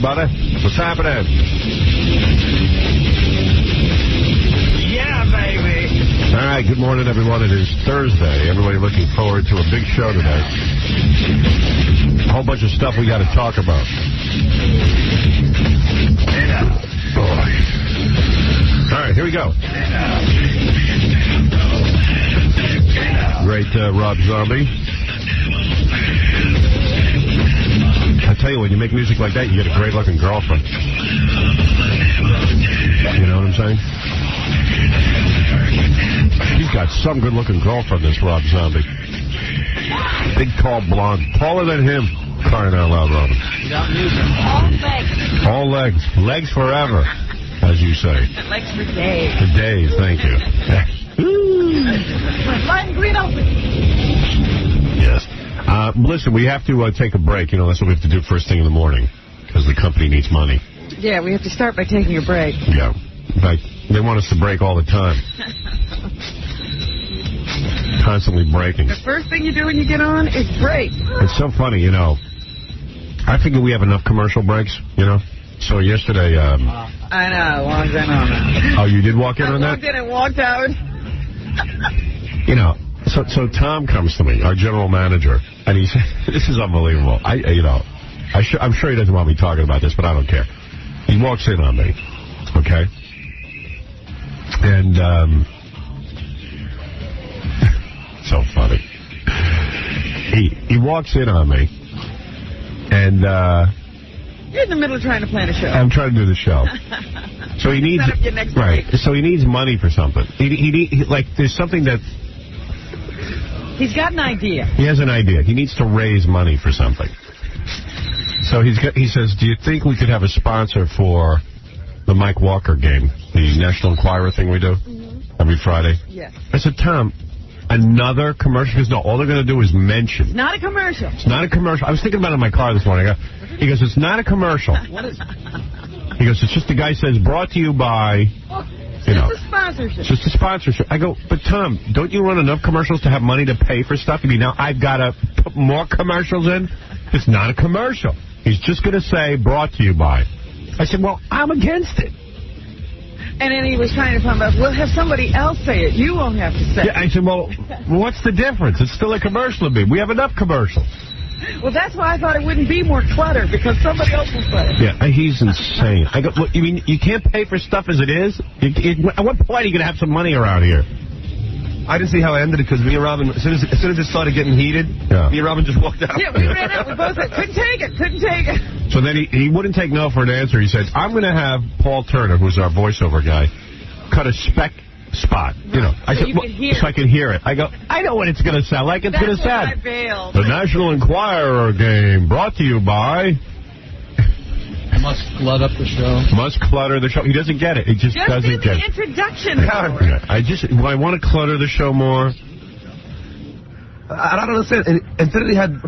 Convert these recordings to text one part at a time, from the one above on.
everybody. What's happening? Yeah, baby. All right, good morning, everyone. It is Thursday. Everybody looking forward to a big show today. A whole bunch of stuff we got to talk about. Boy. All right, here we go. Great Rob Zombie. I tell you, when you make music like that, you get a great-looking girlfriend. You know what I'm saying? He's got some good-looking girlfriend, this Rob Zombie. Big, tall, blonde. Taller than him. Crying out loud, Robin. All legs. All legs. Legs forever, as you say. Legs for days. For days, thank you. Line green open. Yes. Listen, we have to take a break. You know, that's what we have to do first thing in the morning, because the company needs money. Yeah, we have to start by taking a break. Yeah. In fact, they want us to break all the time. Constantly breaking. The first thing you do when you get on is break. It's so funny, you know. I figure we have enough commercial breaks, you know. So yesterday... I know, walked in on that. Oh, you did walk in on that? I walked in and walked out. You know, so Tom comes to me, our general manager, and he said, this is unbelievable. I'm sure he doesn't want me talking about this, but I don't care. He walks in on me, okay? And, so funny. He walks in on me, and, you're in the middle of trying to plan a show. I'm trying to do the show. So he needs, set up your next right, break. so he needs money for something. He like, there's something that... He's got an idea. He has an idea. He needs to raise money for something. So he says, do you think we could have a sponsor for the Mike Walker game, the National Enquirer thing we do every Friday? Yes. I said, Tom, another commercial? Because no, all they're going to do is mention. It's not a commercial. It's not a commercial. I was thinking about it in my car this morning. He goes, it's not a commercial. What is it? He goes, it's just the guy says, brought to you by... It's just a sponsorship. It's just a sponsorship. I go, but Tom, don't you run enough commercials to have money to pay for stuff? I mean, now I've got to put more commercials in? It's not a commercial. He's just going to say, brought to you by. I said, well, I'm against it. And then he was trying to find out, we'll have somebody else say it. You won't have to say it. Yeah, I said, well, what's the difference? It's still a commercial to me. We have enough commercials. Well, that's why I thought it wouldn't be more clutter, because somebody else will say it. Yeah, he's insane. I go, look, you mean you can't pay for stuff as it is? At what point are you going to have some money around here? I didn't see how it ended, because me and Robin, as soon as it started getting heated, me and Robin just walked out. Yeah, we ran out. We both said, couldn't take it. So then he wouldn't take no for an answer. He said, I'm going to have Paul Turner, who's our voiceover guy, cut a spec spot. You know, I said, so I can hear it. I go, I know what it's going to sound like. It's going to sound. I failed. The National Enquirer game brought to you by... Must clutter the show. Must clutter the show. He doesn't get it. He just doesn't get it. Just do the introduction. I want to clutter the show more. I don't understand. Infinity had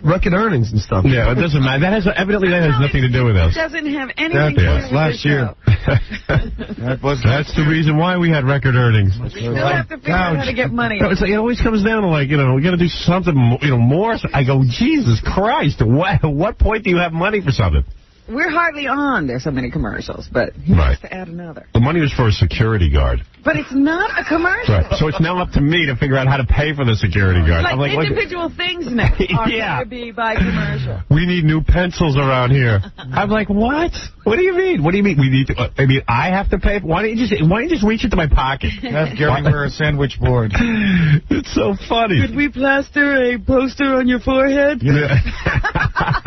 record earnings and stuff. Yeah, it doesn't matter. Evidently that has nothing to do with us. It doesn't have anything to do with last year. That's the reason why we had record earnings. We still have to figure out how to get money. No, it always comes down to, like, you know, we got to do something, you know, more. I go, Jesus Christ, at what point do you have money for something? We're hardly on. There's so many commercials, but he has to add another. The money was for a security guard. But it's not a commercial. Right. So it's now up to me to figure out how to pay for the security guard. Like, I'm like, individual things now are going to be by commercial. We need new pencils around here. I'm like, what? What do you mean? What do you mean? We need to? I mean, I have to pay? Why don't you just reach into my pocket? Have Gary wear a sandwich board. It's so funny. Could we plaster a poster on your forehead? Yeah.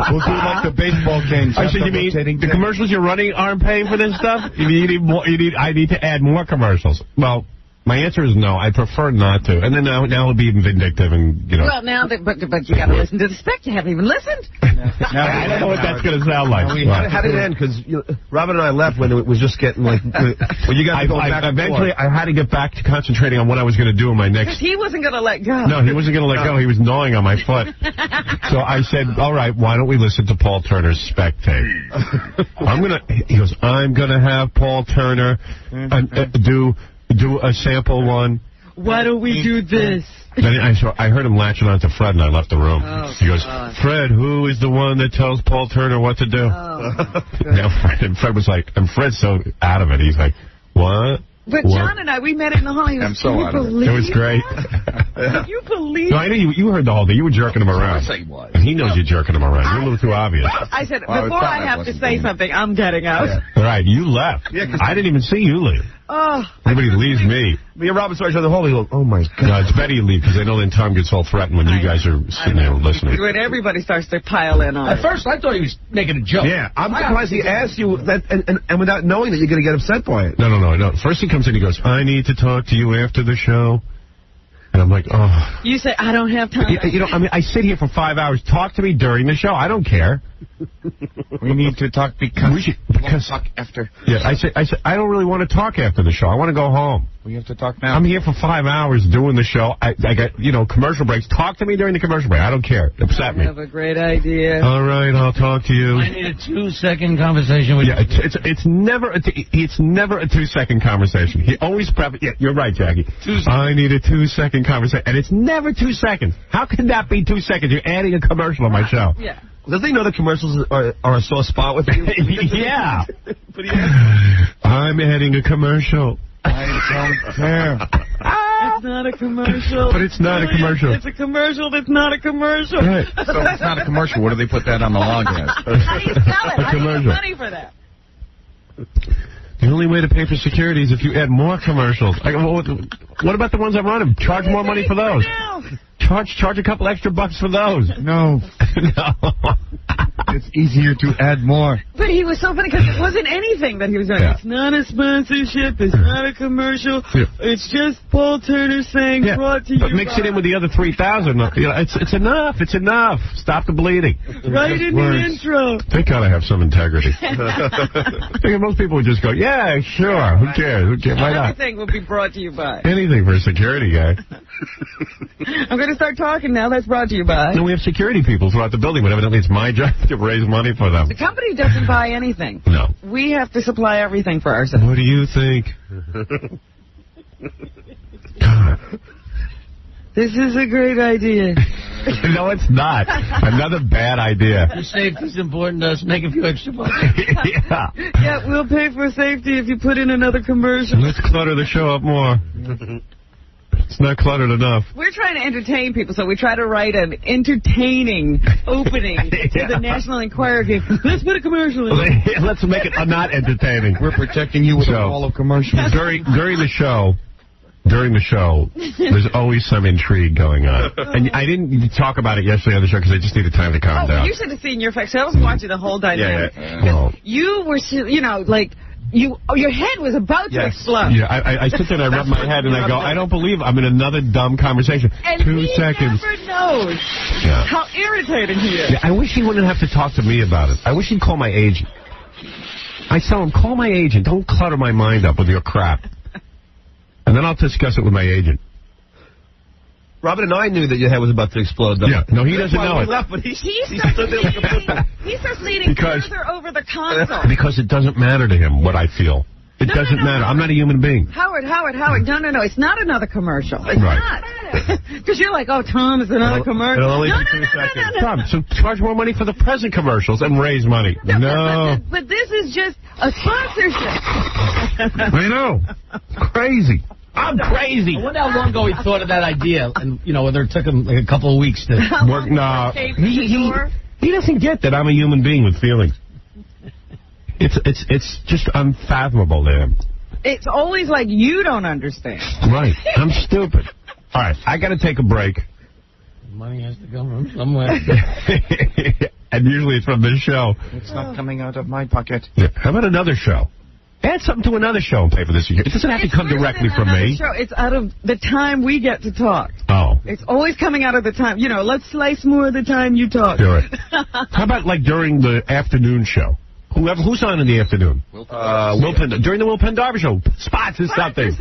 We'll do like the baseball games. I said, you mean the commercials you're running aren't paying for this stuff? I need to add more commercials. Well, my answer is no. I prefer not to. And then now it'll be vindictive and, you know. Well, now, but you got to listen to the spec. You haven't even listened. I don't know what that's going to sound like. How did it end? Because Robin and I left when it was just getting like. Well, you got to go back. Eventually, I had to get back to concentrating on what I was going to do in my next. Because he wasn't going to let go. No, he wasn't going to let go. He was gnawing on my foot. So I said, all right, why don't we listen to Paul Turner's spec tape? He goes, I'm going to have Paul Turner do a sample one. Why don't we do this? Then I heard him latching on to Fred, and I left the room. Oh, he goes, God. Fred, who is the one that tells Paul Turner what to do? Oh, And Fred was like, and Fred's so out of it. He's like, what? But What? John and I, we met in the hall. He was, I'm so out of it. It was great. Can you believe No, I know you heard the whole thing. You were jerking him around. Say what? And he knows you're jerking him around. You're a little too obvious. I said, Well, before I I have to wasn't say doing it. something, I'm getting out. All right, you left. Yeah, 'cause- I didn't even see you leave. Oh, Everybody leaves me. Me and Robin saw each other in the hall. We go, oh, my God. No, it's better you leave, because I know then Tom gets all threatened when you guys are sitting there listening. when everybody starts to pile in on At it. first, I thought he was making a joke. Yeah, I'm surprised he asked you that, and without knowing that you're going to get upset by it. No. First he comes in, he goes, I need to talk to you after the show. And I'm like, oh. You say, I don't have time. You know, I mean, I sit here for 5 hours. Talk to me during the show. I don't care. We need to talk because We should, we'll because talk after. yeah, I said, I don't really want to talk after the show. I want to go home. We have to talk now. I'm here for 5 hours doing the show. I got, commercial breaks. Talk to me during the commercial break. I don't care. Upset I me. have a great idea. All right, I'll talk to you. I need a 2-second conversation with Yeah, it's never a 2-second conversation. He always yeah, you're right, Jackie. I need a 2-second conversation, and it's never 2 seconds. How can that be 2 seconds? You're adding a commercial on my show. Yeah. Does he know the commercials are a sore spot with you? Yeah. But yeah. I'm adding a commercial. I don't care. It's not a commercial. But it's not a commercial. It's a commercial that's not a commercial. Right. So it's not a commercial. What do they put that on the log as? How do you sell it? A How do you commercial. get money for that? The only way to pay for security is if you add more commercials. What about the ones I'm running? Charge more money for those. Now. Charge a couple extra bucks for those. No. No. It's easier to add more. But he was so funny because it wasn't anything that he was doing. Yeah. It's not a sponsorship. It's not a commercial. Yeah. It's just Paul Turner saying brought to you But mix it in by- with the other 3,000. It's enough. It's enough. Stop the bleeding. right in the intro. Thank God I have some integrity. I think most people would just go, yeah, sure. Who cares? Why not? Everything will be brought to you by. Anything for a security guy. I'm going to start talking now. That's brought to you by. And we have security people throughout the building, but evidently it's my job to raise money for them. The company doesn't buy anything. No. We have to supply everything for ourselves. What do you think? God. This is a great idea. No, it's not. Another bad idea. Your safety's important to us. Make a few extra bucks. Yeah. Yeah, we'll pay for safety if you put in another commercial. Let's clutter the show up more. It's not cluttered enough. We're trying to entertain people, so we try to write an entertaining opening to the National Enquirer game. Let's put a commercial in. Let's make it not entertaining. We're protecting you with a wall of commercials. During the show, there's always some intrigue going on. And I didn't talk about it yesterday on the show because I just needed time to calm down. You should have seen your face. I was watching the whole dynamic. Well, You were, like, your head was about to explode. yeah, I sit there and I rub my head and I go, I don't believe I'm in another dumb conversation. And 2 he seconds. never knows Yeah. how irritating he is. Yeah, I wish he wouldn't have to talk to me about it. I wish he'd call my agent. I tell him, call my agent. Don't clutter my mind up with your crap. And then I'll discuss it with my agent. Robin and I knew that your head was about to explode, though. Yeah, no, he doesn't know We it. left, but he starts leaning Because- further over the console. Because it doesn't matter to him what I feel. It doesn't matter. I'm not a human being. Howard, no, it's not another commercial. It's Right. not. Because you're like, oh, Tom, it's another commercial. it'll only no, be no, 2 no, seconds. no, no, no. Tom, so charge more money for the present commercials and raise money. No. But this is just a sponsorship. I know. Crazy. I'm crazy. I wonder how long ago he thought of that idea, and whether it took him like a couple of weeks to Work. No. Came to the door. He doesn't get that I'm a human being with feelings. It's just unfathomable to him. It's always like you don't understand. Right. I'm stupid. All right. I got to take a break. money has to come from somewhere. And usually it's from this show. It's not coming out of my pocket. Yeah. How about another show? Add something to another show and pay for this. It doesn't have to come directly from me. Show. It's out of the time we get to talk. Oh. It's always coming out of the time. Let's slice more of the time you talk. Do it. How about like during the afternoon show? Who's on in the afternoon? During the Will Penn-Darby show. Spots or something.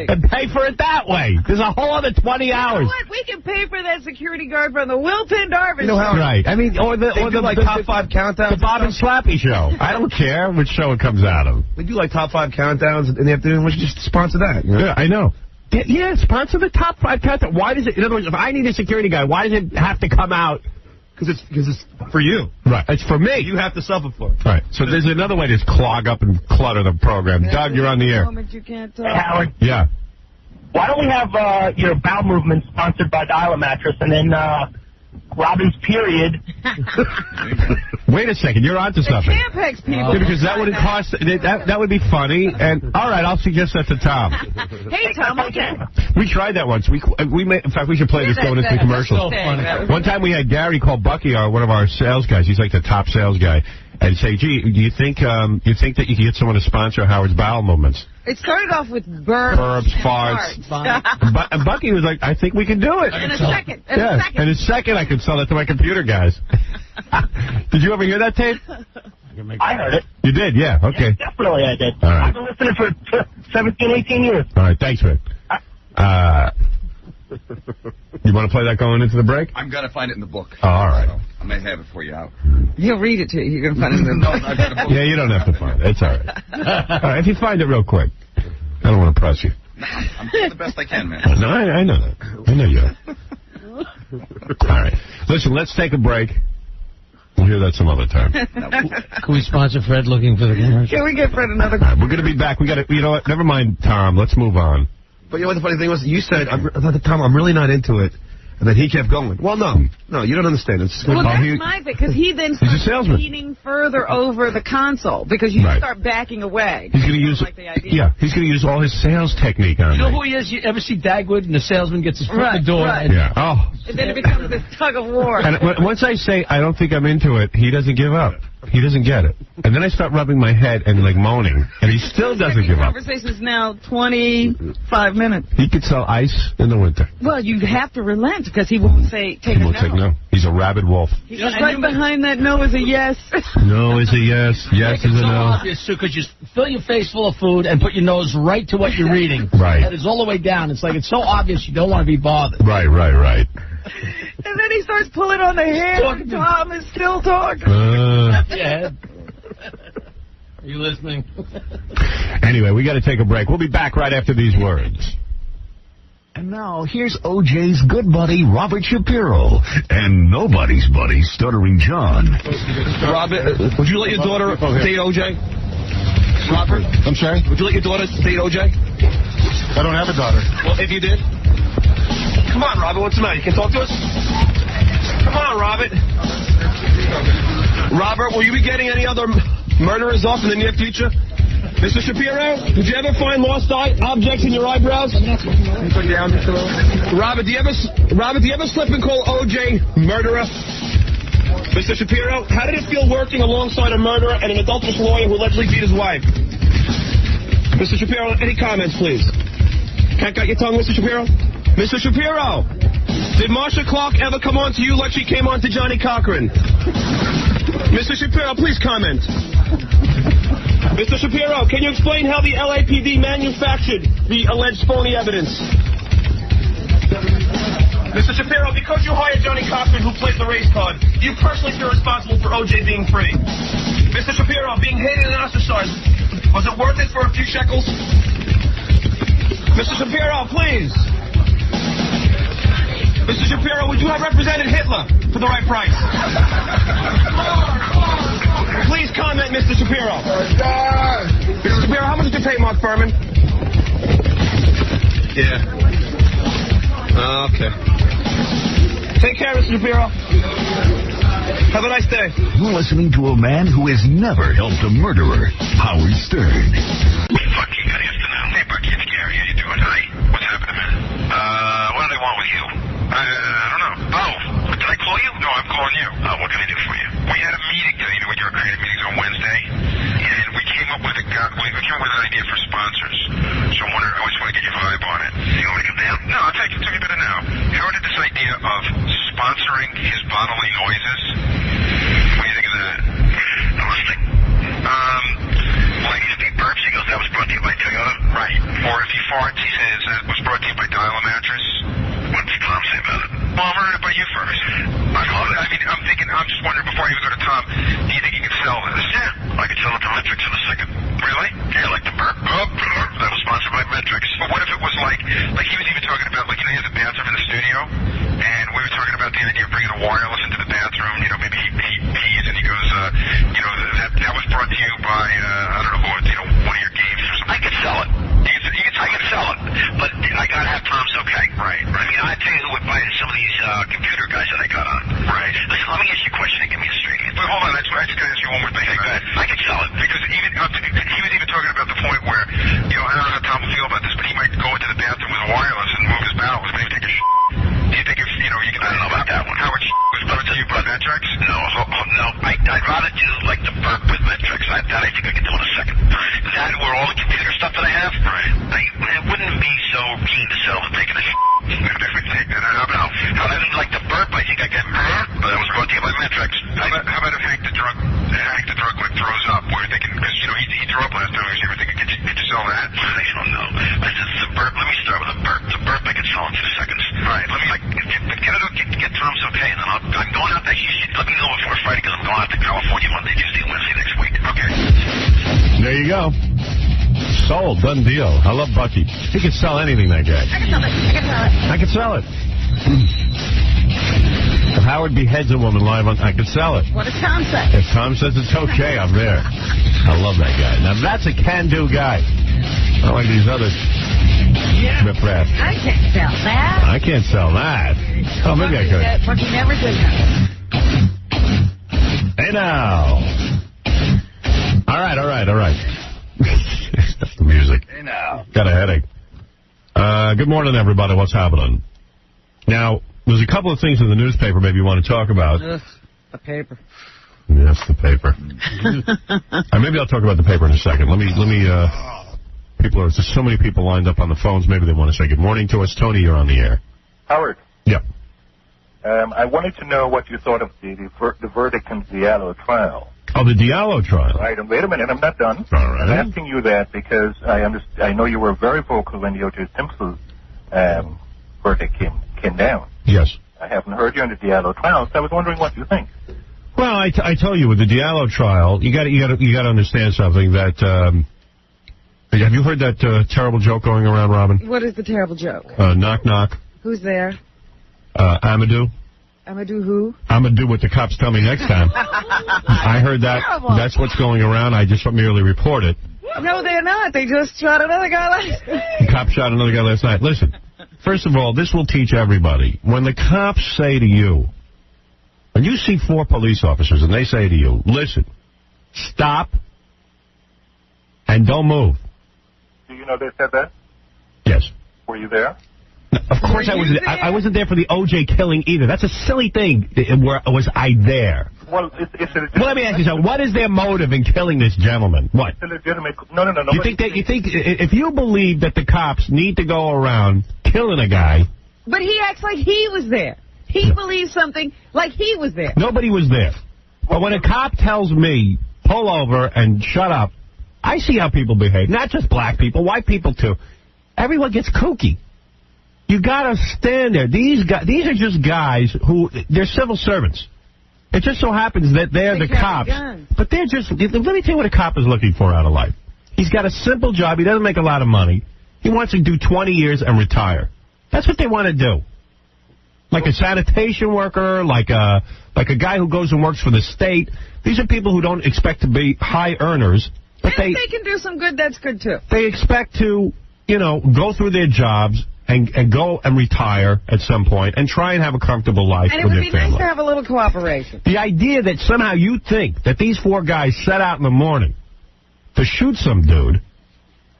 And pay for it that way. There's a whole other 20 hours. You know what? We can pay for that security guard from the Will Penn-Darby show. Right. I mean, or the top 5 countdowns. The Bob and Slappy show. I don't care which show it comes out of. They do like top 5 countdowns in the afternoon. We should just sponsor that. Yeah, I know. Yeah, sponsor the top 5 content. Why does it? In other words, if I need a security guy, why does it have to come out? Because it's for you. Right. It's for me. You have to suffer for it. Right. So there's another way to just clog up and clutter the program. Doug, you're on the air. You can't Howard, Yeah. why don't we have your bowel movement sponsored by Dial Mattress, and then Robin's period? Wait a second. You're onto something. Campex people. Yeah, because that wouldn't cost. That would be funny. And all right, I'll suggest that to Tom. Hey, Tom. Okay. We tried that once. We made, in fact, we should play this going into the commercials. So funny. One time we had Gary call Bucky, one of our sales guys. He's like the top sales guy, and say, "Gee, do you think that you could get someone to sponsor Howard's bowel movements?" It started off with burps, farts. And Bucky was like, "I think we can do it." In a second. In a second, I could sell that to my computer guys. Did you ever hear that tape? I heard it. You did, yeah. Okay. Yeah, definitely I did. All right. I've been listening for 17, 18 years. All right, thanks, Rick. You want to play that going into the break? I'm going to find it in the book. Oh, all right. I may have it for you out. He'll read it to you. You're going to find it in the No, I've got a book. Yeah, you don't have to find it. It's all right. All right, if you find it real quick. I don't want to press you. I'm doing the best I can, man. No, I know that. I know you are. All right. Listen, let's take a break. We'll hear that some other time. Can we sponsor Fred looking for the commercial? Can we get Fred another? All right, we're going to be back. We got to, you know what? Never mind, Tom. Let's move on. But you know what the funny thing was? You said, at the time, I'm really not into it. And then he kept going. Well, no, you don't understand. It's Well, that's my thing, because he then starts salesman. leaning further over the console, because you start backing away. He's going to use, he's going to use all his sales technique on You know me. who he is? You ever see Dagwood and the salesman gets his foot in the door? Right. And Yeah. Oh. And then it becomes this tug of war. And once I say I don't think I'm into it, he doesn't give up. He doesn't get it. And then I start rubbing my head and like moaning, and he still doesn't give up. The conversation is now 25 minutes. He could sell ice in the winter. Well, you have to relent, because he won't take He won't take no. He's a rabid wolf. He's right behind that no is a yes. No is a yes. Yes is a so no. obvious, too, because you fill your face full of food and put your nose right to what you're reading. Right. That is all the way down. It's like it's so obvious you don't want to be bothered. Right. And then he starts pulling on the hair, and Tom is still talking. Yeah. Are you listening? Anyway, we got to take a break. We'll be back right after these words. And now, here's OJ's good buddy, Robert Shapiro, and nobody's buddy, Stuttering John. Robert, would you let your daughter date OJ? Robert? I'm sorry? Would you let your daughter date OJ? I don't have a daughter. Well, if you did? Come on, Robert, what's the matter? You can talk to us? Come on, Robert. Robert, will you be getting any other murderers off in the near future? Mr. Shapiro, did you ever find lost objects in your eyebrows? Robert, do you ever slip and call OJ murderer? Mr. Shapiro, how did it feel working alongside a murderer and an adulterous lawyer who allegedly beat his wife? Mr. Shapiro, any comments, please? Can't got your tongue, Mr. Shapiro? Mr. Shapiro, did Marsha Clark ever come on to you like she came on to Johnny Cochran? Mr. Shapiro, please comment. Mr. Shapiro, can you explain how the LAPD manufactured the alleged phony evidence? Mr. Shapiro, because you hired Johnny Cochran, who played the race card, you personally feel responsible for OJ being free. Mr. Shapiro, being hated and ostracized, was it worth it for a few shekels? Mr. Shapiro, please. Mr. Shapiro, would you have represented Hitler for the right price? Please comment, Mr. Shapiro. Mr. Shapiro, how much did you pay Mark Furman? Yeah. Okay. Take care, Mr. Shapiro. Have a nice day. You're listening to a man who has never helped a murderer, Howard Stern. Bucky, good afternoon. Hey, Bucky, it's Gary. How you doing? Hi. What's happening, man? What do they want with you? I don't know. Oh, did I call you? No, I'm calling you. What can I do for you? We had a meeting today. You know, with your creative meetings on Wednesday, and we came up with an idea for sponsors. So I'm wondering, I just want to get your vibe on it. You want me to come down? No, I'll take you better now. Howard did this idea of sponsoring his bodily noises. What do you think of that? No, listening. Like if he burps, he goes, that was brought to you by Toyota. Right. Or if he farts, he says, that was brought to you by Dial Mattress. What's Tom say about it? Well, I'm wondering about you first. I'm just wondering, before I even go to Tom, do you think you could sell this? Yeah, I could sell it to Metrics in a second. Really? Yeah, like the burp. That was sponsored by Metrics. But what if it was like he was even talking about, he has a bathroom in the studio, and we were talking about the idea of bringing a wireless into the bathroom. Maybe he pees and he goes, that was brought to you by, I don't know who, one of your games or something. I could sell it. I could sell it, but I gotta have Tom's okay. Right. I mean, I tell you who would buy some of these computer guys that I got on. Right. Listen, let me ask you a question and give me a straight answer. But hold on, I just gotta ask you one more thing. Okay, go ahead. I could sell it because he was even talking about the point where, I don't know how Tom will feel about this, but he might go into the bathroom with a wireless and move his bowels, maybe take a shit. Do you think if, you can... I don't know about that one. Howard was brought to you by Metrics? No. I'd rather do, the burp with Metrics. That I think I can do in a second. That or all the computer stuff that I have. Right. I wouldn't be so keen to sell and taking a shit. If we take that out. No. I didn't like the burp. I think I can... But that was brought to you by Metrics. How about if Hank the drug quick throws up? Where they can... Because, he threw up last time. I was thinking, could you sell that? I don't know. The burp. Let me start with the burp. The burp I can sell in 2 seconds. All right. Let me, get Tom's okay, and then I'm going out there. Let me know before Friday, because I'm going out to California Monday, Tuesday, Wednesday next week. Okay. There you go. Sold. Done deal. I love Bucky. He can sell anything, that guy. I can sell it. If Howard beheads a woman live on... I can sell it. What does Tom say? If Tom says it's okay, I'm there. I love that guy. Now, that's a can-do guy. Not like these others. Riff-raff. I can't sell that. I can't sell that. Oh, maybe I could. But he never did that. Hey, now. All right. That's the music. Hey, now. Got a headache. Good morning, everybody. What's happening? Now, there's a couple of things in the newspaper maybe you want to talk about. Ugh, the paper. Yes, the paper. Maybe I'll talk about the paper in a second. Let me. There's so many people lined up on the phones. Maybe they want to say good morning to us. Tony, you're on the air. Howard. Yeah. I wanted to know what you thought of the verdict in the Diallo trial. Oh, the Diallo trial. Right. And wait a minute. I'm not done. All right. I'm asking you that because I know you were very vocal when the O.J. Simpson verdict came down. Yes. I haven't heard you on the Diallo trial, so I was wondering what you think. Well, I tell you, with the Diallo trial, you got to understand something that. Have you heard that terrible joke going around, Robin? What is the terrible joke? Knock, knock. Who's there? Amadou. Amadou who? Amadou what the cops tell me next time. I heard that. Terrible. That's what's going around. I just merely report it. No, they're not. They just shot another guy last night. The cop shot another guy last night. Listen, first of all, this will teach everybody. When the cops say to you, when you see 4 police officers and they say to you, listen, stop and don't move. Do you know they said that? Yes. Were you there? No, of course I wasn't. I wasn't there for the O.J. killing either. That's a silly thing. Was I there? Well, it's a well, let me ask you something. What is their motive in killing this gentleman? What? It's a legitimate... No. You think if you believe that the cops need to go around killing a guy... But he acts like he was there. He believes something like he was there. Nobody was there. But when a cop tells me, pull over and shut up, I see how people behave. Not just black people, white people too. Everyone gets kooky. You gotta stand there. These are just guys who, they're civil servants. It just so happens that they're the cops. But they're just, let me tell you what a cop is looking for out of life. He's got a simple job. He doesn't make a lot of money. He wants to do 20 years and retire. That's what they want to do. Like a sanitation worker, like a guy who goes and works for the state. These are people who don't expect to be high earners. But if they can do some good, that's good too. They expect to, go through their jobs and go and retire at some point and try and have a comfortable life with their family. And it would be nice to have a little cooperation. The idea that somehow you think that these 4 guys set out in the morning to shoot some dude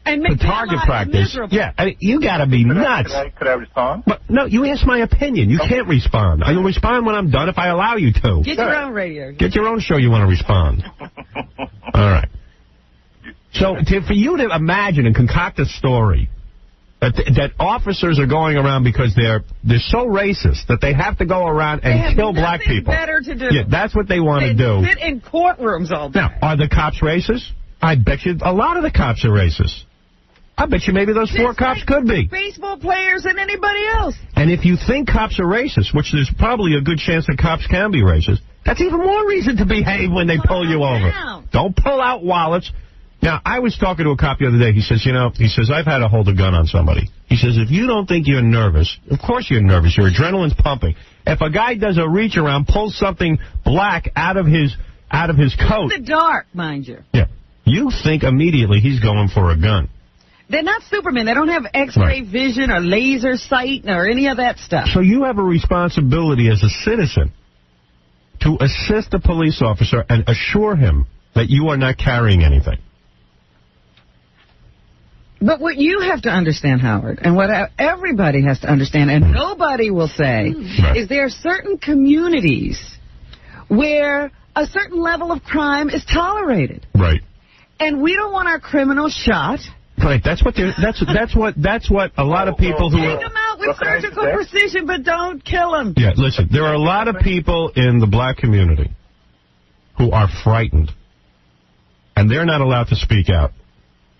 and make for target practice, miserable. You got to be nuts. Could I respond? But, no, you asked my opinion. You can't respond. I will respond when I'm done if I allow you to. Get your own radio. Get your own show you want to respond. All right. So for you to imagine and concoct a story that officers are going around because they're so racist that they have to go around and kill black people. Better to do. Yeah, that's what they want to do. Sit in courtrooms all day. Now, are the cops racist? I bet you a lot of the cops are racist. I bet you maybe those 4 cops could be. Baseball players and anybody else. And if you think cops are racist, which there's probably a good chance that cops can be racist, that's even more reason to behave when they pull you over. Don't pull out wallets. Now, I was talking to a cop the other day. He says, I've had to hold a gun on somebody. He says, if you don't think you're nervous, of course you're nervous. Your adrenaline's pumping. If a guy does a reach around, pulls something black out of his coat. In the dark, mind you. Yeah. You think immediately he's going for a gun. They're not Superman. They don't have X-ray vision or laser sight or any of that stuff. So you have a responsibility as a citizen to assist the police officer and assure him that you are not carrying anything. But what you have to understand, Howard, and what everybody has to understand, and nobody will say, is there are certain communities where a certain level of crime is tolerated. Right. And we don't want our criminals shot. Right. That's what a lot of people who take them out with surgical precision, but don't kill them. Yeah. Listen, there are a lot of people in the black community who are frightened, and they're not allowed to speak out.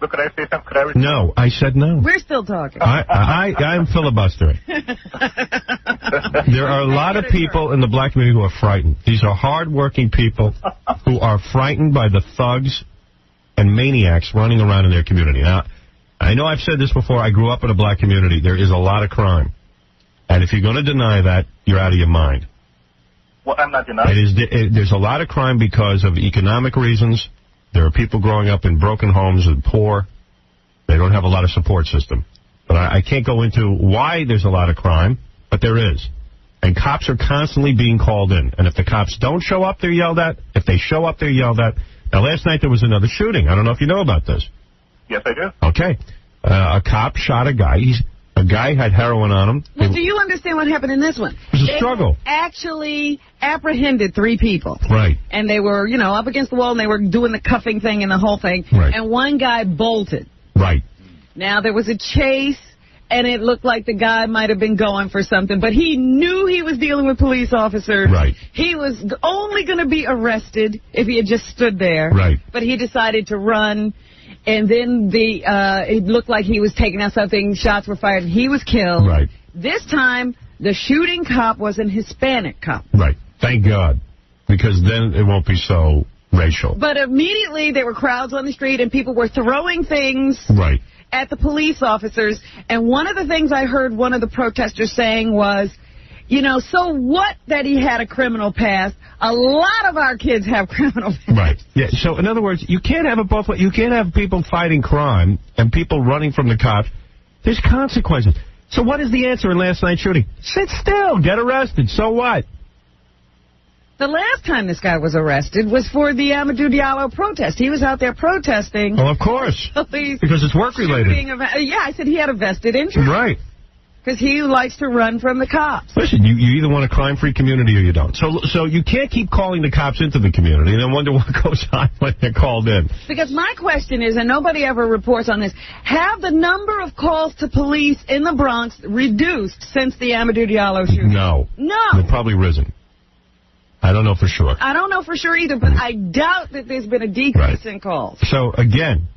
Look, could I say something? No, I said no. We're still talking. I'm filibustering. There are a lot of people in the black community who are frightened. These are hard-working people who are frightened by the thugs and maniacs running around in their community. Now, I know I've said this before. I grew up in a black community. There is a lot of crime. And if you're going to deny that, you're out of your mind. Well, I'm not denying. There's a lot of crime because of economic reasons. There are people growing up in broken homes and poor. They don't have a lot of support system. But I can't go into why there's a lot of crime, but there is. And cops are constantly being called in. And if the cops don't show up, they're yelled at. If they show up, they're yelled at. Now, last night there was another shooting. I don't know if you know about this. Yes, I do. Okay. A cop shot a guy. A guy had heroin on him. Well, do you understand what happened in this one? It was a struggle. They actually apprehended 3 people. Right. And they were, up against the wall, and they were doing the cuffing thing and the whole thing. Right. And one guy bolted. Right. Now, there was a chase, and it looked like the guy might have been going for something, but he knew he was dealing with police officers. Right. He was only going to be arrested if he had just stood there. Right. But he decided to run. And then it looked like he was taking out something. Shots were fired, and he was killed. Right. This time, the shooting cop was an Hispanic cop. Right. Thank God. Because then it won't be so racial. But immediately, there were crowds on the street, and people were throwing things at the police officers. And one of the things I heard one of the protesters saying was, so what that he had a criminal past? A lot of our kids have criminal past. Right. Yeah. So, in other words, you can't have it both ways. You can't have people fighting crime and people running from the cops. There's consequences. So what is the answer in last night's shooting? Sit still. Get arrested. So what? The last time this guy was arrested was for the Amadou Diallo protest. He was out there protesting. Well, of course. Because it's work-related. Yeah, I said he had a vested interest. Right. Because he likes to run from the cops. Listen, you either want a crime-free community or you don't. So you can't keep calling the cops into the community and then wonder what goes on when they're called in. Because my question is, and nobody ever reports on this, have the number of calls to police in the Bronx reduced since the Amadou Diallo shooting? No. No. They've probably risen. I don't know for sure. I don't know for sure either, but I doubt that there's been a decrease in calls. So, again,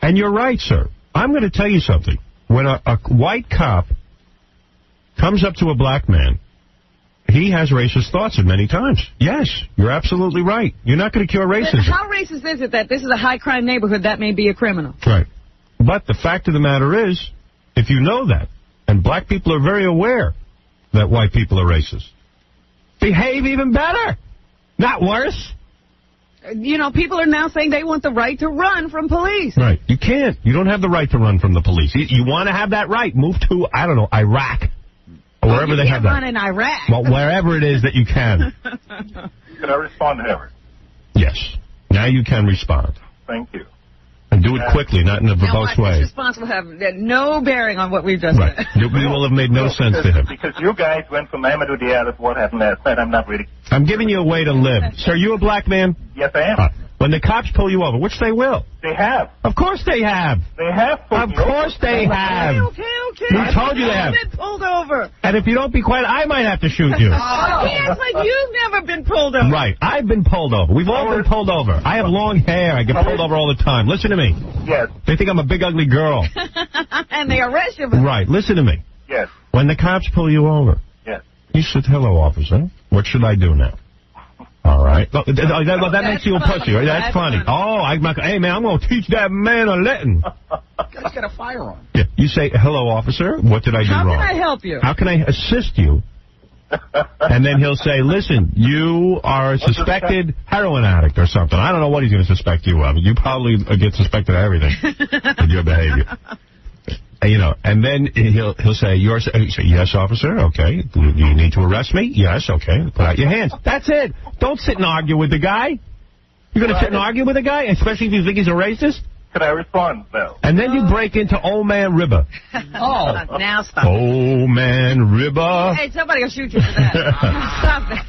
and you're right, sir. I'm going to tell you something. When a white cop comes up to a black man, he has racist thoughts many times. Yes, you're absolutely right. You're not going to cure racism. But how racist is it that this is a high-crime neighborhood that may be a criminal? Right. But the fact of the matter is, if you know that, and black people are very aware that white people are racist, behave even better, not worse. People are now saying they want the right to run from police. Right. You can't. You don't have the right to run from the police. You want to have that right, move to, I don't know, Iraq. Or wherever they have that. Run in Iraq. Well, wherever it is that you can. Can I respond, Howard? Yes. Now you can respond. Thank you. And do it quickly, not in a verbose way. This response will have no bearing on what we've just said. We will have made no sense to him. Because you guys went from Amadou Diallo to what happened last night. I'm not really... I'm giving you a way to live. Sir, are you a black man? Yes, I am. When the cops pull you over, which they will. They have. Of course they have. They have. Of course they have. Okay. We told you they have. I've been pulled over. And if you don't be quiet, I might have to shoot you. He acts like you've never been pulled over. Right. I've been pulled over. We've all been pulled over. I have long hair. I get pulled over all the time. Listen to me. Yes. They think I'm a big, ugly girl. And they arrest you. Right. Listen to me. Yes. When the cops pull you over, yes, you said, hello, officer. What should I do now? All right. Well, that makes you a pussy, right? That's funny. Oh, hey, man, I'm going to teach that man a lesson. Guy's got a firearm. Yeah. You say, hello, officer. What did I do wrong? How can I help you? How can I assist you? And then he'll say, listen, you are a suspected heroin addict or something. I don't know what he's going to suspect you of. You probably get suspected of everything in your behavior. And then he'll say, yes, officer, okay. Do you need to arrest me? Yes, okay. Put out your hands. That's it. Don't sit and argue with the guy. You're going to sit and argue with a guy, especially if you think he's a racist? Can I respond, Bill? And then you break into Old Man Ribber. Now stop. Old Man Ribber. Hey, somebody will shoot you for that. Stop that.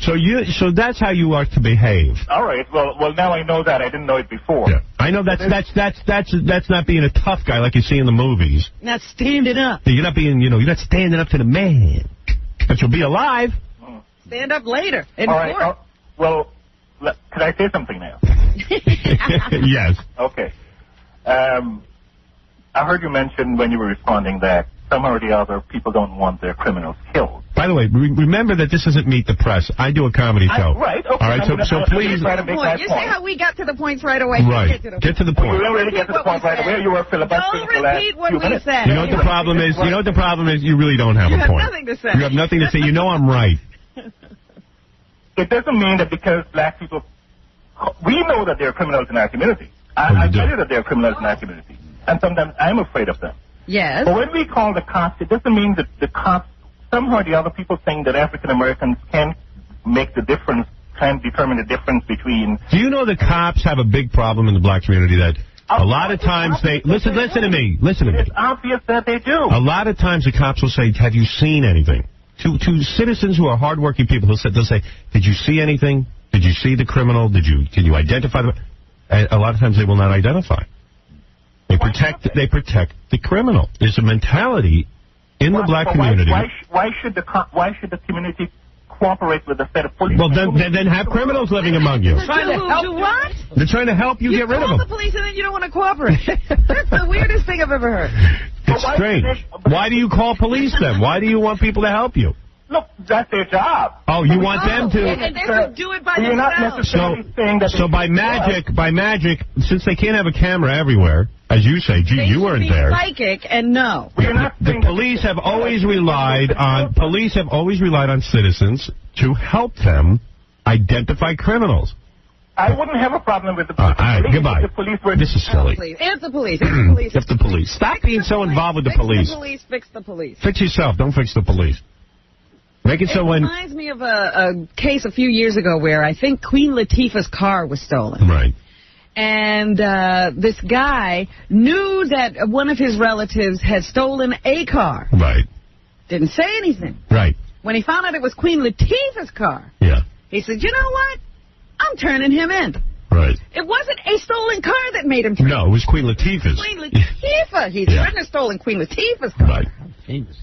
So that's how you are to behave. All right. Well, now I know that. I didn't know it before. Yeah. I know that's not being a tough guy like you see in the movies. Not standing up. You're not being, you're not standing up to the man. But you'll be alive. Stand up later in court. Right. Well, can I say something now? Yes. Okay. I heard you mention when you were responding that somehow or the other people don't want their criminals killed. By the way, remember that this isn't Meet the Press. I do a comedy show. Right, okay. All right, so please. You see how we got to the points right away? Right. Get to the point. We didn't really get to the point right away. You were filibustering for the last few minutes. You know what the problem is? You know what the problem is? You really don't have a point. You have nothing to say. You have nothing to say. You know I'm right. It doesn't mean that because black people... We know that there are criminals in our community. I tell you that there are criminals in our community. And sometimes I'm afraid of them. Yes. But when we call the cops, it doesn't mean that the cops, somehow or the other, people think that African Americans can make the difference, can determine the difference between... Do you know the cops have a big problem in the black community that a lot of times they... Listen to me. It's obvious that they do. A lot of times the cops will say, have you seen anything? To citizens who are hardworking people, they'll say, did you see anything? Did you see the criminal? Can you identify them? And a lot of times they will not identify. They protect the criminal. There's a mentality in the black community. Why should the community cooperate with the set of police? Well, then have criminals living among you. Do what? They're trying to help you get rid of them. You call the police and then you don't want to cooperate. That's the weirdest thing I've ever heard. It's strange. Why do you call police then? Why do you want people to help you? Look, that's their job. Oh, you want them to... And they would do it by themselves. You're not necessarily saying that... So by magic, since they can't have a camera everywhere, as you say, gee, you weren't there. Psychic and no. The police have always relied on citizens to help them identify criminals. I wouldn't have a problem with the police. All right, goodbye. The police were... This is silly. It's the police. It's the police. It's the police. Stop being so involved with the police. Fix the police. Fix the police. Fix yourself. Don't fix the police. Make it so when... It reminds me of a case a few years ago where I think Queen Latifah's car was stolen. Right. And this guy knew that one of his relatives had stolen a car. Right. Didn't say anything. Right. When he found out it was Queen Latifah's car, he said, you know what? I'm turning him in. Right. It wasn't a stolen car that made him turn. No, it was Queen Latifah's. Queen Latifah. He shouldn't have stolen Queen Latifah's car. Right. Famous.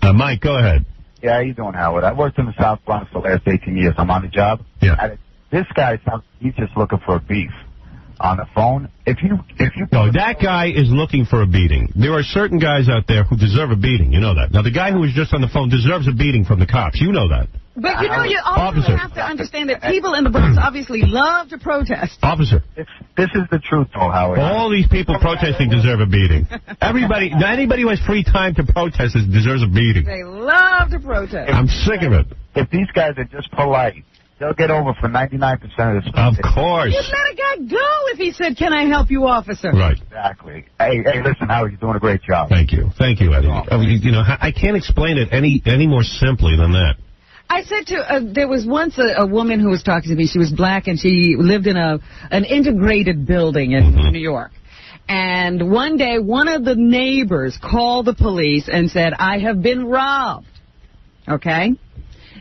Mike, go ahead. Yeah, how you doing, Howard? I worked in the South Bronx for the last 18 years. I'm on the job. Yeah. This guy sounds he's just looking for a beef on the phone. No, that guy is looking for a beating. There are certain guys out there who deserve a beating. You know that. Now, the guy who was just on the phone deserves a beating from the cops. You know that. But you know, you also have to understand that people in the Bronx obviously love to protest. Officer. This is the truth, though, Howard. All these people protesting deserve a beating. Anybody who has free time to protest deserves a beating. They love to protest. I'm sick of it. If these guys are just polite, they'll get over for 99% of the stuff. Of course. You'd let a guy go if he said, can I help you, officer? Right. Exactly. Hey, listen, Howard, you're doing a great job. Thank you, Eddie. I can't explain it any more simply than that. I said there was once a woman who was talking to me. She was black, and she lived in an integrated building in New York. And one day, one of the neighbors called the police and said, I have been robbed. Okay?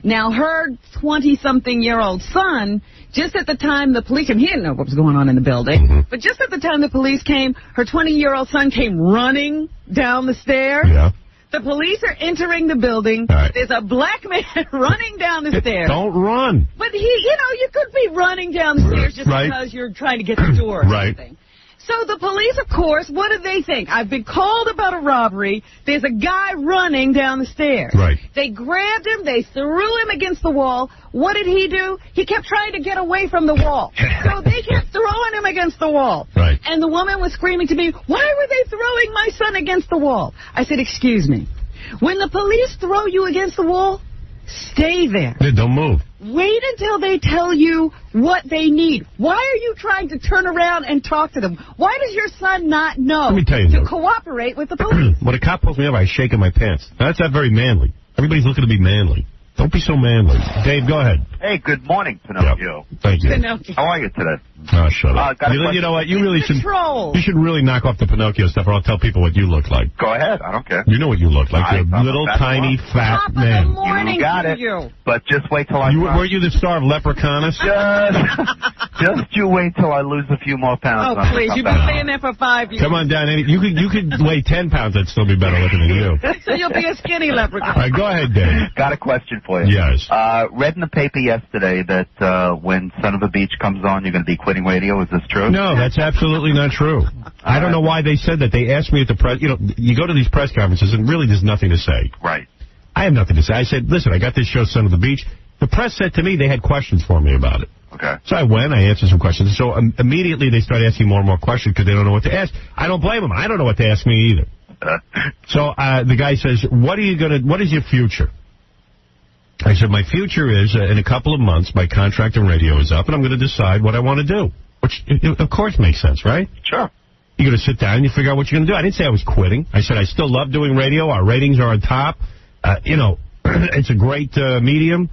Now, her 20-something-year-old son, just at the time the police came, he didn't know what was going on in the building, but just at the time the police came, her 20-year-old son came running down the stairs. Yeah. The police are entering the building. Right. There's a black man running down the stairs. Don't run. But you could be running down the stairs just because you're trying to get the door or something. So the police, of course, what do they think? I've been called about a robbery. There's a guy running down the stairs. Right. They grabbed him. They threw him against the wall. What did he do? He kept trying to get away from the wall. So they kept throwing him against the wall. Right. And the woman was screaming to me, why were they throwing my son against the wall? I said, excuse me. When the police throw you against the wall, stay there. Yeah, don't move. Wait until they tell you what they need. Why are you trying to turn around and talk to them? Why does your son not know Let me tell you to though. cooperate with the police? When a cop pulls me over, I shake in my pants. That's not very manly. Everybody's looking to be manly. Don't be so manly. Dave, go ahead. Hey, good morning, Pinocchio. Yep. Thank you. Pinocchio. How are you today? Oh, shut up. You know what? You really should. Troll. You should really knock off the Pinocchio stuff, or I'll tell people what you look like. Go ahead. I don't care. You know what you look like. You're a little, tiny, fat Top man. of the morning You got to it. you. But just wait till I... Were you the star of Leprechaunus? Just you wait till I lose a few more pounds. Oh, please. You've been saying that for 5 years. Come on down. You could weigh 10 pounds. I'd still be better looking than you. So you'll be a skinny leprechaun. All right, go ahead, Dave. Got a question for you. Yes. Read in the paper yesterday that when Son of a Beach comes on, you're going to be quitting radio. Is this true? No, that's absolutely not true. I don't know why they said that. They asked me at the press. You know, you go to these press conferences and really there's nothing to say. Right. I have nothing to say. I said, listen, I got this show, Son of the Beach. The press said to me they had questions for me about it. Okay. So I went, I answered some questions. So immediately they started asking more and more questions because they don't know what to ask. I don't blame them. I don't know what to ask me either. So the guy says, what is your future? I said, my future is, in a couple of months, my contract in radio is up, and I'm going to decide what I want to do. Which, of course, makes sense, right? Sure. You're going to sit down and you figure out what you're going to do. I didn't say I was quitting. I said I still love doing radio. Our ratings are on top. It's a great medium.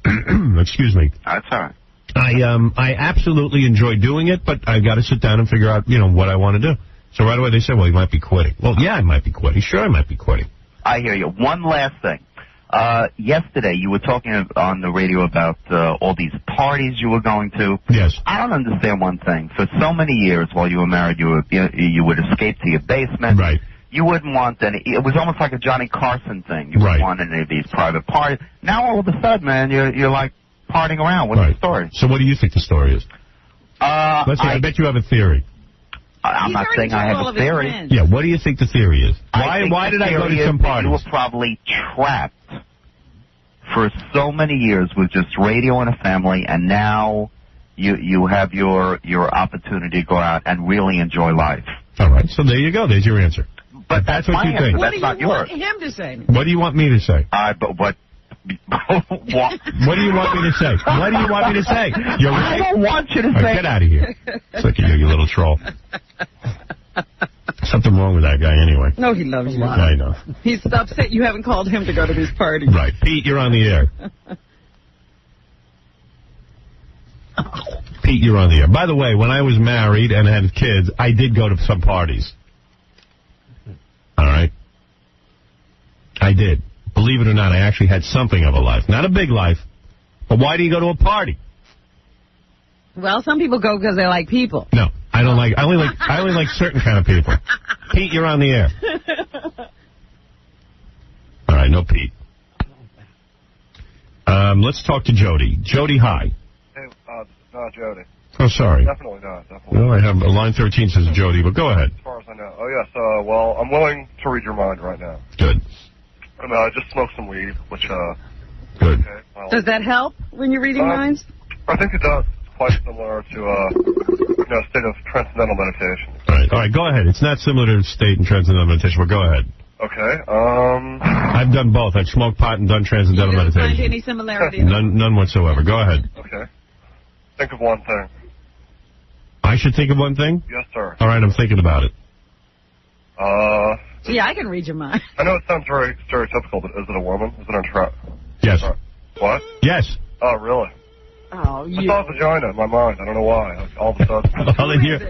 Excuse me. That's all right. I absolutely enjoy doing it, but I've got to sit down and figure out, what I want to do. So right away they said, well, you might be quitting. Well, yeah, I might be quitting. Sure, I might be quitting. I hear you. One last thing. Yesterday you were talking on the radio about all these parties you were going to. Yes. I don't understand one thing. For so many years while you were married, you would escape to your basement. Right. You wouldn't want any. It was almost like a Johnny Carson thing. You wouldn't want any of these private parties. Now all of a sudden, man, you're like partying around. What's the story? So what do you think the story is? Let's see. I bet you have a theory. I'm not saying I have a theory. Yeah, what do you think the theory is? Why did I go to some parties? You were probably trapped for so many years with just radio and a family, and now you have your opportunity to go out and really enjoy life. All right, so there you go. There's your answer. But that's what you think. What That's not do you yours. want him to say? What do you want me to say? But what? What do you want me to say? What do you want me to say? I don't want you to say. Get out of here. Look at you little troll. Something wrong with that guy anyway. No, he loves you. I know. He's upset you haven't called him to go to these parties. Right. Pete, you're on the air. Pete, you're on the air. By the way, when I was married and had kids, I did go to some parties. All right? I did. Believe it or not, I actually had something of a life. Not a big life, but why do you go to a party? Well, some people go because they like people. No, I don't like. I only like certain kind of people. Pete, you're on the air. All right, no Pete. Let's talk to Jody. Jody, hi. Hey, not Jody. Oh, sorry. Definitely not. Definitely. Well, I have line 13 says Jody, but go ahead. As far as I know. Oh yes. Well, I'm willing to read your mind right now. Good. I just smoked some weed, which Good. Okay, well, Does that help when you're reading minds? I think it does. It's quite similar to a state of transcendental meditation. All right, go ahead. It's not similar to state and transcendental meditation, but go ahead. Okay. I've done both. I've smoked pot and done transcendental You don't meditation. find any similarity? None whatsoever. Go ahead. Okay. Think of one thing. I should think of one thing? Yes, sir. All right, I'm thinking about it. Yeah, I can read your mind. I know it sounds very stereotypical, but is it a woman? Is it a trap? Yes. What? Yes. Oh, really? Oh, I thought vagina in my mind. I don't know why. All of a sudden.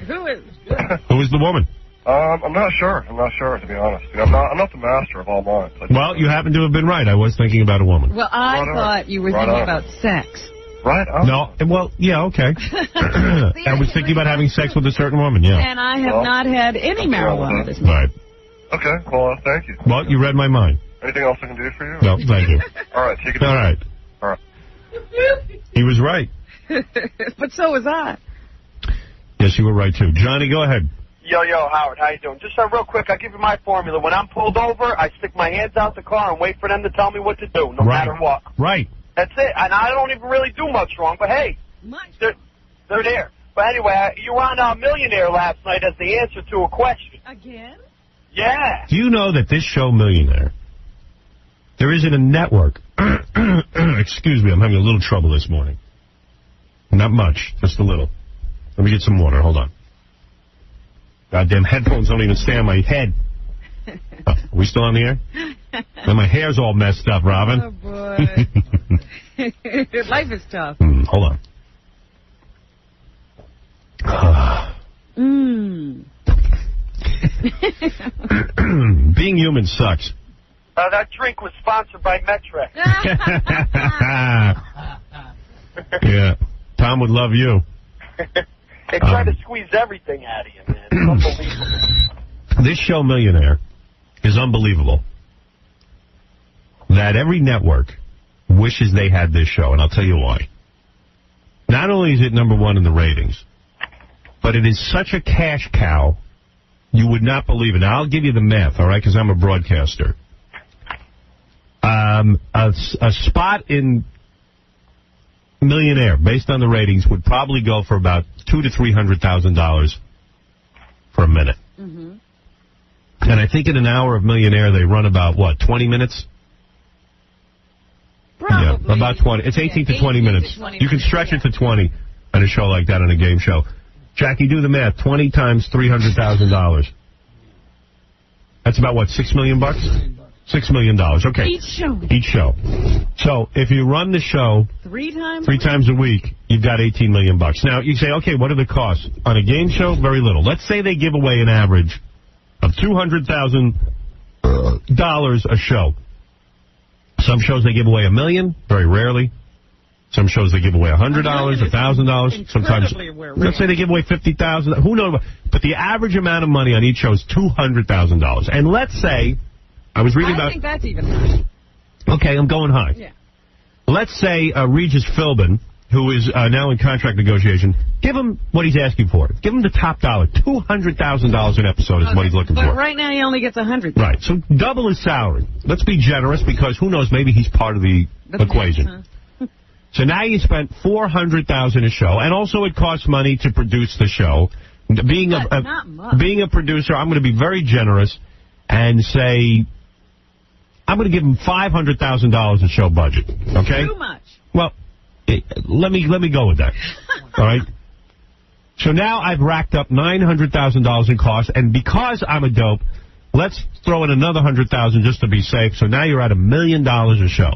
Who is it? Who is the woman? I'm not sure. I'm not sure, to be honest. I'm not the master of all minds. Well, you happen to have been right. I was thinking about a woman. Well, I thought you were thinking about sex. Right on. No, well, yeah, okay. I was thinking about having sex with a certain woman, yeah. And I have not had any marijuana this Right. Okay, well, thank you. Well, you read my mind. Anything else I can do for you? No, thank you. All right, take it All right. All right. He was right. But so was I. Yes, you were right, too. Johnny, go ahead. Yo, Howard, how you doing? Just real quick, I'll give you my formula. When I'm pulled over, I stick my hands out the car and wait for them to tell me what to do, no matter what. Right. That's it. And I don't even really do much wrong, but hey, they're there. But anyway, you were on Millionaire last night as the answer to a question. Again? Yeah. Do you know that this show, Millionaire, there isn't a network. Excuse me, I'm having a little trouble this morning. Not much, just a little. Let me get some water. Hold on. Goddamn headphones don't even stay on my head. Are we still on the air? Well, my hair's all messed up, Robin. Oh, boy. Life is tough. Hold on. Being human sucks. That drink was sponsored by Metrex. Yeah. Tom would love you. They try to squeeze everything out of you, man. It's unbelievable. This show, Millionaire, is unbelievable. That every network wishes they had this show, and I'll tell you why. Not only is it number one in the ratings, but it is such a cash cow, you would not believe it. Now, I'll give you the math, all right, because I'm a broadcaster. A spot in Millionaire, based on the ratings, would probably go for about $200,000 to $300,000 for a minute. Mm-hmm. And I think in an hour of Millionaire, they run about, 20 minutes? Probably. Yeah, about 20. It's 18 to 20 minutes. You can stretch it to 20 on a show like that, on a game show. Jackie, do the math. 20 times $300,000. That's about, $6 million? $6 million. Okay. Each show. So if you run the show three times a week, you've got $18 million. Now you say, okay, what are the costs on a game show? Very little. Let's say they give away an average of $200,000 a show. Some shows they give away $1 million, very rarely. Some shows they give away $100, $1,000. Sometimes, let's say they give away $50,000. Who knows? But the average amount of money on each show is $200,000. And let's say, I was reading about. I think that's even high. Okay, I'm going high. Yeah. Let's say Regis Philbin, who is now in contract negotiation, give him what he's asking for. Give him the top dollar. $200,000 an episode is what he's looking for. But right now he only gets $100,000. Right, so double his salary. Let's be generous because who knows, maybe he's part of the equation. So now you spent $400,000 a show, and also it costs money to produce the show. Being a producer, I'm going to be very generous and say I'm going to give him $500,000 a show budget. Okay? Too much. Well, let me go with that. All right. So now I've racked up $900,000 in costs, and because I'm a dope, let's throw in another $100,000 just to be safe. So now you're at $1 million a show.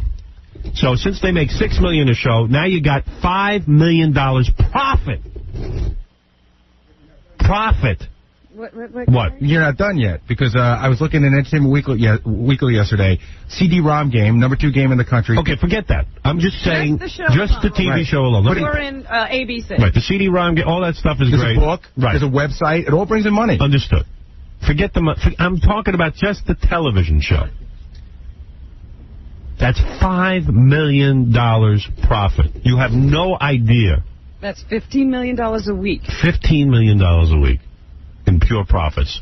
So since they make $6 million a show, now you got $5 million profit. Profit. What? You're not done yet, because I was looking at Entertainment Weekly yesterday. CD-ROM game, number 2 game in the country. Okay, forget that. I'm just saying, just the TV show alone. We're in ABC. Right, the CD-ROM game, all that stuff is There's great. There's a book, right. There's a website, it all brings in money. Understood. Forget the money. I'm talking about just the television show. That's $5 million profit. You have no idea. That's $15 million a week. $15 million a week in pure profits.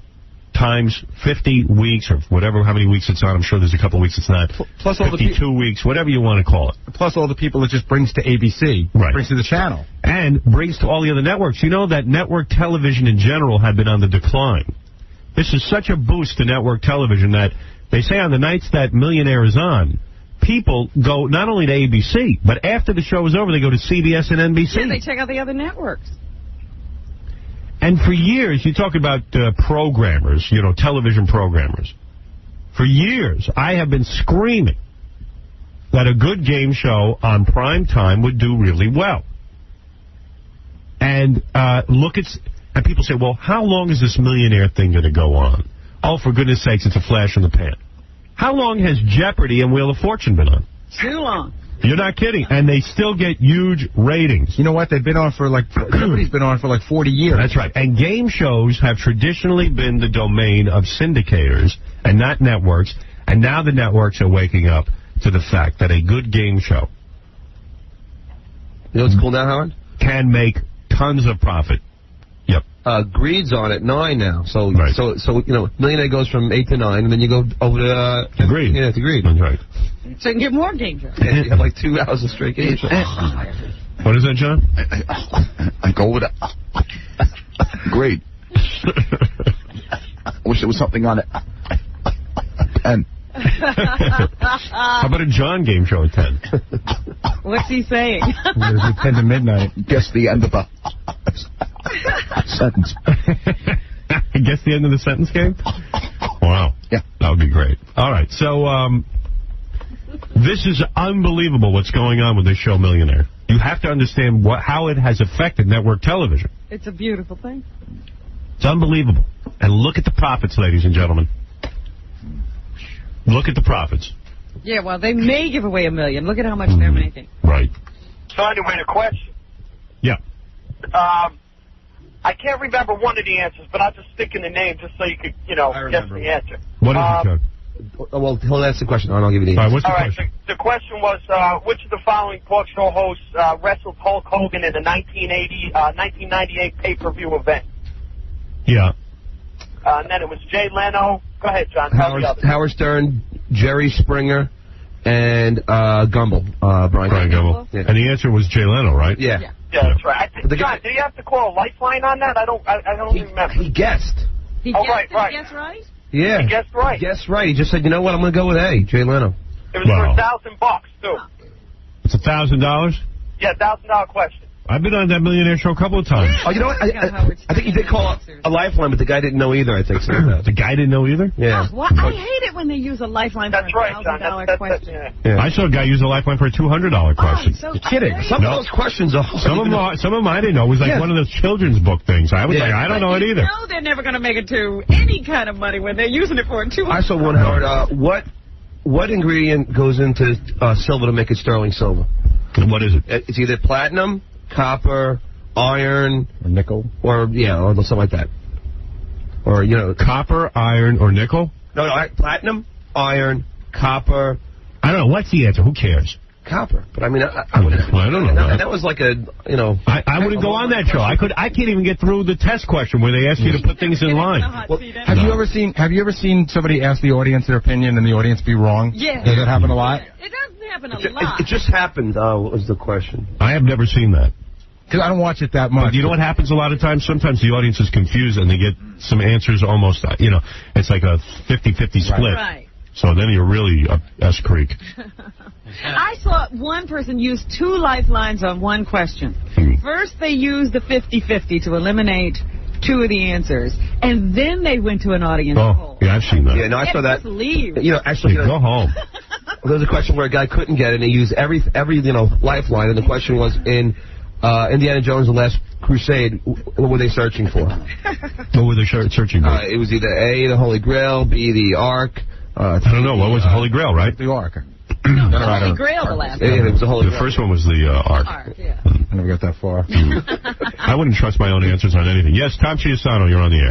Times 50 weeks or whatever, how many weeks it's on. I'm sure there's a couple weeks it's not. Plus all 52 weeks, whatever you want to call it. Plus all the people it just brings to ABC. Right. Brings to the channel. And brings to all the other networks. You know that network television in general had been on the decline. This is such a boost to network television that they say on the nights that Millionaire is on, people go not only to ABC, but after the show is over, they go to CBS and NBC. Yeah, they check out the other networks. And for years, you talk about programmers, television programmers. For years, I have been screaming that a good game show on prime time would do really well. And and people say, well, how long is this Millionaire thing going to go on? Oh, for goodness sakes, it's a flash in the pan. How long has Jeopardy and Wheel of Fortune been on? Too long. You're not kidding. And they still get huge ratings. You know what? They've been on for Jeopardy's been on for 40 years. That's right. And game shows have traditionally been the domain of syndicators and not networks. And now the networks are waking up to the fact that a good game show, you know what's cool now, Howard? Can make tons of profit. Yep. greed's on at 9 now. So millionaire goes from 8 to 9, and then you go over to greed. Yeah, to greed. That's right. So you can get more game shows. And you have like 2 hours of straight game shows. What is that, John? I go with great. I wish there was something on it. And how about a John game show at 10? What's he saying? 10 to midnight. Guess the end of a sentence. Guess the end of the sentence game? Wow. Yeah. That would be great. All right. So, this is unbelievable what's going on with this show Millionaire. You have to understand how it has affected network television. It's a beautiful thing. It's unbelievable. And look at the profits, ladies and gentlemen. Look at the profits. Yeah, well, they may give away $1 million. Look at how much they're making. Right. So anyway, the question. Yeah. I can't remember one of the answers, but I'll just stick in the name just so you could, guess the answer. What is it, Chuck? Well, he'll ask the question, and I'll give you the answer. All right, what's the question? The question was, which of the following talk show hosts wrestled Hulk Hogan in the 1998 pay-per-view event? Yeah. And then it was Jay Leno. Go ahead, John. Howard Stern, Jerry Springer, and Gumbel. Brian Gumbel. Yeah. And the answer was Jay Leno, right? Yeah. Yeah, that's right. John, do you have to call a lifeline on that? I don't remember. He guessed. He Oh, guessed, right. Did he guess right? Yeah. He guessed right. He guessed right. He just said, you know what, I'm going to go with A, Jay Leno. It was for $1,000 too. It's $1,000? Yeah, $1,000 question. I've been on that Millionaire show a couple of times. Oh, you know what? I think he did call a lifeline, but the guy didn't know either, I think. So the guy didn't know either? Yeah. Well, I hate it when they use a lifeline for a $1,000 question. Yeah. I saw a guy use a lifeline for a $200 question. You're kidding. Some of those questions are... Some of them I didn't know. It was like one of those children's book things. I was like, I don't know it either. No, they're never going to make it to any kind of money when they're using it for a $200. I saw one, Howard. What ingredient goes into silver to make it sterling silver? What is it? It's either platinum, copper, iron, or nickel, or something like that. Or copper, iron, or nickel. No, platinum, iron, copper. I don't know. What's the answer? Who cares? Copper. But I mean, I don't know. That was like a I wouldn't go on that show. I can't even get through the test question where they ask you to put things in line. Well, have you ever seen somebody ask the audience their opinion and the audience be wrong? Yeah. Does that happen a lot? It doesn't happen a lot. It just happened. What was the question? I have never seen that. Because I don't watch it that much. But you know what happens a lot of times? Sometimes the audience is confused and they get some answers almost, it's like a 50-50 split. Right. So then you're really up S Creek. I saw one person use 2 lifelines on one question. First, they used the 50-50 to eliminate 2 of the answers, and then they went to an audience poll. Yeah, I've seen that. Yeah, no, I saw that. Just leave. Go home. There was a question where a guy couldn't get it, and he used every lifeline, and the question was in Indiana Jones: The Last Crusade, what were they searching for? What were they searching for? It was either A, the Holy Grail, B, the Ark. I don't know. What was the Holy Grail, right? The Ark. No, the Holy Grail, the last one. Yeah, it was the Holy Grail. The first one was the Ark. Yeah. I never got that far. I wouldn't trust my own answers on anything. Yes, Tom Chiusano, you're on the air.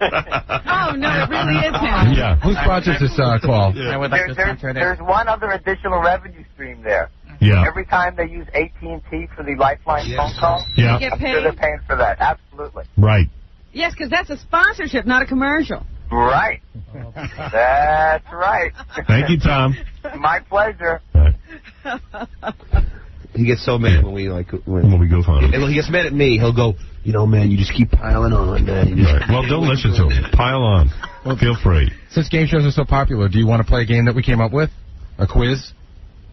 Oh, no, it really is him. Yeah. Who sponsors this call? I would like to sponsor it. There's one other additional revenue stream there. Yeah. Every time they use AT&T for the Lifeline phone call, you get I'm paid. sure they're paying for that. Absolutely. Right. Yes, because that's a sponsorship, not a commercial. Right. That's right. Thank you, Tom. My pleasure. He gets so mad when we when we goof on him. He gets mad at me. He'll go, man, you just keep piling on, man. Right. Well, don't listen to him. Pile on. Feel free. Since game shows are so popular, do you want to play a game that we came up with? A quiz?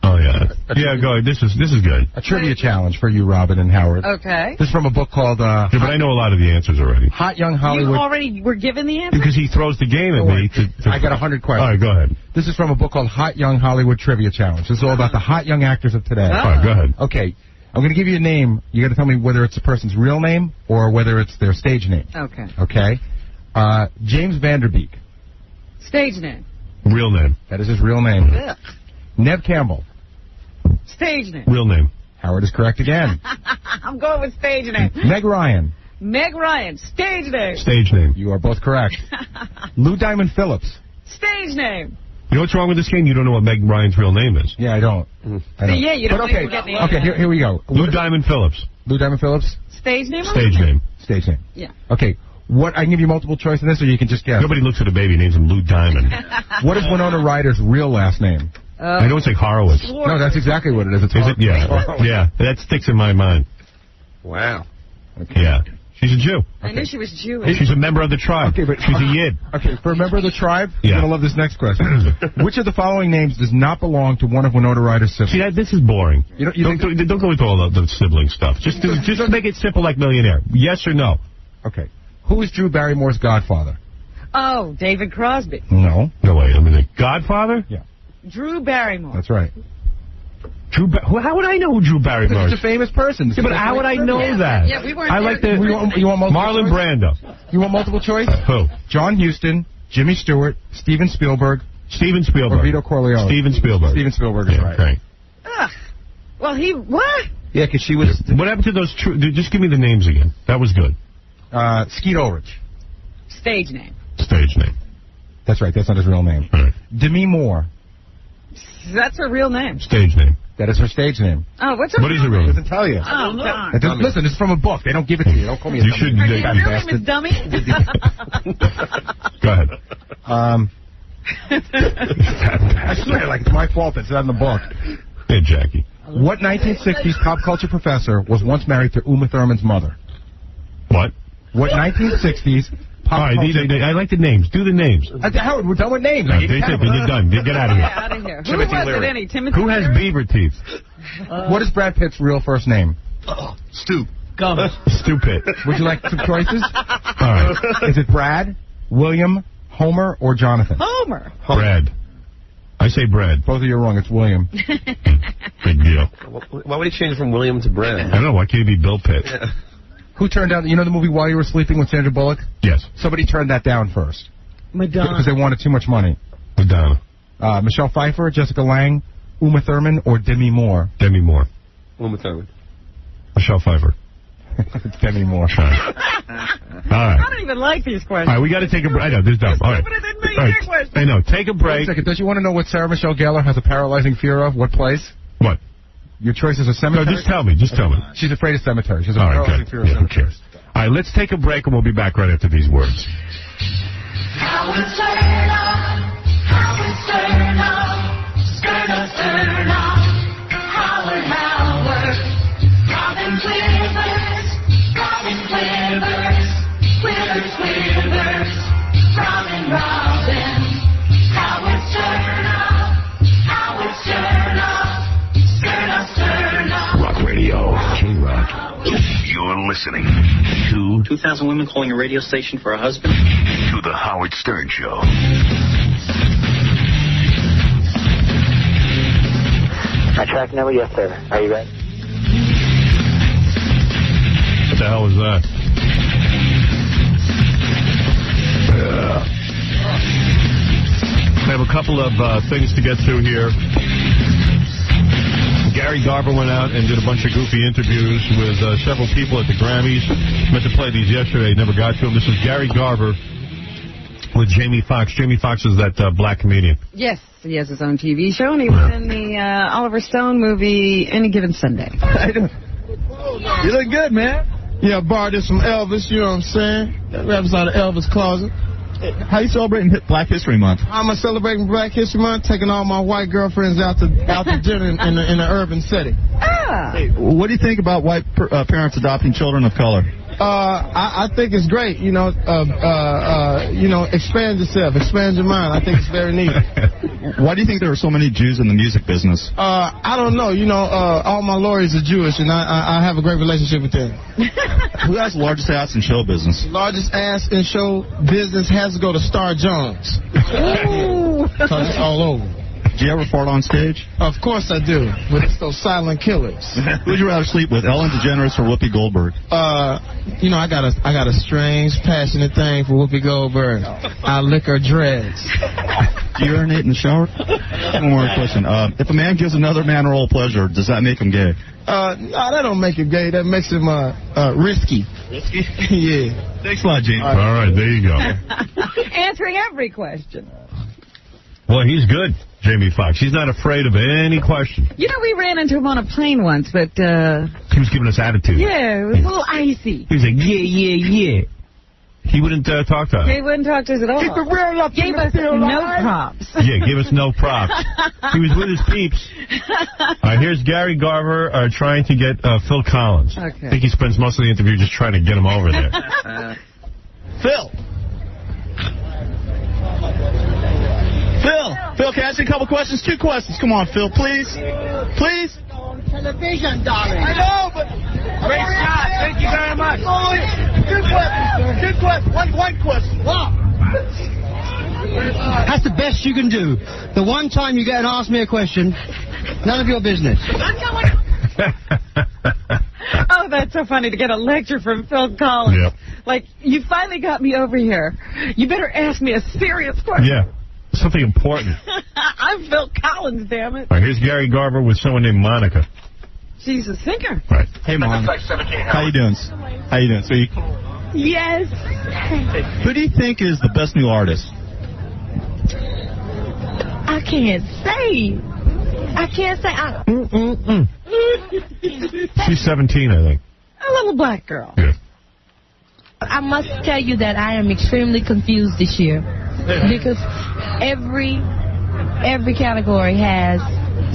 Oh, yeah. Yeah, go ahead. This is good. A trivia challenge for you, Robin and Howard. Okay. This is from a book called... yeah, but I know a lot of the answers already. Hot Young Hollywood... You already were given the answer? Because he throws the game at me. I got 100 questions. All right, go ahead. This is from a book called Hot Young Hollywood Trivia Challenge. This is all about the hot young actors of today. All right, go ahead. Okay. I'm going to give you a name. You got to tell me whether it's a person's real name or whether it's their stage name. Okay. Okay? James Vanderbeek. Stage name. Real name. That is his real name. Ugh. Nev Campbell. Stage name. Real name. Howard is correct again. I'm going with stage name. Meg Ryan. Meg Ryan. Stage name. Stage name. You are both correct. Lou Diamond Phillips. Stage name. You know what's wrong with this game? You don't know what Meg Ryan's real name is. Yeah, I don't. Yeah, you don't even get the Okay, here we go. Lou Diamond Phillips. Lou Diamond Phillips? Stage name? Stage name. Stage name. Yeah. Okay, I can give you multiple choice in this, or you can just guess. Nobody looks at a baby and names him Lou Diamond. What is Winona Ryder's real last name? I know it's like Horowitz. No, that's exactly what it is. It's Is it? Yeah. Yeah, that sticks in my mind. Wow. Okay. Yeah. She's a Jew. I knew she was Jewish. She's a member of the tribe. Okay, but she's a Yid. Okay, for a member of the tribe, Yeah. you're going to love this next question. Which of the following names does not belong to one of Winona Ryder's siblings? See, this is boring. Don't go into all the sibling stuff. Just make it simple like Millionaire. Yes or no? Okay. Who is Drew Barrymore's godfather? Oh, David Crosby. No. No, wait. Let me think. Godfather? Yeah. Drew Barrymore. That's right. How would I know who Drew Barrymore is? He's a famous person. Yeah, but how would I know that? Yeah, we weren't I like the... You want multiple Marlon choice? Brando. You want multiple choice? Who? John Huston, Jimmy Stewart, Steven Spielberg. Steven Spielberg. Or Vito Corleone. Steven Spielberg. Steven Spielberg is right. Right. Ugh. Well, what? Yeah, because she was... What happened to those... Just give me the names again. That was good. Skeet Ulrich. Stage name. Stage name. That's right. That's not his real name. All right. Demi Moore. That's her real name. Stage name. That is her stage name. Oh, what's her What is her real It name? doesn't tell you. Oh, darn. Listen, it's from a book. They don't give it to you. Don't call me a You dummy. should... Her real name is Dummy? Go ahead. I swear, like, it's my fault it's not in the book. Hey, Jackie. What 1960s pop culture professor was once married to Uma Thurman's mother? What? What 1960s pop culture... I like the names. Do the names. Howard, we're done with names. No, you're done. Get out of here. Out of here. Who was it, any? Timothy Who has Leary? beaver teeth? What is Brad Pitt's real first name? Stu. Gum. Stupid. Would you like some choices? All right. Is it Brad, William, Homer, or Jonathan? Homer. Brad. I say Brad. Both of you are wrong. It's William. Big deal. Why would he change from William to Brad? I don't know. Why can't he be Bill Pitt? Who turned down... You know the movie While You Were Sleeping with Sandra Bullock? Yes. Somebody turned that down first. Madonna. Because they wanted too much money. Madonna. Michelle Pfeiffer, Jessica Lange, Uma Thurman, or Demi Moore? Demi Moore. Uma Thurman. Michelle Pfeiffer. It's Demi Moore. All right. I don't even like these questions. All right, we got to take a break. I know, this is dumb. All right. I know. Take a Wait break. a second. Don't you want to know what Sarah Michelle Gellar has a paralyzing fear of? What place? What? Your choice is a cemetery? No, just tell me. Just tell me. She's afraid of cemeteries. She has a All right, paralyzing good. fear of Yeah, who cemeteries. cares? All right, let's take a break, and we'll be back right after these words. Howard Stern up, Howard Stern up, Stern up, Howard, Robin Quivers, Quivers, Robin, Howard Stern up, Rock Radio, K-Rock. You're listening to 2,000 women calling a radio station for a husband. To the Howard Stern Show. My track number, yes, sir. Are you ready? What the hell was that? I have a couple of things to get through here. Gary Garver went out and did a bunch of goofy interviews with several people at the Grammys. Meant to play these yesterday, never got to them. This is Gary Garver with Jamie Foxx. Jamie Foxx is that black comedian. Yes, he has his own TV show, and he was in the Oliver Stone movie Any Given Sunday. You look good, man. Yeah, borrowed this from Elvis, you know what I'm saying? That raps out of Elvis' closet. How you celebrating Black History Month? I'm celebrating Black History Month, taking all my white girlfriends out to dinner in an urban setting. Hey, what do you think about white parents adopting children of color? I think it's great. You know, expand yourself, expand your mind. I think it's very neat. Why do you think there are so many Jews in the music business? I don't know. You know, all my lawyers are Jewish, and I have a great relationship with them. Who has the largest ass in show business? The largest ass in show business has to go to Star Jones. So it's all over. Do you ever fart on stage? Of course I do, but it's those silent killers. Who would you rather sleep with, Ellen DeGeneres or Whoopi Goldberg? You know, I got a strange, passionate thing for Whoopi Goldberg. I lick her dreads. Do you urinate in the shower? One more question. If a man gives another man oral pleasure, does that make him gay? No, that don't make him gay. That makes him risky. Risky? Yeah. Thanks a lot, Gene. All right, there you go. Answering every question. Well, he's good, Jamie Foxx. He's not afraid of any question. You know, we ran into him on a plane once, but... He was giving us attitude. Yeah, it was a little icy. He was like, yeah. He wouldn't talk to us. He wouldn't talk to us at all. Keep it real up. Gave us no props. Yeah, give us no props. He was with his peeps. Here's Gary Garver trying to get Phil Collins. Okay. I think he spends most of the interview just trying to get him over there. Phil, can I ask you a couple questions? 2 questions. Come on, Phil, please. Please? Television, darling. I know, but... Great shot. Thank you very much. Good question. One question. That's the best you can do. The one time you get and ask me a question, none of your business. Oh, that's so funny to get a lecture from Phil Collins. Yep. Like, you finally got me over here. You better ask me a serious question. Yeah, something important. I'm Phil Collins, damn it. All right, here's Gary Garver with someone named Monica. She's a singer. Right. Hey, Mom. How you doing? Sweetie? Yes. Who do you think is the best new artist? I can't say. She's 17, I think. A little black girl. Yeah. I must tell you that I am extremely confused this year because every category has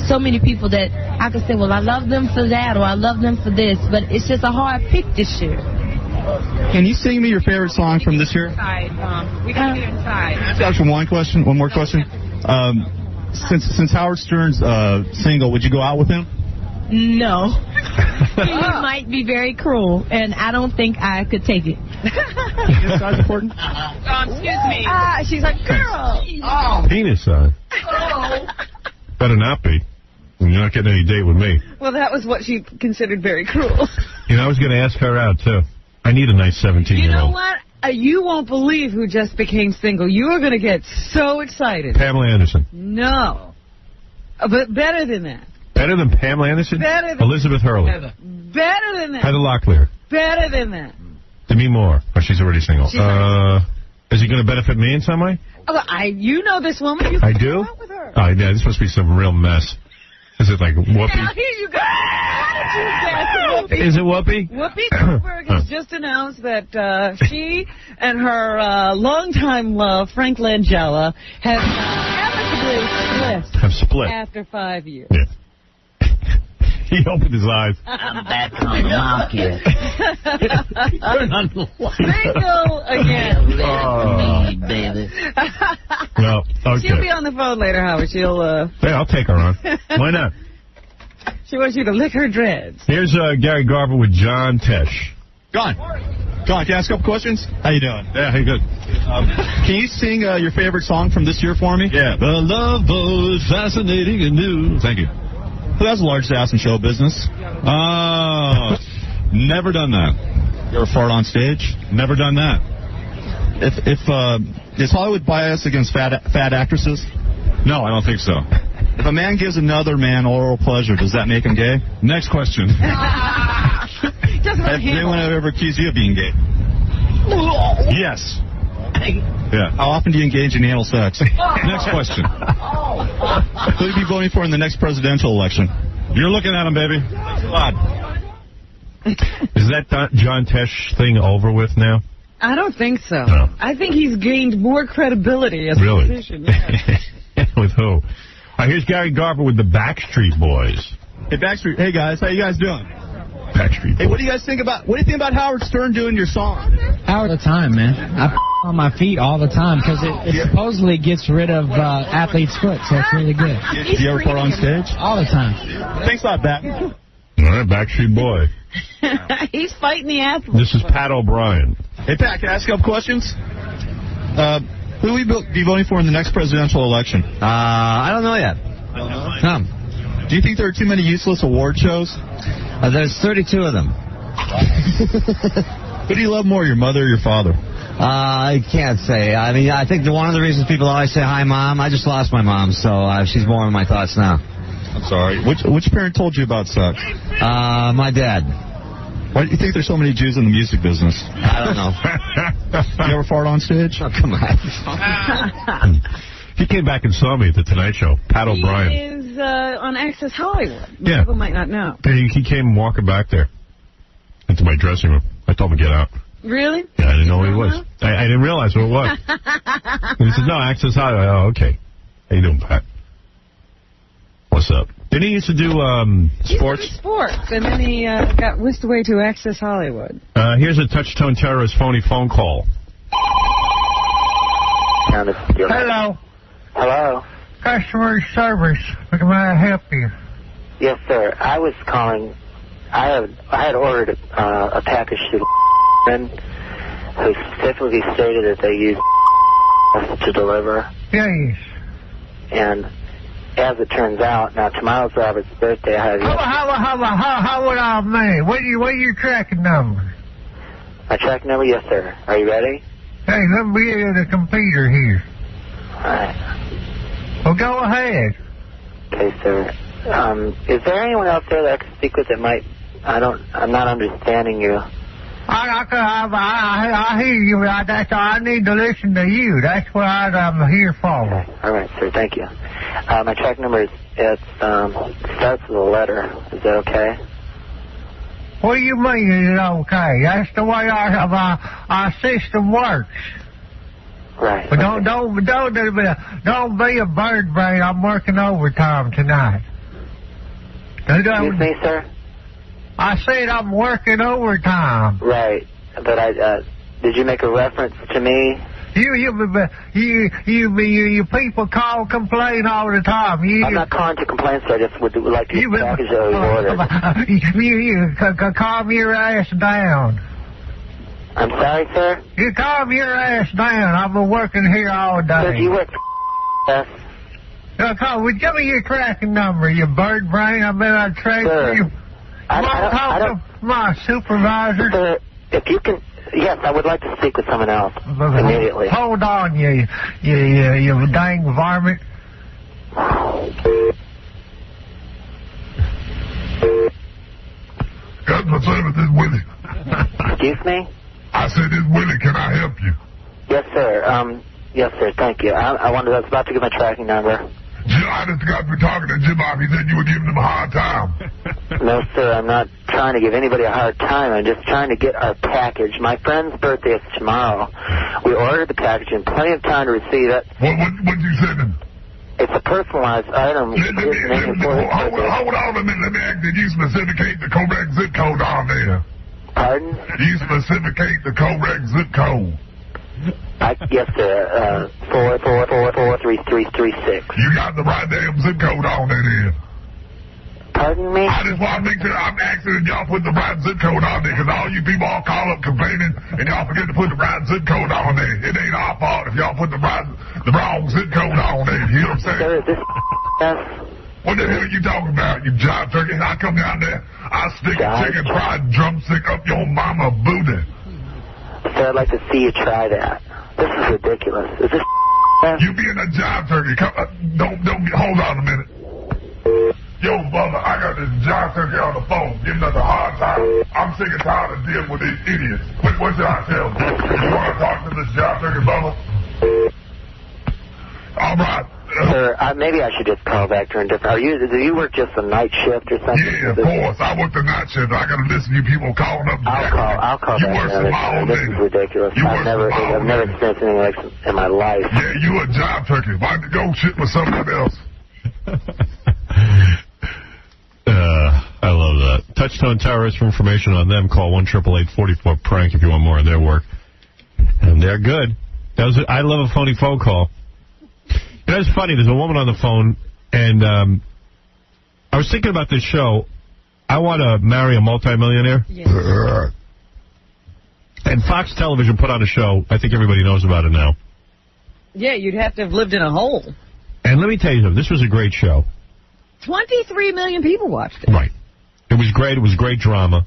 so many people that I can say, well, I love them for that or I love them for this, but it's just a hard pick this year. Can you sing me your favorite song from this year? Inside, we got to get inside. Actually, one more question. Since Howard Stern's single, would you go out with him? No. He might be very cruel, and I don't think I could take it. That's important. Excuse me. She's like, girl. Penis sign. Better not be. You're not getting any date with me. Well, that was what she considered very cruel. You know, I was going to ask her out, too. I need a nice 17-year-old. You know what? You won't believe who just became single. You are going to get so excited. Pamela Anderson. No. But better than that. Better than Pamela Anderson? Better than Elizabeth Hurley. Better than that. Heather Locklear. Better than that. Demi Moore. Oh, she's already single. She's already is he going to benefit me in some way? Oh, you know this woman. You I can do? go out with her. Oh, yeah, this must be some real mess. Is it like Whoopi? Now, here you go. Is it Whoopi? Whoopi Goldberg has just announced that she and her longtime love, Frank Langella, have amicably split after 5 years. Yeah. He opened his eyes. I'm back on the market. Turn on the light. Single again. Baby. Well, okay. She'll be on the phone later, Howard. Hey, I'll take her on. Why not? She wants you to lick her dreads. Here's Gary Garver with John Tesh. Go on, can I ask a couple questions? How you doing? Yeah, hey, good. Can you sing your favorite song from this year for me? Yeah. The love boat is fascinating and new. Thank you. Who has the largest ass in show business? Never done that. You ever fart on stage? Never done that. Is Hollywood biased against fat actresses? No, I don't think so. If a man gives another man oral pleasure, does that make him gay? Next question. Has anyone ever accused you of being gay? Yes. Yeah. How often do you engage in anal sex? Next question. Who will you be voting for in the next presidential election? You're looking at him, baby. Is that John Tesh thing over with now? I don't think so. No. I think he's gained more credibility as a musician. Yeah. With who? Here's Gary Garver with the Backstreet Boys. Hey, Backstreet. Hey, guys. How you guys doing? Backstreet Boys. Hey, what do you guys think about Howard Stern doing your song? Howard, all the time, man. I on my feet all the time because it supposedly gets rid of athlete's foot, so it's really good. Do you ever fart on stage? All the time. Thanks a lot, Bat. All right, Backstreet Boy. He's fighting the athlete. This is Pat O'Brien. Hey, Pat, can I ask a couple questions? Who will you be voting for in the next presidential election? I don't know yet. Tom, do you think there are too many useless award shows? There's 32 of them. Who do you love more, your mother or your father? I can't say. I mean, I think one of the reasons people always say, hi, Mom, I just lost my mom, so she's more in my thoughts now. I'm sorry. Which parent told you about sex? My dad. Why do you think there's so many Jews in the music business? I don't know. You ever fart on stage? Oh, come on. He came back and saw me at the Tonight Show. Pat O'Brien. He is on Access Hollywood. Yeah. People might not know. He came walking back there into my dressing room. I told him to get out. Really? Yeah, I didn't know who he was. I didn't realize who it was. And he said, no, Access Hollywood. Oh, okay. How you doing, Pat? What's up? Didn't he used to do sports? He did sports, and then he got whisked away to Access Hollywood. Here's a touch-tone terrorist phony phone call. Hello. Hello. Customer service. May I help you? Yes, sir. I was calling. I had ordered a package to who specifically stated that they used to deliver. Yes. And as it turns out, now tomorrow's Robert's birthday. I had How would I mean? What are your tracking number? my tracking number. Yes, sir. Are you ready? Hey, let me get in the computer here. All right. Well, go ahead. Okay, sir. Is there anyone else there that I could speak with that might? I'm not understanding you. I hear you. That's I need to listen to you. That's what I'm here for. Okay. All right, sir. Thank you. My track number starts with a letter. Is that okay? What do you mean is it okay? That's the way our system works. Right. But don't be a bird brain. I'm working overtime tonight. Excuse me, sir? I said I'm working overtime. Right. But did you make a reference to me? You people call, complain all the time. I'm not calling to complain, sir. I just would like to get the package that we ordered. You calm your ass down. I'm sorry, sir? You calm your ass down. I've been working here all day. Sir, do you work yes? Give me your tracking number, you bird brain. I've been on track for you. I don't... My supervisor. Sir, if you can... Yes, I would like to speak with someone else immediately. Hold on, you dang varmint. Customer service is Willie. Excuse me? I said, it's Willie. Can I help you? Yes, sir. Yes, sir. Thank you. I was about to give my tracking number. I just got to talking to Jim Bob. He said you were giving him a hard time. No, sir. I'm not trying to give anybody a hard time. I'm just trying to get our package. My friend's birthday is tomorrow. We ordered the package in plenty of time to receive it. What did you send him? It's a personalized item. Hold on a minute. Let me ask, did you specificate the correct zip code on there? Pardon? You specificate the correct zip code. Yes, sir. 43336. You got the right damn zip code on that end. Pardon me? I just want to make sure I'm asking y'all put the right zip code on there, because all you people all call up complaining and y'all forget to put the right zip code on there. It ain't our fault if y'all put the wrong zip code on there. You know what I'm saying? Sir, is this what the hell are you talking about, you jive turkey? I come down there, I stick a chicken fried drumstick up your mama booty. Sir, I'd like to see you try that. This is ridiculous. Is this you being a jive turkey? Hold on a minute. Yo, brother, I got this jive turkey on the phone giving us a hard time. I'm sick and tired of dealing with these idiots. What should I tell them? You want to talk to this jive turkey, brother? All right. Sir, maybe I should just call back during different... Do you work just a night shift or something? Yeah, of course. I work the night shift. I got to listen to you people calling up. I'll call you back. Work some hours, this is ridiculous. I've never experienced anything like this in my life. Yeah, you a job turkey. Why don't you go shit with someone else? I love that. Touchtone Terrorist, for information on them, call 1-888-44-PRANK if you want more of their work. And they're good. I love a phony phone call. You know, it's funny. There's a woman on the phone, and I was thinking about this show. I want to marry a multimillionaire. Yes. And Fox Television put on a show. I think everybody knows about it now. Yeah, you'd have to have lived in a hole. And let me tell you something. This was a great show. 23 million people watched it. Right. It was great. It was great drama.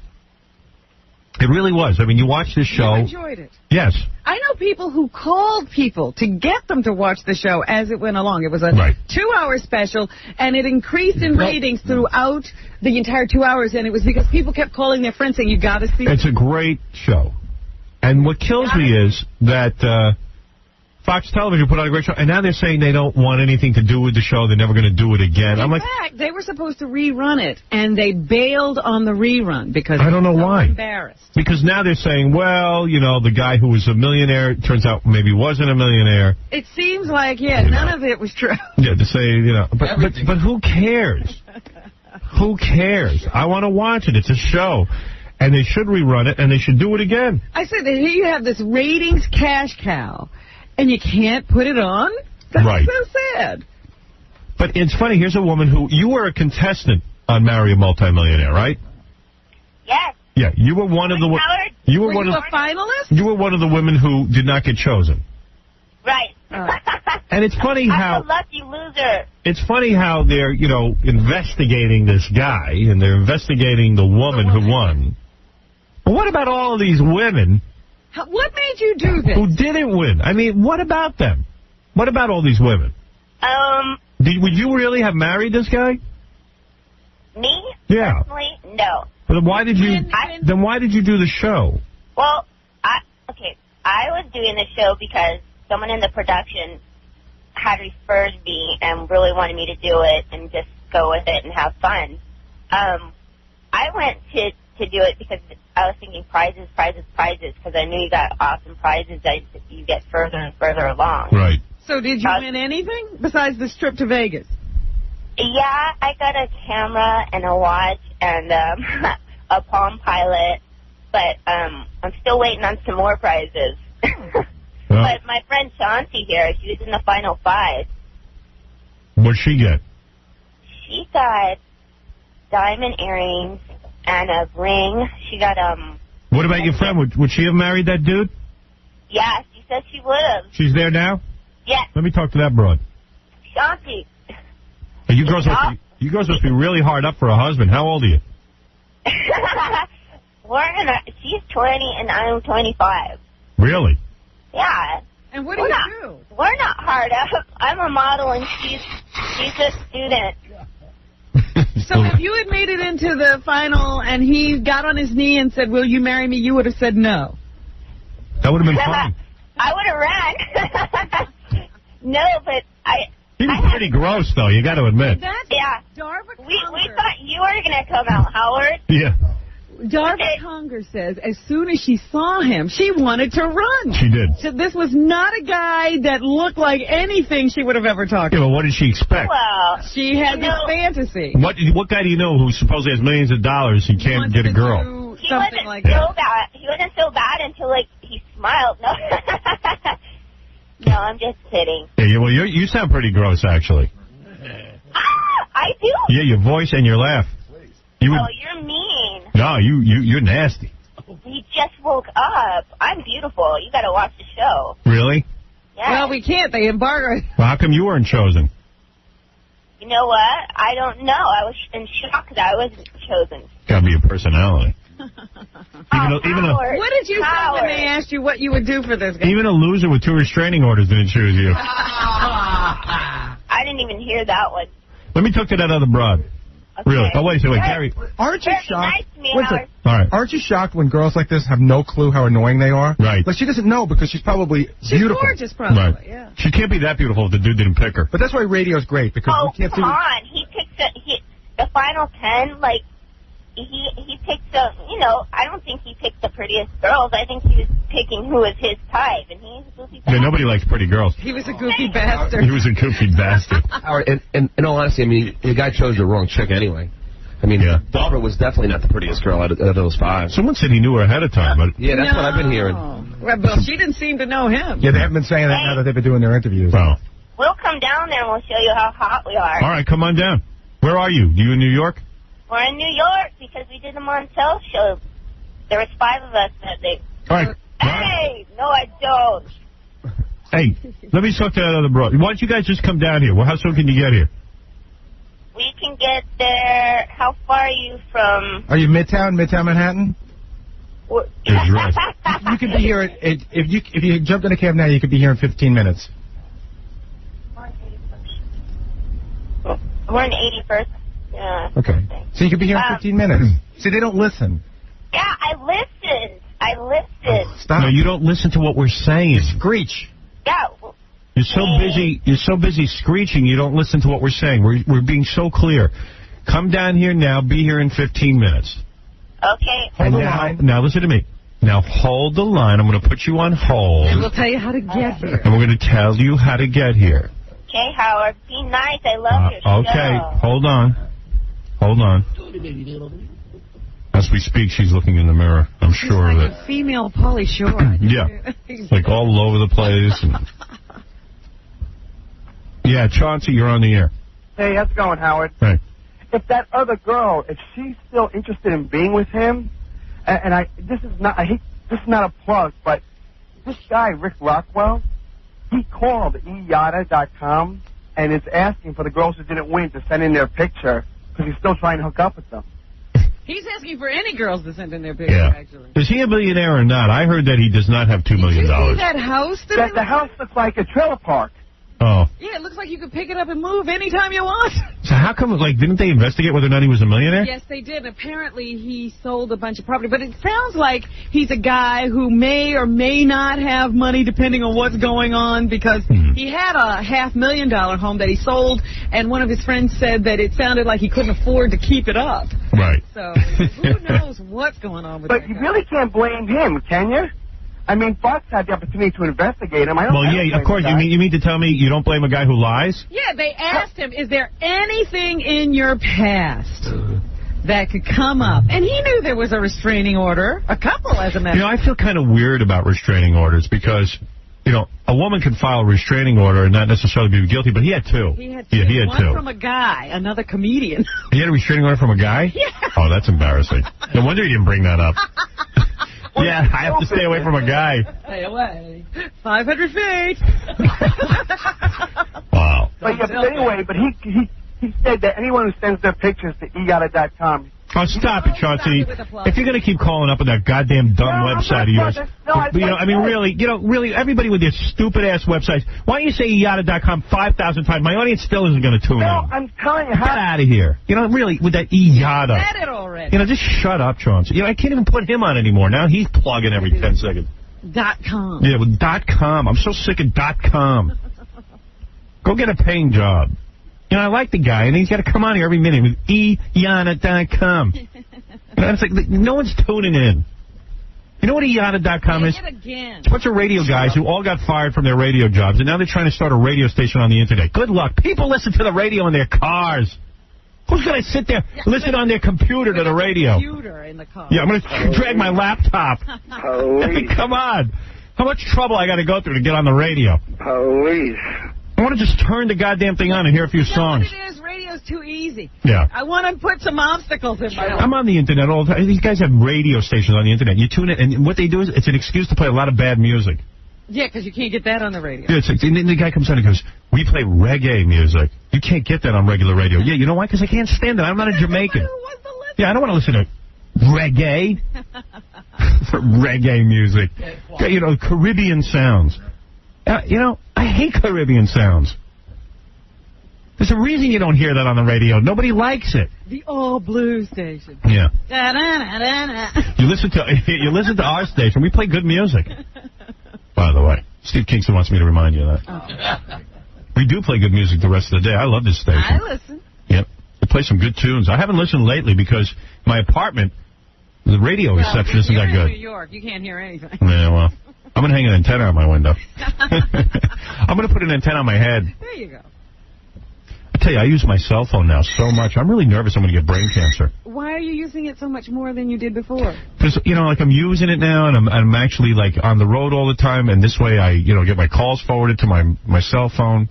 It really was. I mean, you watch this show. You enjoyed it. Yes. I know people who called people to get them to watch the show as it went along. It was a 2-hour special, and it increased in ratings throughout the entire 2 hours, and it was because people kept calling their friends saying, you got to see it. It's a great show. And what kills me is that Fox Television put on a great show, and now they're saying they don't want anything to do with the show. They're never going to do it again. In fact, they were supposed to rerun it, and they bailed on the rerun because I don't know why. Embarrassed. Because now they're saying, well, you know, the guy who was a millionaire turns out maybe wasn't a millionaire. It seems like, none of it was true. Yeah, to say, you know, but who cares? Who cares? I want to watch it. It's a show. And they should rerun it, and they should do it again. I said that here you have this ratings cash cow, and you can't put it on? That's Right. so sad. But it's funny. Here's a woman who, you were a contestant on Marry a Multimillionaire, right? Yes. Yeah, you were one of the... You were one of a finalist? You were one of the women who did not get chosen. Right. And it's funny how... I'm a lucky loser. It's funny how they're, you know, investigating this guy, and they're investigating the woman who won. But what about all of these women... What made you do this? Who didn't win? I mean, what about them? What about all these women? Would you really have married this guy? Me? Yeah. Personally, no. But why did you? Then why did you do the show? Well, I was doing the show because someone in the production had referred me and really wanted me to do it and just go with it and have fun. I went to do it because I was thinking prizes, because I knew you got awesome prizes that you get further and further along. Right. So did you win anything besides this trip to Vegas? Yeah, I got a camera and a watch and a Palm Pilot, but I'm still waiting on some more prizes. But my friend Chauncey here, she was in the final 5. What'd she get? She got diamond earrings and a ring. She got What about your friend? Would she have married that dude? Yeah, she said she would have. She's there now? Yes. Let me talk to that broad. Chauncey. Hey, you girls must be really hard up for a husband. How old are you? She's 20 and I'm 25. Really? Yeah. And what do you do? We're not hard up. I'm a model and she's a student. So if you had made it into the final and he got on his knee and said, will you marry me, you would have said no. That would have been fun. I would have ran. No, but He was pretty gross, though, you got to admit. Yeah. We thought you were going to come out, Howard. Yeah. Darva Conger says as soon as she saw him, she wanted to run. She did. So this was not a guy that looked like anything she would have ever talked to. Yeah, well, what did she expect? Well, she had this fantasy. What guy do you know who supposedly has millions of dollars and can't get a girl? He wasn't like so bad. He wasn't so bad until, like, he smiled. No, no, I'm just kidding. Yeah, well, you sound pretty gross, actually. I do? Yeah, your voice and your laugh. Oh, you're mean. No, you're nasty. He just woke up. I'm beautiful. You got to watch the show. Really? Yeah. Well, we can't. They embargoed. Well, how come you weren't chosen? You know what? I don't know. I was in shock that I wasn't chosen. Gotta be a personality. What did you say when they asked you what you would do for this guy? Even a loser with 2 restraining orders didn't choose you. I didn't even hear that one. Let me talk to that other broad. Okay. Really? Oh, wait, Gary. Aren't you shocked? Nice to me, Wait a Howard. second. All right. Aren't you shocked when girls like this have no clue how annoying they are? Right. Like, she doesn't know because she's probably beautiful. Gorgeous, probably. Right. Yeah. She can't be that beautiful if the dude didn't pick her. But that's why radio's great, because Oh, we can't come do on. He picked the final 10, like, he picked I don't think he picked the prettiest girls. I think he was picking who was his type, and he's a goofy bastard. Yeah, nobody likes pretty girls. He was a goofy bastard. He was a goofy bastard. Howard, in all honesty, I mean, the guy chose the wrong chick anyway. I mean, Darva was definitely not the prettiest girl out of those 5. Someone said he knew her ahead of time, but Yeah, that's what I've been hearing. Well, she didn't seem to know him. Yeah, they haven't been saying that now that they've been doing their interviews. Wow. We'll come down there and we'll show you how hot we are. All right, come on down. Where are you? You in New York? We're in New York because we did the Montel show. There was 5 of us that day. All right. Hey, no, I don't. Hey, let me talk to that other bro. Why don't you guys just come down here? Well, how soon can you get here? We can get there. How far are you from? Are you Midtown Manhattan? You could be here if you jumped in a cab now, you could be here in 15 minutes. We're in 81st. Yeah. Okay. So you could be here in 15 minutes. See, they don't listen. Yeah, I listened. Stop. No, you don't listen to what we're saying. Screech. Yeah, You're so busy screeching, you don't listen to what we're saying. We're being so clear. Come down here now. Be here in 15 minutes. Okay. Now listen to me. Now hold the line. I'm going to put you on hold. And we'll tell you how to get here. And we're going to tell you how to get here. Okay, Howard. Be nice. I love your show. Okay. Hold on. As we speak, she's looking in the mirror. I'm sure of it. Female Pauly Shore. Yeah. Like all over the place. Yeah, Chauncey, you're on the air. Hey, how's it going, Howard? Hey. If that other girl, if she's still interested in being with him, this is not a plug, but this guy, Rick Rockwell, he called eyada.com and is asking for the girls who didn't win to send in their picture because he's still trying to hook up with them. He's asking for any girls to send in their picture, actually. Is he a millionaire or not? I heard that he does not have $2 million. Did you see that house? The house looks like a trailer park. Oh. Yeah, it looks like you could pick it up and move anytime you want. So how come, didn't they investigate whether or not he was a millionaire? Yes, they did. Apparently, he sold a bunch of property. But it sounds like he's a guy who may or may not have money, depending on what's going on, because he had a $500,000 home that he sold, and one of his friends said that it sounded like he couldn't afford to keep it up. Right. So who knows what's going on with that But you really can't blame him, can you? I mean, Fox had the opportunity to investigate him. Well, yeah, of course. You mean to tell me you don't blame a guy who lies? Yeah, they asked him, is there anything in your past that could come up? And he knew there was a restraining order. A couple, as a matter of fact. I feel kind of weird about restraining orders because, a woman can file a restraining order and not necessarily be guilty, but he had two. He had two. Yeah, he had One two. from a guy, another comedian. He had a restraining order from a guy? Yeah. Oh, that's embarrassing. No wonder he didn't bring that up. Yeah, I have to stay away from a guy. Stay away. 500 feet. Wow. But anyway, he said that anyone who sends their pictures to eyada.com. Oh, stop it, Chauncey. If you're going to keep calling up with that goddamn dumb website of yours. Really, everybody with their stupid-ass websites. Why don't you say eyada.com 5,000 times? My audience still isn't going to tune in. I'm telling you how. Get out of here. Really, with that eyada. Said it already. Just shut up, Chauncey. I can't even put him on anymore. Now he's plugging every 10 seconds. .com. Yeah, with .com. I'm so sick of .com. Go get a paying job. I like the guy, and he's got to come on here every minute with eyada.com. It's like, no one's tuning in. You know what eyada.com is? It's a bunch of radio guys who all got fired from their radio jobs, and now they're trying to start a radio station on the Internet. Good luck. People listen to the radio in their cars. Who's going to sit there, listen on their computer to the radio? Computer in the car. Yeah, I'm going to drag my laptop. Come on. How much trouble I got to go through to get on the radio? Police. I want to just turn the goddamn thing on and hear a few songs. What it is, radio's too easy. Yeah. I want to put some obstacles in my way. I'm on the Internet all the time. These guys have radio stations on the Internet. You tune in, and what they do is it's an excuse to play a lot of bad music. Yeah, because you can't get that on the radio. Yeah, and then the guy comes on and goes, we play reggae music. You can't get that on regular radio. Yeah, you know why? Because I can't stand it. I'm not a Jamaican. Yeah, I don't want to listen to reggae. Reggae music. Caribbean sounds. I hate Caribbean sounds. There's a reason you don't hear that on the radio. Nobody likes it. The all blue station. Yeah. Da-da-da-da-da. You listen to our station. We play good music. By the way, Steve Kingston wants me to remind you of that. Oh. We do play good music the rest of the day. I love this station. I listen. Yep. We play some good tunes. I haven't listened lately because my apartment, the radio reception isn't that good. You're in New York. You can't hear anything. Yeah, well, I'm going to hang an antenna on my window. I'm going to put an antenna on my head. There you go. I tell you, I use my cell phone now so much. I'm really nervous I'm going to get brain cancer. Why are you using it so much more than you did before? Because, I'm using it now, and I'm actually, on the road all the time, and this way I, get my calls forwarded to my cell phone.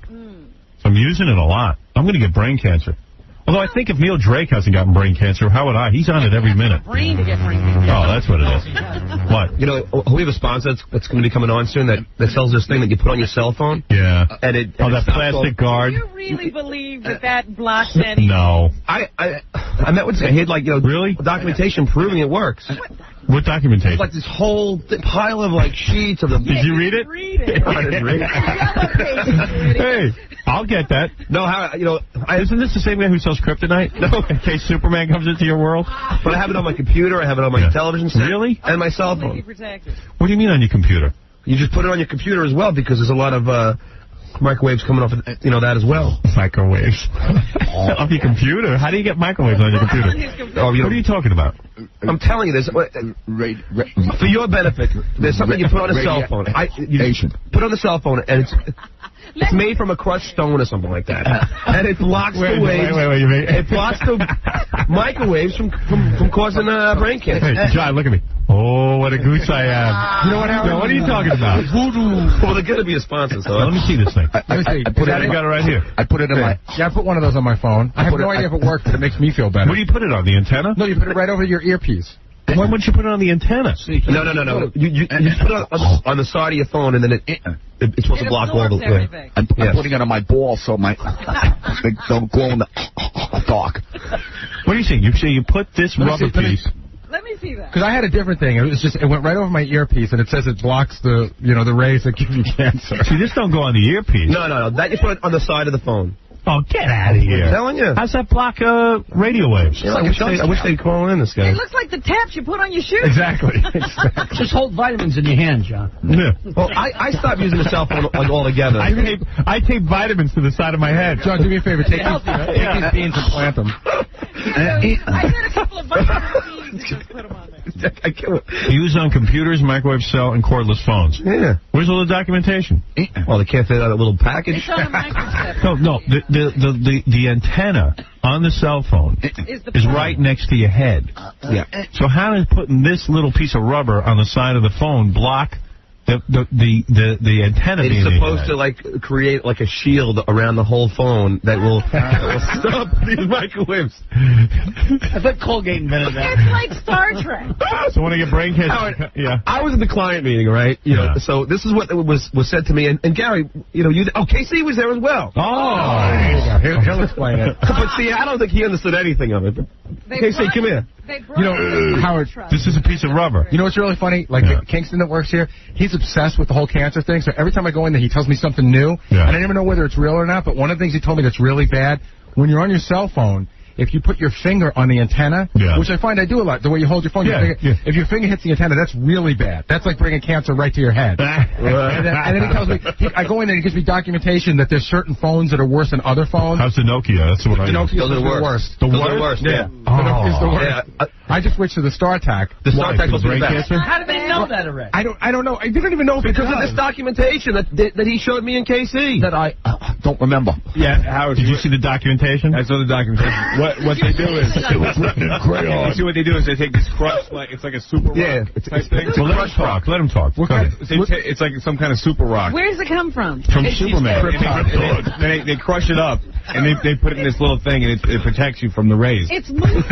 So I'm using it a lot. I'm going to get brain cancer. Although I think if Neil Drake hasn't gotten brain cancer, how would I? He's on it every minute. Brain to get brain cancer. Oh, that's what it is. What? We have a sponsor that's going to be coming on soon that sells this thing that you put on your cell phone. Yeah. And it that plastic guard. Do you really believe that blocks any? No. I met with he had really documentation proving it works. What documentation? It's this whole pile of sheets of the. Did you read it? Read it. I didn't read it. Hey, I'll get that. No, isn't this the same guy who sells kryptonite? No, in case Superman comes into your world. But I have it on my computer. I have it on my television set. Really? And my cell phone. What do you mean on your computer? You just put it on your computer as well because there's a lot of microwaves coming off of, that as well. Microwaves. Off your computer? How do you get microwaves on your computer? What are you talking about? I'm telling you this. For your benefit, there's something you put on a cell phone. You put on the cell phone, and it's made from a crushed stone or something like that. And it blocks the waves. Wait. It blocks the microwaves from causing brain cancer. Hey, John, look at me. Oh, what a goose I am. You know what, Howard? What are you talking about? Voodoo. Well, they're going to be a sponsor, so. Let me see this thing. Let me see. I got it right here. I put it in my... Yeah, I put one of those on my phone. I have no idea if it works, but it makes me feel better. Where do you put it on? The antenna? No, you put it right over your earpiece. Why wouldn't you put it on the antenna? No. You put it on the side of your phone, and then it's supposed to block all the way. I'm putting it on my balls so they don't glow in the dark. What do you think? You say you put this rubber piece... Let me see that. Because I had a different thing. It went right over my earpiece, and it says it blocks the rays that give you cancer. See, this don't go on the earpiece. No. That you put it on the side of the phone. Oh, get out of here. I'm telling you. How's that block radio waves? Yeah, I wish they'd call in this guy. It looks like the taps you put on your shoes. Exactly. Just hold vitamins in your hand, John. Yeah. Well, I stopped using the cell phone altogether. I tape vitamins to the side of my head. John, do me a favor. Take these beans and plant them. I did a couple of vitamin beans and put them on there. Used on computers, microwave cell, and cordless phones. Yeah. Where's all the documentation? Well, they can't fit out a little package. It's on a microchip. No. The antenna on the cell phone is right next to your head. Yeah. So how does putting this little piece of rubber on the side of the phone block the antenna? It's supposed to create like a shield around the whole phone that will stop these microwaves. I thought Colgate invented that. It's like Star Trek. So when I get brain cancer, I was at the client meeting, right? So this is what was said to me, and Gary, Casey was there as well. Oh, he'll explain it. But see, I don't think he understood anything of it. Casey, come here. Howard, this is a piece of rubber. You know what's really funny? Kingston that works here, he's obsessed with the whole cancer thing. So every time I go in there, he tells me something new. Yeah. And I never know whether it's real or not. But one of the things he told me that's really bad, when you're on your cell phone, if you put your finger on the antenna, which I find I do a lot, the way you hold your phone, if your finger hits the antenna, that's really bad. That's like bringing cancer right to your head. and then he tells me, I go in there and he gives me documentation that there's certain phones that are worse than other phones. How's the Nokia? That's what I use. Those are the worst. The worst? Yeah. It's the worst. Yeah. I just switched to the StarTAC. The StarTAC was brain cancer? How did they know that already? I don't know. I didn't even know if because of this documentation that he showed me in KC. That I don't remember. Yeah, Howard, did you see the documentation? I saw the documentation. What they do is, you see what they do is they take this crush, it's like a super rock type thing. Well, let him talk. It's like some kind of super rock. Where does it come from? From Superman. They crush it up, and they put it in this little thing, and it protects you from the rays. It's moving.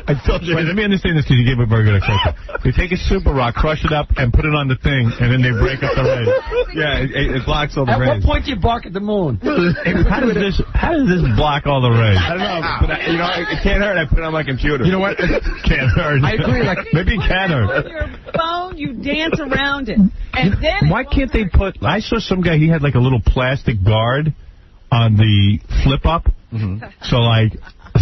I told you. Wait, let me understand this because you gave a very good explanation. They take a super rock, crush it up, and put it on the thing, and then they break up the rays. Yeah, it blocks all the rays. At what point do you bark at the moon? How does this block all the rays? I don't know, but it can't hurt. I put it on my computer. You know what? Can't hurt. I agree. Maybe it can hurt. With your phone, you dance around it, and then why can't they put? I saw some guy. He had like a little plastic guard on the flip up. Mm-hmm. So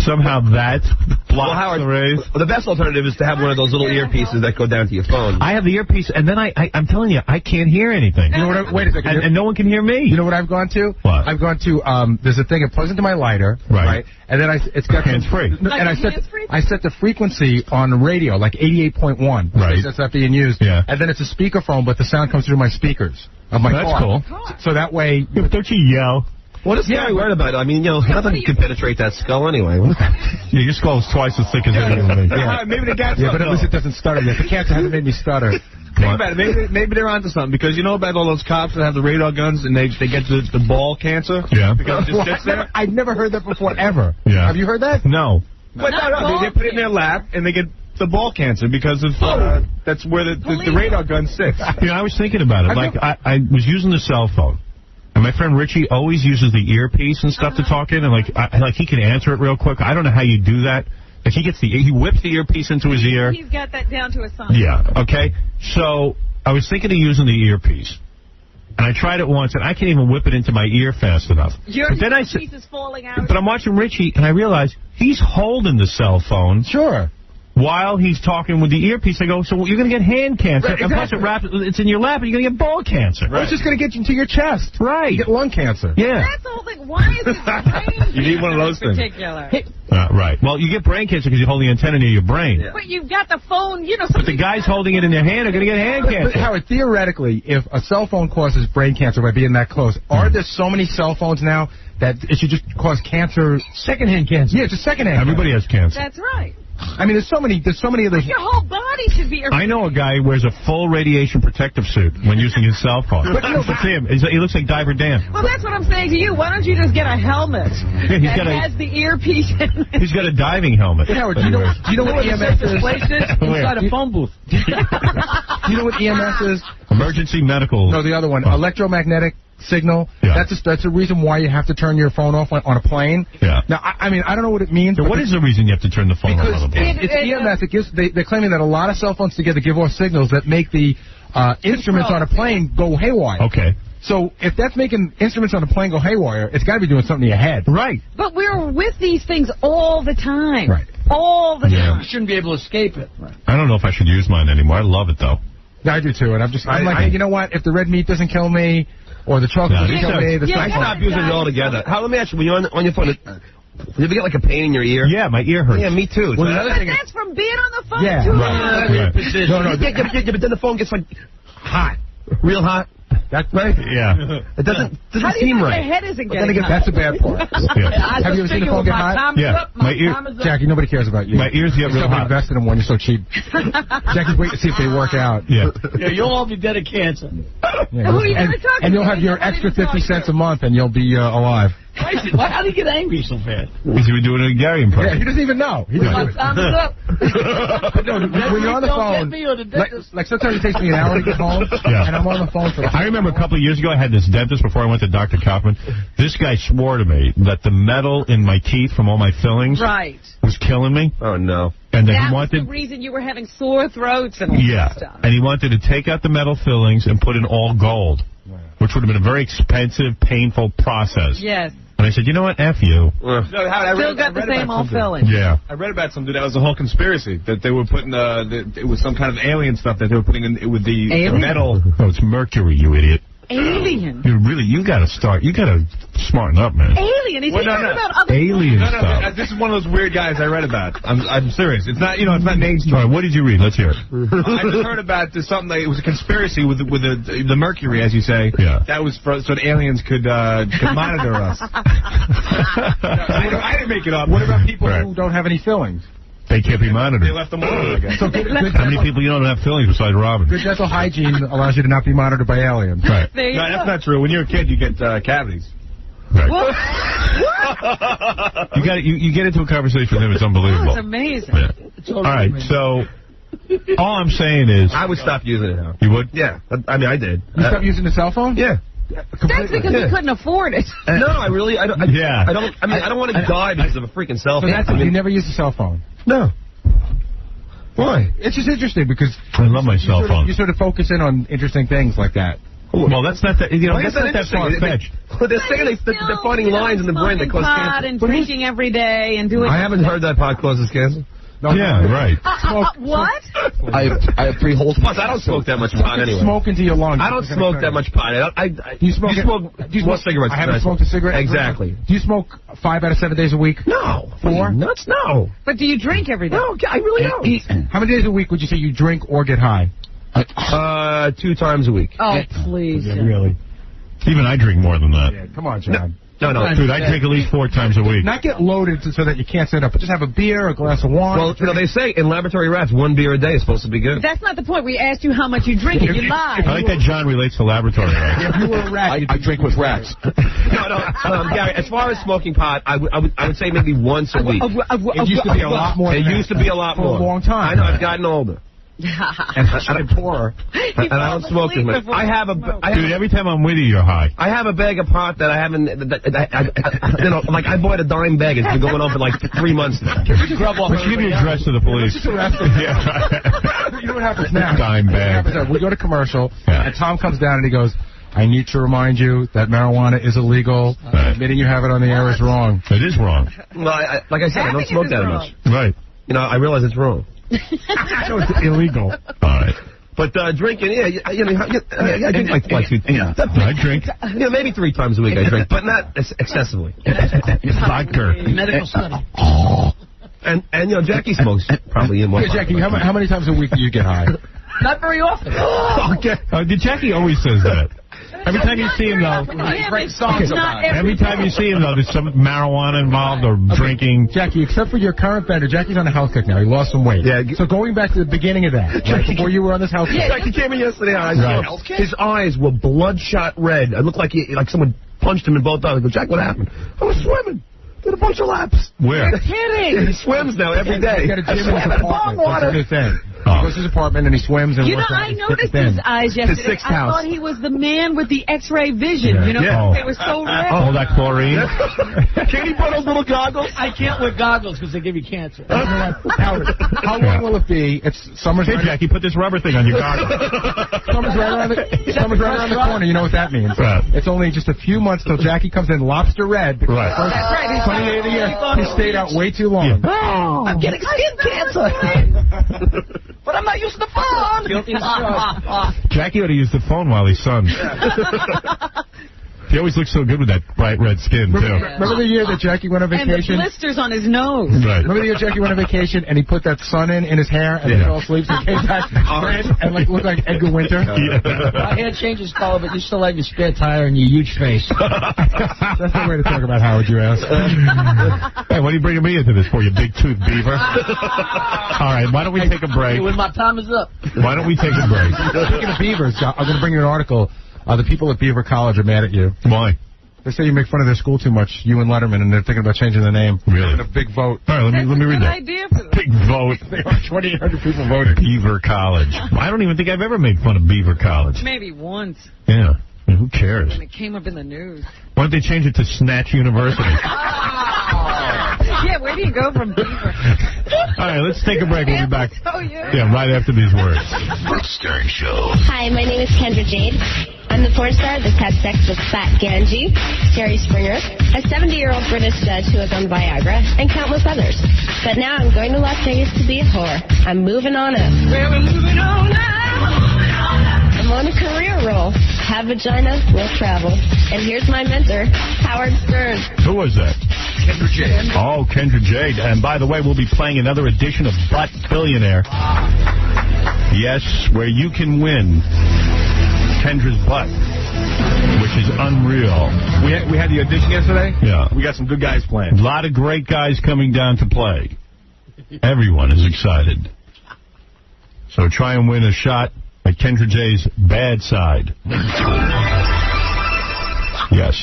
somehow that blocks the rays. The best alternative is to have one of those little earpieces that go down to your phone. I have the earpiece, and then I'm telling you, I can't hear anything. You know what? Wait a second. And no one can hear me. You know what I've gone to? What? I've gone to there's a thing it plugs into my lighter, right? And then it's got hands free. And I set the frequency on radio like 88.1. Right. That's not being used. Yeah. And then it's a speakerphone, but the sound comes through my speakers of my car. That's cool. So that way, don't you yell? What is Gary worried about? I mean, nothing can penetrate that skull anyway. Yeah, your skull's twice as thick as anything. Yeah. Maybe they got but at least it doesn't stutter yet. The cancer hasn't made me stutter. Think about it. Maybe they're onto something because you know about all those cops that have the radar guns and they get the ball cancer. Yeah. Because it just sits there. I've never heard that before ever. Yeah. Have you heard that? No. But no. They put it in their lap and they get the ball cancer because of that's where the radar gun sits. I was thinking about it. I was using the cell phone. And my friend Richie always uses the earpiece and stuff to talk in, and he can answer it real quick. I don't know how you do that. Like he whips the earpiece into his ear. He's got that down to a science. Yeah. Okay. So I was thinking of using the earpiece, and I tried it once, and I can't even whip it into my ear fast enough. Your earpiece is falling out. But I'm watching Richie, and I realize he's holding the cell phone. Sure. while he's talking with the earpiece. I go, so you're going to get hand cancer. Right, and plus it's in your lap, and you're going to get ball cancer. Right. It's just going to get into your chest. Right. You get lung cancer. Yeah. That's the whole thing. Why is it brain You need one of those things. particular? Right. Well, you get brain cancer because you hold the antenna near your brain. Yeah. But you've got the phone, you know. But the guys holding it in their hand are going to get hand cancer. But Howard, theoretically, if a cell phone causes brain cancer by being that close, are there so many cell phones now that it should just cause cancer? Secondhand cancer. Yeah, just secondhand. Everybody has cancer. That's right. I mean, there's so many of those. Your whole body should be. I know a guy who wears a full radiation protective suit when using his cell phone. But, you know, It's him. He looks like Diver Dan. Well, that's what I'm saying to you. Why don't you just get a helmet that has the earpiece in it? He's got a diving helmet. Hey, Howard, do you know what EMS is? Inside a phone booth. Do you know what EMS is? Emergency medical. No, the other one. Electromagnetic signal. Yeah. That's a reason why you have to turn your phone off on a plane. Yeah. Now, I mean, I don't know what it means. So what is the reason you have to turn the phone off on a plane? It's EMS. They're claiming that a lot of cell phones together give off signals that make the instruments on a plane go haywire. Okay. So if that's making instruments on a plane go haywire, it's got to be doing something to your head. Right. But we're with these things all the time. Right. All the time. You shouldn't be able to escape it. Right. I don't know if I should use mine anymore. I love it, though. Yeah, I do, too. And I'm like, hey, you know what? If the red meat doesn't kill me, or the chocolate doesn't kill me, I stopped using it altogether. Let me ask you, when you're on your phone, you ever get like a pain in your ear? Yeah, my ear hurts. Yeah, me too. Well, that's from being on the phone yeah, too right. long. Right. No, but then the phone gets like hot, real hot. That's right. Yeah. It doesn't How do you seem think right. your head isn't getting hot? That's a bad part. Yeah. Have you ever seen the phone get hot? Yeah. My ear, Jackie, nobody cares about you. My ears get real hot. Invested in one. You're so cheap. Jackie's waiting to see if they work out. Yeah. Yeah, you'll all be dead of cancer. Yeah, and you'll have your extra 50 cents a month, and you'll be alive. How do you get angry so fast? Because he was doing a Gary impression. Yeah, he doesn't even know. He doesn't. Time is up. No, when you're on the phone, like sometimes it takes me an hour to get home, and I'm on the phone for. I remember a couple of years ago, I had this dentist before I went to Dr. Kaufman. This guy swore to me that the metal in my teeth from all my fillings was killing me. Oh, no. And that he he wanted, was the reason you were having sore throats and all that stuff. And he wanted to take out the metal fillings and put in all gold, which would have been a very expensive, painful process. Yes. And I said, you know what, F you. Still got the same old filling. Yeah. I read about something that was a whole conspiracy, that they were putting, it was some kind of alien stuff that they were putting in with the metal. Oh, it's mercury, you idiot. Alien. You got to start. You got to smarten up, man. Alien. He's talking about other alien stuff. This is one of those weird guys I read about. I'm serious. It's not, it's not mainstream. All right, what did you read? Let's hear it. I just heard about something like it was a conspiracy with the mercury, as you say. Yeah. That was so that aliens could monitor us. I didn't make it up. What about people who don't have any fillings? They can't be monitored. They left them alone, I guess. So how many people you don't have fillings besides Robin? Good dental hygiene allows you to not be monitored by aliens. Right. No, that's not true. When you're a kid, you get cavities. Right. You get into a conversation with him, it's unbelievable. It's amazing. Yeah. All right, so all I'm saying is... I would stop using it now. You would? Yeah. I mean, I did. You stopped using the cell phone? Yeah. That's because you couldn't afford it. No, I don't. Yeah. I don't want to die because of a freaking cell phone. So that's you never used a cell phone? No. Why? It's just interesting because I love my cell phone. You sort of focus in on interesting things like that. Well, that's not that. That's not that far-fetched. Well, they're saying they're finding lines in the brain that cause cancer. And drinking every day and doing. I haven't heard that pot causes cancer. No, yeah, right. What? I have 3 holes. Plus, I don't smoke that much pot anyway. Smoke into your lungs. I don't smoke that much pot. Do you smoke cigarettes? I haven't smoked a cigarette. Exactly. Do you smoke 5 out of 7 days a week? No. 4? Nuts? No. But do you drink every day? No, I really don't. How many days a week would you say you drink or get high? 2 times a week. Oh, please. Yeah, really? Even I drink more than that. Yeah, come on, John. No. Dude, I drink at least 4 times a week. Not get loaded so that you can't sit up, but just have a beer, a glass of wine. Well, they say in laboratory rats, 1 beer a day is supposed to be good. That's not the point. We asked you how much you drink and you lied. I like that John relates to laboratory rats. If you were a rat, I drink with rats. No, Gary, as far as smoking pot, I would say maybe once a week. It used to be a lot more. It used to be a lot more. For a long time. I know, I've gotten older. and poorer. And I don't smoke as much. Dude, every time I'm with you, you're high. I have a bag of pot that I haven't. Like I bought a dime bag. It's been going on for like 3 months now. Give your address to the police. Yeah. You know what happens now? Dime bag. We go to commercial, and Tom comes down and he goes, I need to remind you that marijuana is illegal. Admitting you have it on the air is wrong. It is wrong. Well, like I said, I don't smoke that much. Right. I realize it's wrong. So it's illegal. All right. But drinking, I drink like twice a week. Yeah. I drink. Maybe 3 times a week I drink, but not excessively. Vodka. Medical study. And Jackie smokes probably in one. Jackie, how many times a week do you get high? Not very often. Jackie always says that. Every time you see him, though, great songs about it. Every time you see him, though, there's some marijuana involved or drinking. Jackie, except for your current bender, Jackie's on a health kick now. He lost some weight. Yeah. So going back to the beginning of that, right, before you were on this health kick. Jackie came in yesterday. His eyes were bloodshot red. It looked like someone punched him in both eyes. I go, Jack, what happened? I was swimming. Did a bunch of laps. Where? You're kidding. He swims now every day. He's got a gym in his apartment. That's a good thing. He goes to his apartment and he swims and works out. I noticed his eyes yesterday. I thought he was the man with the X-ray vision. Yeah. They were so red. All that chlorine. Can you put those little goggles? I can't wear goggles because they give you cancer. How long will it be? Summer's Hey, Jackie, put this rubber thing on your goggles. Summer's right around the corner. You know what that means. Right. It's only just a few months till Jackie comes in lobster red. Right. That's right. 28 of the year. He stayed out way too long. Oh, I'm getting skin cancer. But I'm not using the phone. Guilty Jackie ought to use the phone while he suns. He always looks so good with that bright red skin, too. Remember the year that Jackie went on vacation? And the blisters on his nose. Right. Remember the year Jackie went on vacation and he put that sun in his hair and he fell asleep so he came back red and looked like Edgar Winter? My hair changes color, but you still have your spare tire and your huge face. That's the way to talk about Howard, you ass. Hey, what are you bringing me into this for, you big tooth beaver? All right, why don't we take a break? When my time is up. Why don't we take a break? Speaking of beavers, I'm going to bring you an article. The people at Beaver College are mad at you. Why? They say you make fun of their school too much, you and Letterman, and they're thinking about changing the name. Really? A big vote. All right, let me read that. Idea for big vote. There are 2,800 people voting. Beaver College. I don't even think I've ever made fun of Beaver College. Maybe once. Yeah. I mean, who cares? When it came up in the news. Why don't they change it to Snatch University? Yeah, where do you go from Beaver? All right, let's take a break. We'll be back. Yeah, right after these words. Brooke Stern Show. Hi, my name is Kendra Jade. I'm the porn star that's had sex with Fat Ganji, Terry Springer, a 70-year-old British judge who was on Viagra, and countless others. But now I'm going to Las Vegas to be a whore. I'm moving on up. We're moving on now. I'm on a career roll. Have vagina, will travel. And here's my mentor, Howard Stern. Who was that? Kendra Jade. Oh, Kendra Jade. And by the way, we'll be playing another edition of Butt Billionaire. Yes, where you can win Kendra's butt, which is unreal. We had the audition yesterday? Yeah. We got some good guys playing. A lot of great guys coming down to play. Everyone is excited. So try and win a shot at Kendra J's bad side. Yes.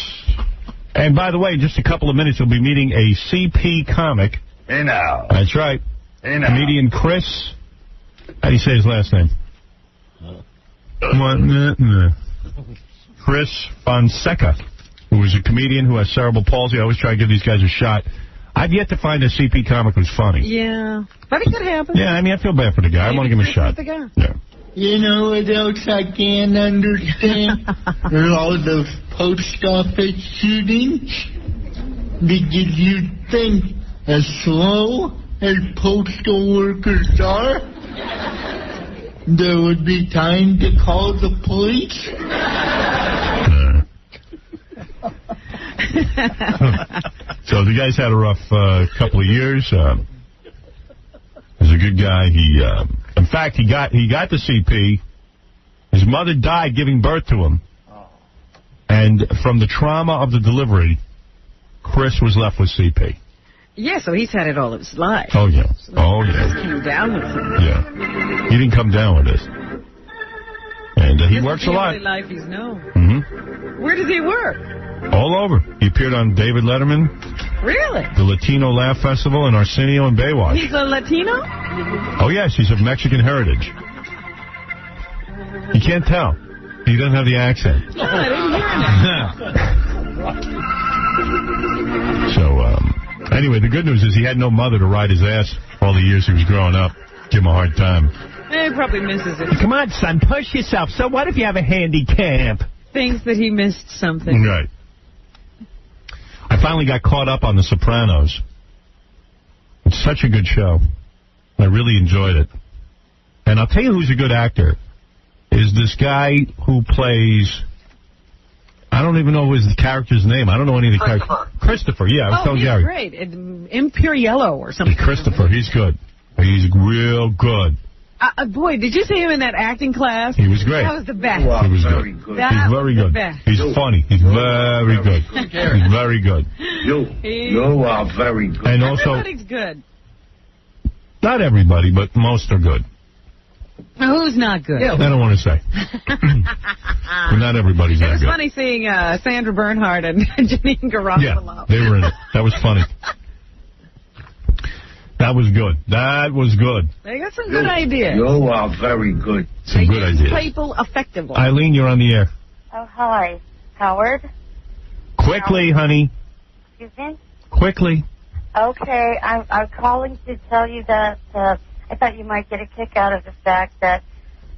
And by the way, in just a couple of minutes, we'll be meeting a CP comic. Hey now. That's right. Hey now. Comedian Chris. How do you say his last name? Chris Fonseca, who is a comedian who has cerebral palsy. I always try to give these guys a shot. I've yet to find a CP comic who's funny. Yeah. But it could happen. Yeah, I mean, I feel bad for the guy. I want to give him a shot. Yeah. You know what else I can't understand? There's all those post office shootings. Because you'd think, as slow as postal workers are, there would be time to call the police. So the guy's had a rough couple of years. He's a good guy. He, in fact, he got the CP. His mother died giving birth to him, and from the trauma of the delivery, Chris was left with CP. Yeah, so he's had it all of his life. Oh yeah. Oh He yeah. came down with him. Yeah. He didn't come down with this, and he works a lot. This is the only life he's known. Mm-hmm. Where does he work? All over. He appeared on David Letterman, Really? the Latino Laugh Festival, and Arsenio and Baywatch. He's a Latino? Oh, yes, he's of Mexican heritage. You can't tell. He doesn't have the accent. No, I didn't hear him. So, anyway, the good news is he had no mother to ride his ass all the years he was growing up. Give him a hard time. He probably misses it. Come on, son, push yourself. So what if you have a handicap? Thinks that he missed something. Right. I finally got caught up on The Sopranos. It's such a good show. I really enjoyed it. And I'll tell you who's a good actor. Is this guy who plays... I don't even know his character's name. I don't know any of the characters. Christopher, yeah. I was telling Gary. Great. Imperiello or something. Christopher, he's good. He's real good. Boy, did you see him in that acting class? He was great. That was the best. Wow, he was very good. He's very good. He's funny. He's very good. He's very good. You are very good. And also, everybody's good. Not everybody, but most are good. Who's not good? I don't want to say. But not everybody's that good. It was funny seeing Sandra Bernhard and Janine Garofalo. Yeah, they were in it. That was funny. That was good. That was good. They got some good ideas. You are very good. Some good ideas. People effectively. Eileen, you're on the air. Oh, hi. Howard? Quickly, honey. Excuse me? Quickly. Okay, I'm calling to tell you that I thought you might get a kick out of the fact that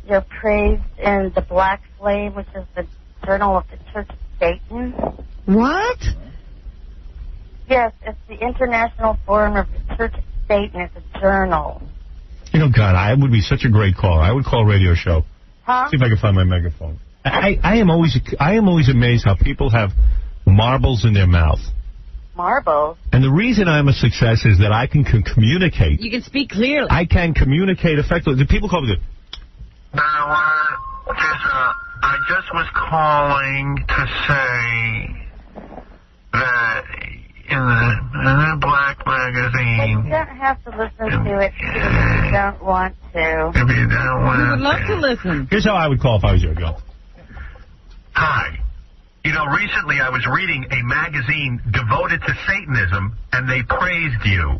you're praised in the Black Flame, which is the Journal of the Church of Satan. What? Yes, it's the International Forum of the Church of Satan. It's a journal. You know, God, I would be such a great caller. I would call a radio show. Huh? See if I can find my megaphone. I am always amazed how people have marbles in their mouth. Marbles? And the reason I'm a success is that I can communicate. You can speak clearly. I can communicate effectively. The people call me I just was calling to say that in the Black magazine... You don't have to listen to it if you don't want to. If you don't want to. We would love to listen. Here's how I would call if I was you. Go. Hi. You know, recently I was reading a magazine devoted to Satanism, and they praised you.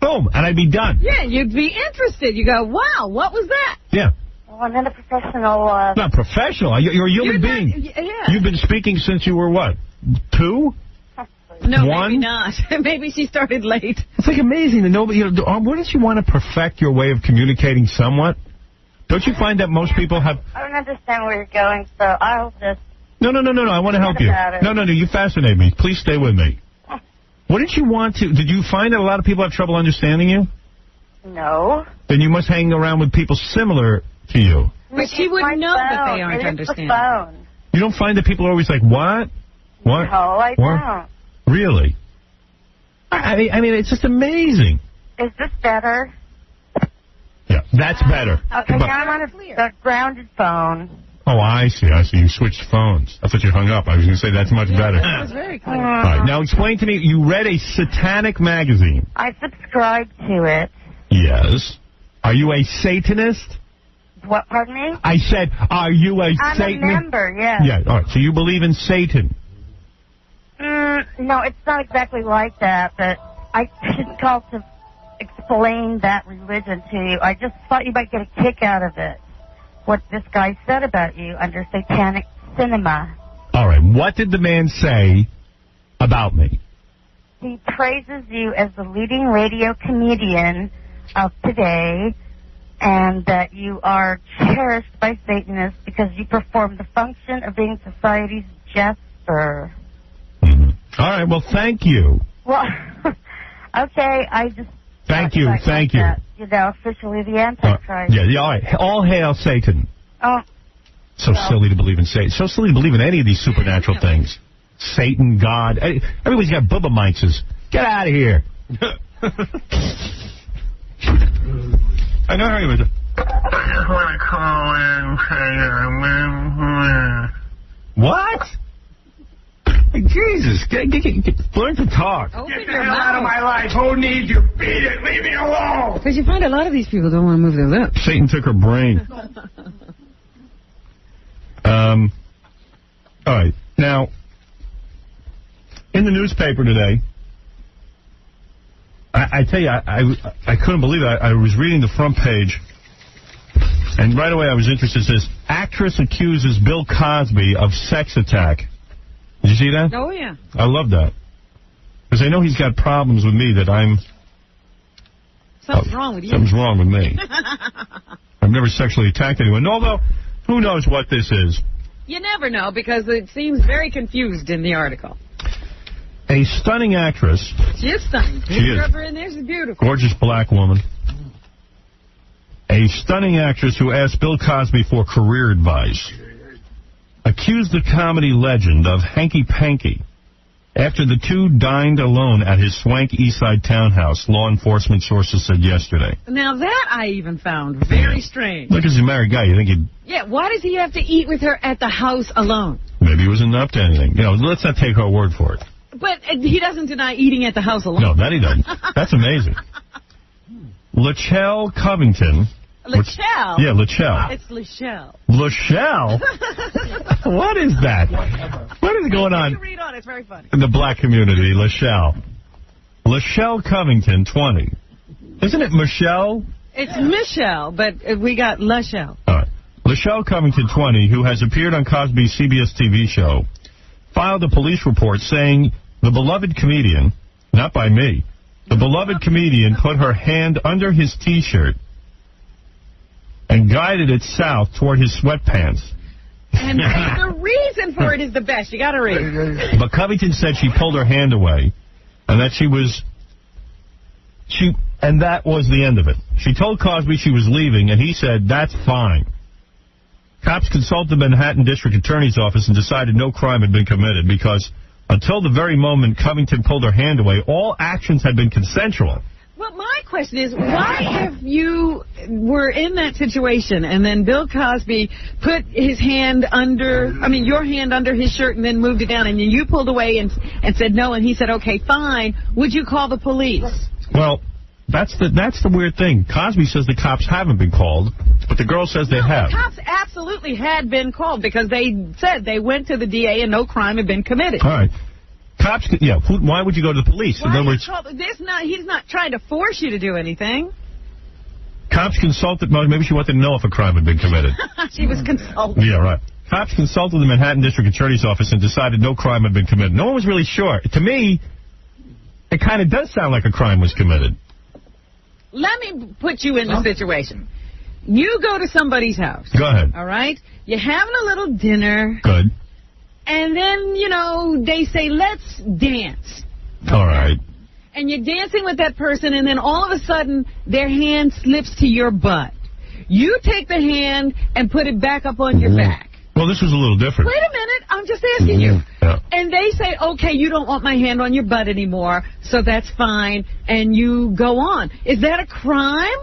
Boom, and I'd be done. Yeah, you'd be interested. You go, wow, what was that? Yeah. Well, I'm not a professional... Not professional. You're a human being. Yeah. You've been speaking since you were, what, 2? No, 1? maybe not. Maybe she started late. It's like amazing that nobody... wouldn't you want to perfect your way of communicating somewhat? Don't you find that most people have... I don't understand where you're going, so I'll just... No. I want to help you. No. You fascinate me. Please stay with me. What did you want to... Did you find that a lot of people have trouble understanding you? No. Then you must hang around with people similar to you. But she wouldn't know that they aren't understanding. Phone. You don't find that people are always like, what? What? No, I don't. Really? I mean, it's just amazing. Is this better? Yeah, that's better. Okay, now I'm on a grounded phone. Oh, I see. You switched phones. I thought you hung up. I was going to say that's much better. That was very clear. All right, now explain to me, you read a satanic magazine. I subscribed to it. Yes. Are you a Satanist? What, pardon me? I said, are you a Satanist? I'm a member, yes. Yeah, all right, so you believe in Satan? No, it's not exactly like that, but I didn't call to explain that religion to you. I just thought you might get a kick out of it. What this guy said about you under Satanic Cinema. All right, what did the man say about me? He praises you as the leading radio comedian of today, and that you are cherished by Satanists because you perform the function of being society's jester. All right, well, thank you. Well, okay, I just... Thank you. That, you know, officially the Antichrist. Yeah, all right. All hail Satan. Oh. So silly to believe in Satan. So silly to believe in any of these supernatural things. Satan, God. Everybody's got bubba mics. Get out of here. I know how was. I just want to call in. What? Jesus, learn to talk. Get the hell out of my life. Who needs you? Beat it. Leave me alone. Because you find a lot of these people don't want to move their lips. Satan took her brain. All right. Now, in the newspaper today, I tell you, I couldn't believe it. I was reading the front page, and right away I was interested. It says, actress accuses Bill Cosby of sex attack. Did you see that? Oh, yeah. I love that. Because I know he's got problems with me that I'm... Something's wrong with you. Something's wrong with me. I've never sexually attacked anyone. Although, who knows what this is? You never know, because it seems very confused in the article. A stunning actress. She is stunning. She is. Her in there, she's beautiful. Gorgeous black woman. A stunning actress who asked Bill Cosby for career advice accused the comedy legend of hanky-panky after the two dined alone at his swank Eastside townhouse, law enforcement sources said yesterday. Now that I even found very strange. Look, as a married guy, you think he'd... Yeah, why does he have to eat with her at the house alone? Maybe he wasn't up to anything. Let's not take her word for it. But he doesn't deny eating at the house alone. No, that he doesn't. That's amazing. Lachelle Covington. Lachelle? Yeah, Lachelle. It's Lachelle. Lachelle? What is that? What is going on? You read on, it's very funny. In the black community, Lachelle. Lachelle Covington, 20. Isn't it Michelle? It's Michelle, but we got Lachelle. All right. Lachelle Covington, 20, who has appeared on Cosby's CBS TV show, filed a police report saying the beloved comedian, not by me, the beloved comedian put her hand under his T-shirt and guided it south toward his sweatpants. And the reason for it is the best. You got to read. But Covington said she pulled her hand away and that and that was the end of it. She told Cosby she was leaving, and he said, that's fine. Cops consulted the Manhattan District Attorney's Office and decided no crime had been committed because until the very moment Covington pulled her hand away, all actions had been consensual. Well, my question is, why if you were in that situation and then Bill Cosby put his hand your hand under his shirt and then moved it down and you pulled away and said no and he said, okay, fine, would you call the police? Well, that's the weird thing. Cosby says the cops haven't been called, but the girl says they have. The cops absolutely had been called because they said they went to the DA and no crime had been committed. All right. Cops, why would you go to the police? In other words, he's not trying to force you to do anything. Cops consulted, maybe she wanted to know if a crime had been committed. She was consulted. Yeah, right. Cops consulted the Manhattan District Attorney's Office and decided no crime had been committed. No one was really sure. To me, it kind of does sound like a crime was committed. Let me put you in the situation. You go to somebody's house. Go ahead. All right? You're having a little dinner. Good. And then, they say, let's dance. All right. And you're dancing with that person, and then all of a sudden, their hand slips to your butt. You take the hand and put it back up on your back. Well, this was a little different. Wait a minute. I'm just asking you. Yeah. And they say, okay, you don't want my hand on your butt anymore, so that's fine, and you go on. Is that a crime?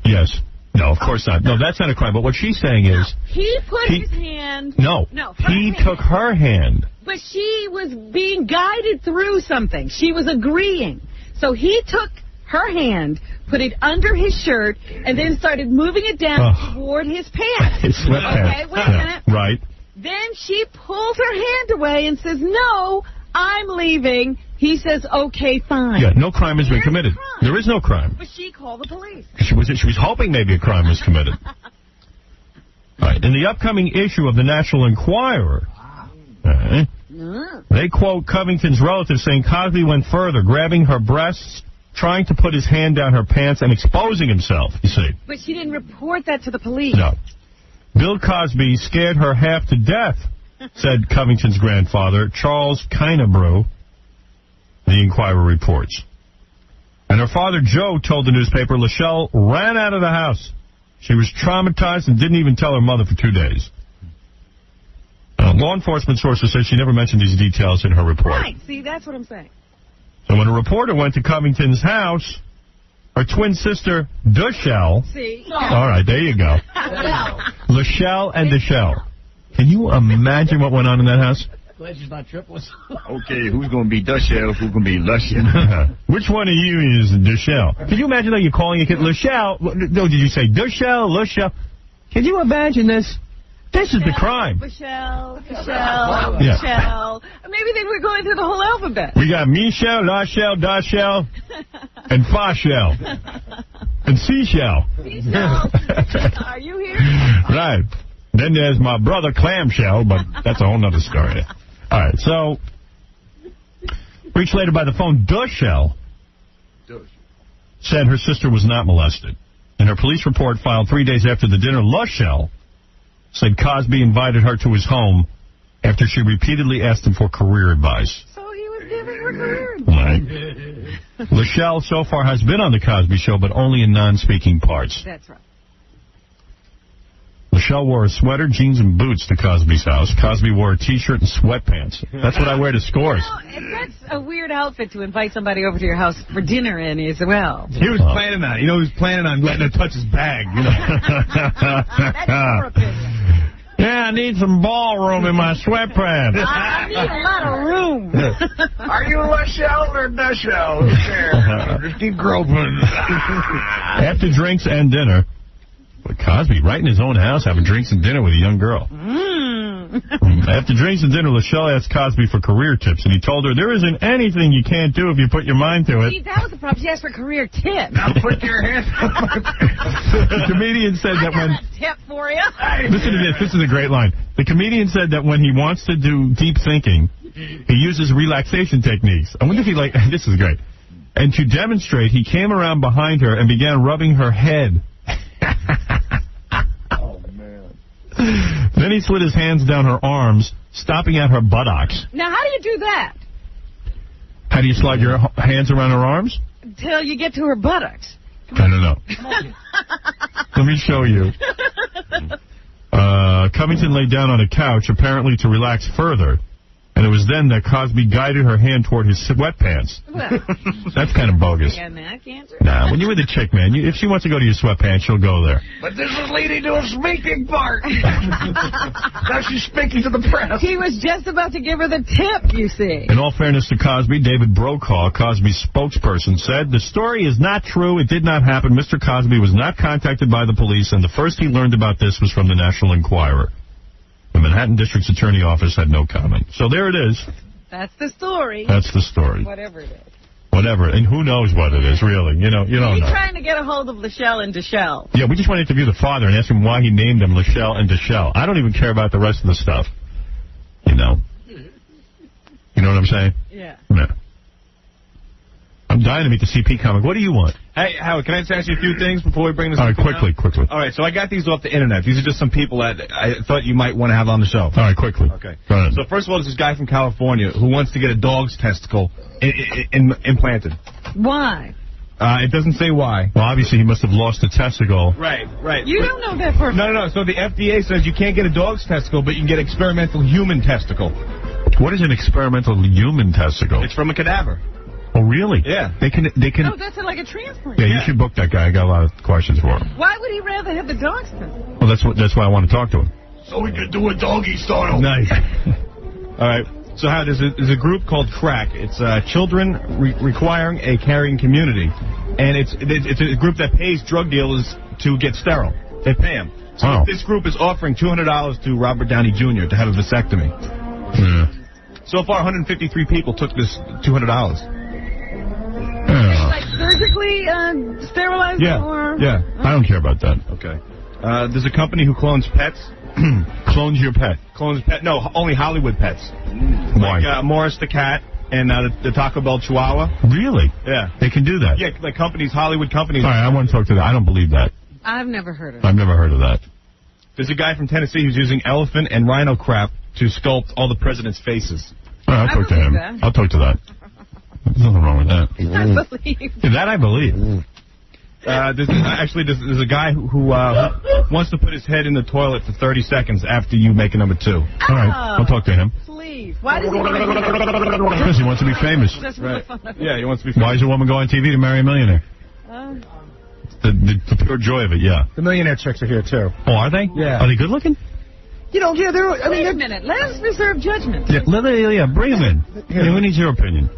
Yes. No, of course not. No, that's not a crime. But what she's saying is... He put his hand... No, he took her hand. But she was being guided through something. She was agreeing. So he took her hand, put it under his shirt, and then started moving it down toward his pants. His sweatpants. Okay, wait a minute. Right. Then she pulls her hand away and says, no, I'm leaving. He says, okay, fine. Yeah, no crime has been committed. There is no crime. But she called the police. She was hoping maybe a crime was committed. All right. In the upcoming issue of the National Enquirer, they quote Covington's relatives saying Cosby went further, grabbing her breasts, trying to put his hand down her pants, and exposing himself, you see. But she didn't report that to the police. No. Bill Cosby scared her half to death, said Covington's grandfather, Charles Keinebrew, the Enquirer reports. And her father, Joe, told the newspaper Lachelle ran out of the house. She was traumatized and didn't even tell her mother for 2 days. Law enforcement sources said she never mentioned these details in her report. Right. See, that's what I'm saying. So when a reporter went to Covington's house, her twin sister, Deshelle... See? All right, there you go. Lachelle and Deshelle. Can you imagine what went on in that house? Glad she's not triplets. Okay, who's going to be Deshelle? Who's going to be Lachelle? Which one of you is Deshelle? Can you imagine that you're calling your kid Lachelle? No, did you say Deshelle, Lachelle? Can you imagine this? This is the crime. Michelle. Yeah. Maybe they were going through the whole alphabet. We got Michelle, Lachelle, Dashelle, and Fashelle, and Seashell. Are you here? Right. Then there's my brother Clamshell, but that's a whole nother story. All right, so, reached later by the phone, Deshelle said her sister was not molested. In her police report filed 3 days after the dinner, Lachelle said Cosby invited her to his home after she repeatedly asked him for career advice. So he was giving her career advice. Right. Lachelle so far has been on The Cosby Show, but only in non-speaking parts. That's right. Lachelle wore a sweater, jeans, and boots to Cosby's house. Cosby wore a T-shirt and sweatpants. That's what I wear to Scores. That's a weird outfit to invite somebody over to your house for dinner in as well. He was planning on it. He was planning on letting her touch his bag, That's your opinion. Yeah, I need some ballroom in my sweatpants. I need a lot of room. Are you Lachelle or Nushelle? Just keep groping. After drinks and dinner, Cosby right in his own house having drinks and dinner with a young girl. After drinks and dinner, Lachelle asked Cosby for career tips, and he told her there isn't anything you can't do if you put your mind to it. See, that was the problem. She asked for career tips. Now put your hands on my The comedian said that when... a tip for you. Listen to this. This is a great line. The comedian said that when he wants to do deep thinking, he uses relaxation techniques. I wonder if he this is great. And to demonstrate, he came around behind her and began rubbing her head. Oh, man. Then he slid his hands down her arms, stopping at her buttocks. Now, how do you do that? How do you slide your hands around her arms? Until you get to her buttocks. I don't know. Let me show you. Covington lay down on a couch, apparently to relax further. And it was then that Cosby guided her hand toward his sweatpants. Well, that's kind of bogus. You got neck cancer? Nah, when you're with a chick, man, if she wants to go to your sweatpants, she'll go there. But this is leading to a speaking part. Now she's speaking to the press. He was just about to give her the tip, you see. In all fairness to Cosby, David Brokaw, Cosby's spokesperson, said, the story is not true. It did not happen. Mr. Cosby was not contacted by the police, and the first he learned about this was from the National Enquirer. The Manhattan District's Attorney Office had no comment. So there it is. That's the story. That's the story. Whatever it is. Whatever. And who knows what it is, really. You don't know. We're trying to get a hold of Lachelle and Deshelle. Yeah, we just want to interview the father and ask him why he named them Lachelle and Deshelle. I don't even care about the rest of the stuff. You know what I'm saying? Yeah. I'm dying to meet the CP comic. What do you want? Hey, Howard, can I just ask you a few things before we bring this All right, quickly. All right, so I got these off the internet. These are just some people that I thought you might want to have on the show. All right, quickly. Okay. Go ahead. So first of all, there's this guy from California who wants to get a dog's testicle implanted. Why? It doesn't say why. Well, obviously he must have lost a testicle. Right. You don't know that for... No. So the FDA says you can't get a dog's testicle, but you can get experimental human testicle. What is an experimental human testicle? It's from a cadaver. Oh, really? Yeah. They can. Oh, that's like a transplant. Yeah, you should book that guy. I got a lot of questions for him. Why would he rather have the dog's testicle? Well, that's why I want to talk to him. So we can do a doggy style. Nice. All right. So how there's a group called CRACK. It's Children Requiring a Caring Community, and it's a group that pays drug dealers to get sterile. They pay them. So this group is offering $200 to Robert Downey Jr. to have a vasectomy. Yeah. So far, 153 people took this $200. Like surgically sterilized? Yeah. Yeah. I don't care about that. Okay. There's a company who clones pets. Clones your pet? Clones pet? No, only Hollywood pets. Why? Like Morris the cat and the Taco Bell Chihuahua. Really? Yeah. They can do that? Yeah, like companies, Hollywood companies. All right, I want to talk to that. I don't believe that. I've never heard of it. I've never heard of that. There's a guy from Tennessee who's using elephant and rhino crap to sculpt all the president's fases. All right, I'll talk to him. That. I'll talk to that. There's nothing wrong with that. I believe. Yeah, that I believe. There's a guy who wants to put his head in the toilet for 30 seconds after you make a number 2. All right, I'll talk to him. Please. Why does he want to be Because he wants to be famous. Right. Yeah, he wants to be famous. Why does a woman go on TV to marry a millionaire? The pure joy of it, yeah. The millionaire chicks are here, too. Oh, are they? Yeah. Are they good looking? Yeah, they're... Wait a minute. Let us reserve judgment. Yeah, bring them in. Yeah, we need your opinion.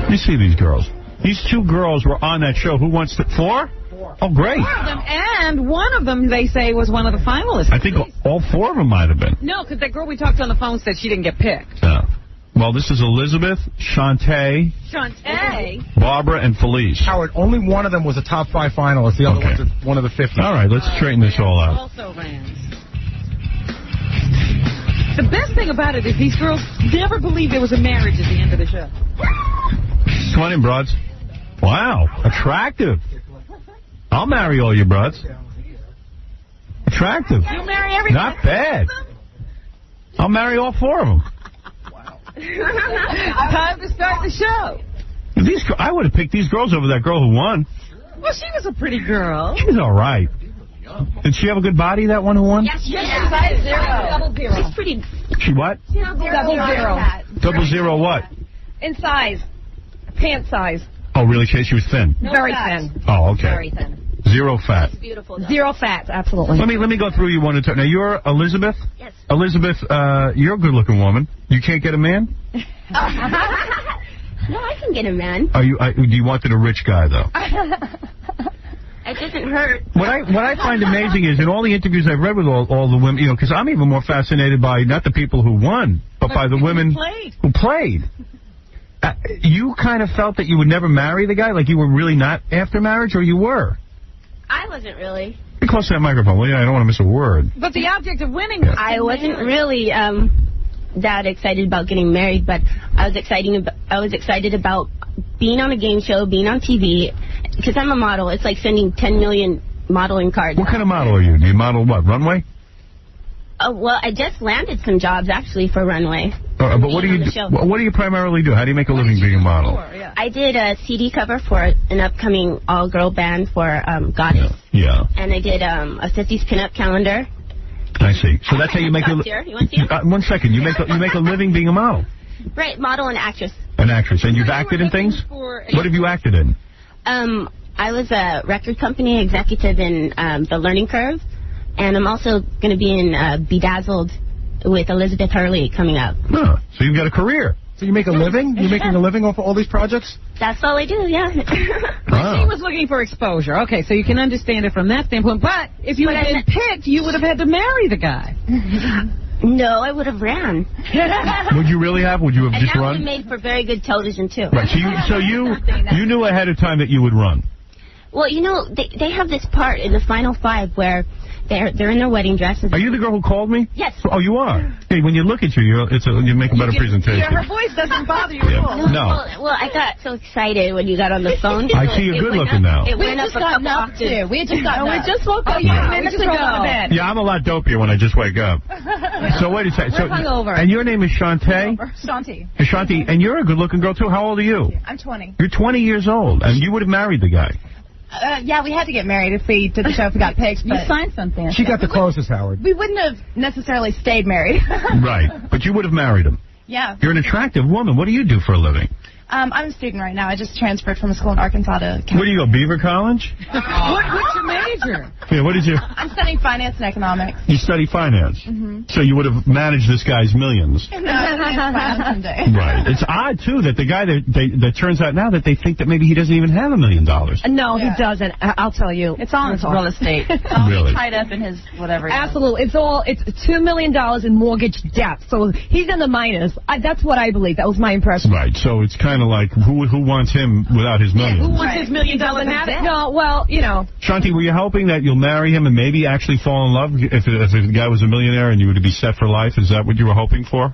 You see these girls. These 2 girls were on that show. Who wants to... 4? Oh, great. 4 of them, and one of them, they say, was one of the finalists. I think all 4 of them might have been. No, because that girl we talked to on the phone said she didn't get picked. Yeah. Well, this is Elizabeth, Shantae, Barbara, and Felice. Howard, only one of them was a top 5 finalist. The other one's one of the 50. All right, let's straighten this all out. Also ran. The best thing about it is these girls never believed there was a marriage at the end of the show. Come on in, broads. Wow, attractive. I'll marry all you broads. Attractive. You'll marry everybody. Not bad. I'll marry all 4 of them. Time to start the show. I would have picked these girls over that girl who won. Well, she was a pretty girl. She was all right. Did she have a good body, that one who won? Yes, size 0. Double 0. She's pretty. She what? Double 0. Double 0 what? In size. Pant size. Oh, really? She was thin? Very thin. Oh, okay. Very thin. 0 fat. Beautiful. 0 fat, absolutely. Let me go through you one at a time. Now, you're Elizabeth? Yes. Elizabeth, you're a good-looking woman. You can't get a man? No, I can get a man. Do you wanted a rich guy, though? It doesn't hurt. What I find amazing is in all the interviews I've read with all the women, because I'm even more fascinated by not the people who won, but by the women who played. You kind of felt that you would never marry the guy, like you were really not after marriage, or you were? I wasn't really. Be close to that microphone, will you? I don't want to miss a word. But the object of winning was I wasn't really that excited about getting married, but I was excited about being on a game show, being on TV, because I'm a model. It's like sending 10 million modeling cards. What kind of model are you? Do you model what, runway? Well, I just landed some jobs, actually, for runway. But what do you do? What do you primarily do? How do you make a living being a model? I did a CD cover for an upcoming all-girl band for Goddess. Yeah. And I did a 50s pinup calendar. I see. So that's how you make a living. You want to see it? 1 second. You make a living being a model. Right, model and actress. An actress. And you've acted in things? What have you acted in? I was a record company executive in The Learning Curve. And I'm also going to be in Bedazzled with Elizabeth Hurley coming up. Huh. So you've got a career. So you make a living? You're making a living off of all these projects? That's all I do, yeah. Well, she was looking for exposure. Okay, so you can understand it from that standpoint. But if you had been picked, you would have had to marry the guy. No, I would have ran. Would you really have? Would you have just run? And that run? would have made for very good television, too. Right, so you knew ahead of time that you would run. Well, you know, they have this part in the Final Five where they're in their wedding dresses. Are you the girl who called me? Yes. Oh, you are? Hey, when you look at you, you make a better presentation. Yeah, her voice doesn't bother you at all. No. Well, I got so excited when you got on the phone. I see you're good looking now. It went up a couple octaves. We just woke up minutes ago. Yeah, I'm a lot dopier when I just wake up. So wait a second. We're hungover. And your name is Shantae? Shanti. Shanti, and you're a good looking girl, too. How old are you? I'm 20. You're 20 years old, and you would have married the guy. Yeah, we had to get married if we did the show if we got picked. But you signed something. She got the closest, Howard. We wouldn't have necessarily stayed married. Right, but you would have married him. Yeah. You're an attractive woman. What do you do for a living? I'm a student right now. I just transferred from a school in Arkansas to California. Where do you go, Beaver College? What's your major? Yeah, what did you... I'm studying finance and economics. You study finance? Mm-hmm. So you would have managed this guy's millions. No, someday. Right. It's odd, too, that the guy that turns out now that they think that maybe he doesn't even have $1 million. No, he doesn't. I'll tell you. It's all in real estate. Really? Tied up in his whatever. Absolutely. It's $2 million in mortgage debt. So he's in the minus. That's what I believe. That was my impression. Right. So it's kind of like, who wants him without his millions? Who wants his $1 million in debt? No, well, you know. Shanti, were you hoping that you'll marry him and maybe actually fall in love if the guy was a millionaire and you would be set for life? Is that what you were hoping for?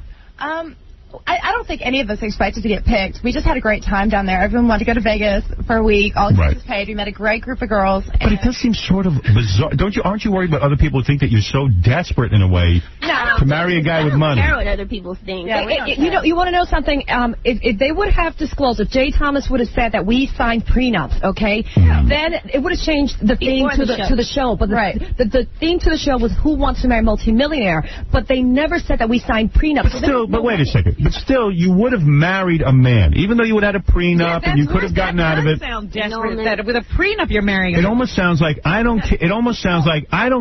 I don't think any of us expected to get picked. We just had a great time down there. Everyone wanted to go to Vegas for a week. All expenses paid. We met a great group of girls. But it does seem sort of bizarre. Aren't you worried about other people who think that you're so desperate in a way to marry a guy with money? I don't care what other people think. Yeah, you want to know something? If they would have disclosed, if Jay Thomas would have said that we signed prenups, okay, then it would have changed the theme to the show. But the theme to the show was Who Wants to Marry a Multimillionaire? But they never said that we signed prenups. But wait a second. But still, you would have married a man, even though you would have had a prenup and you could have gotten out of it. Sound desperate. With a prenup, you're marrying him. It almost sounds like I don't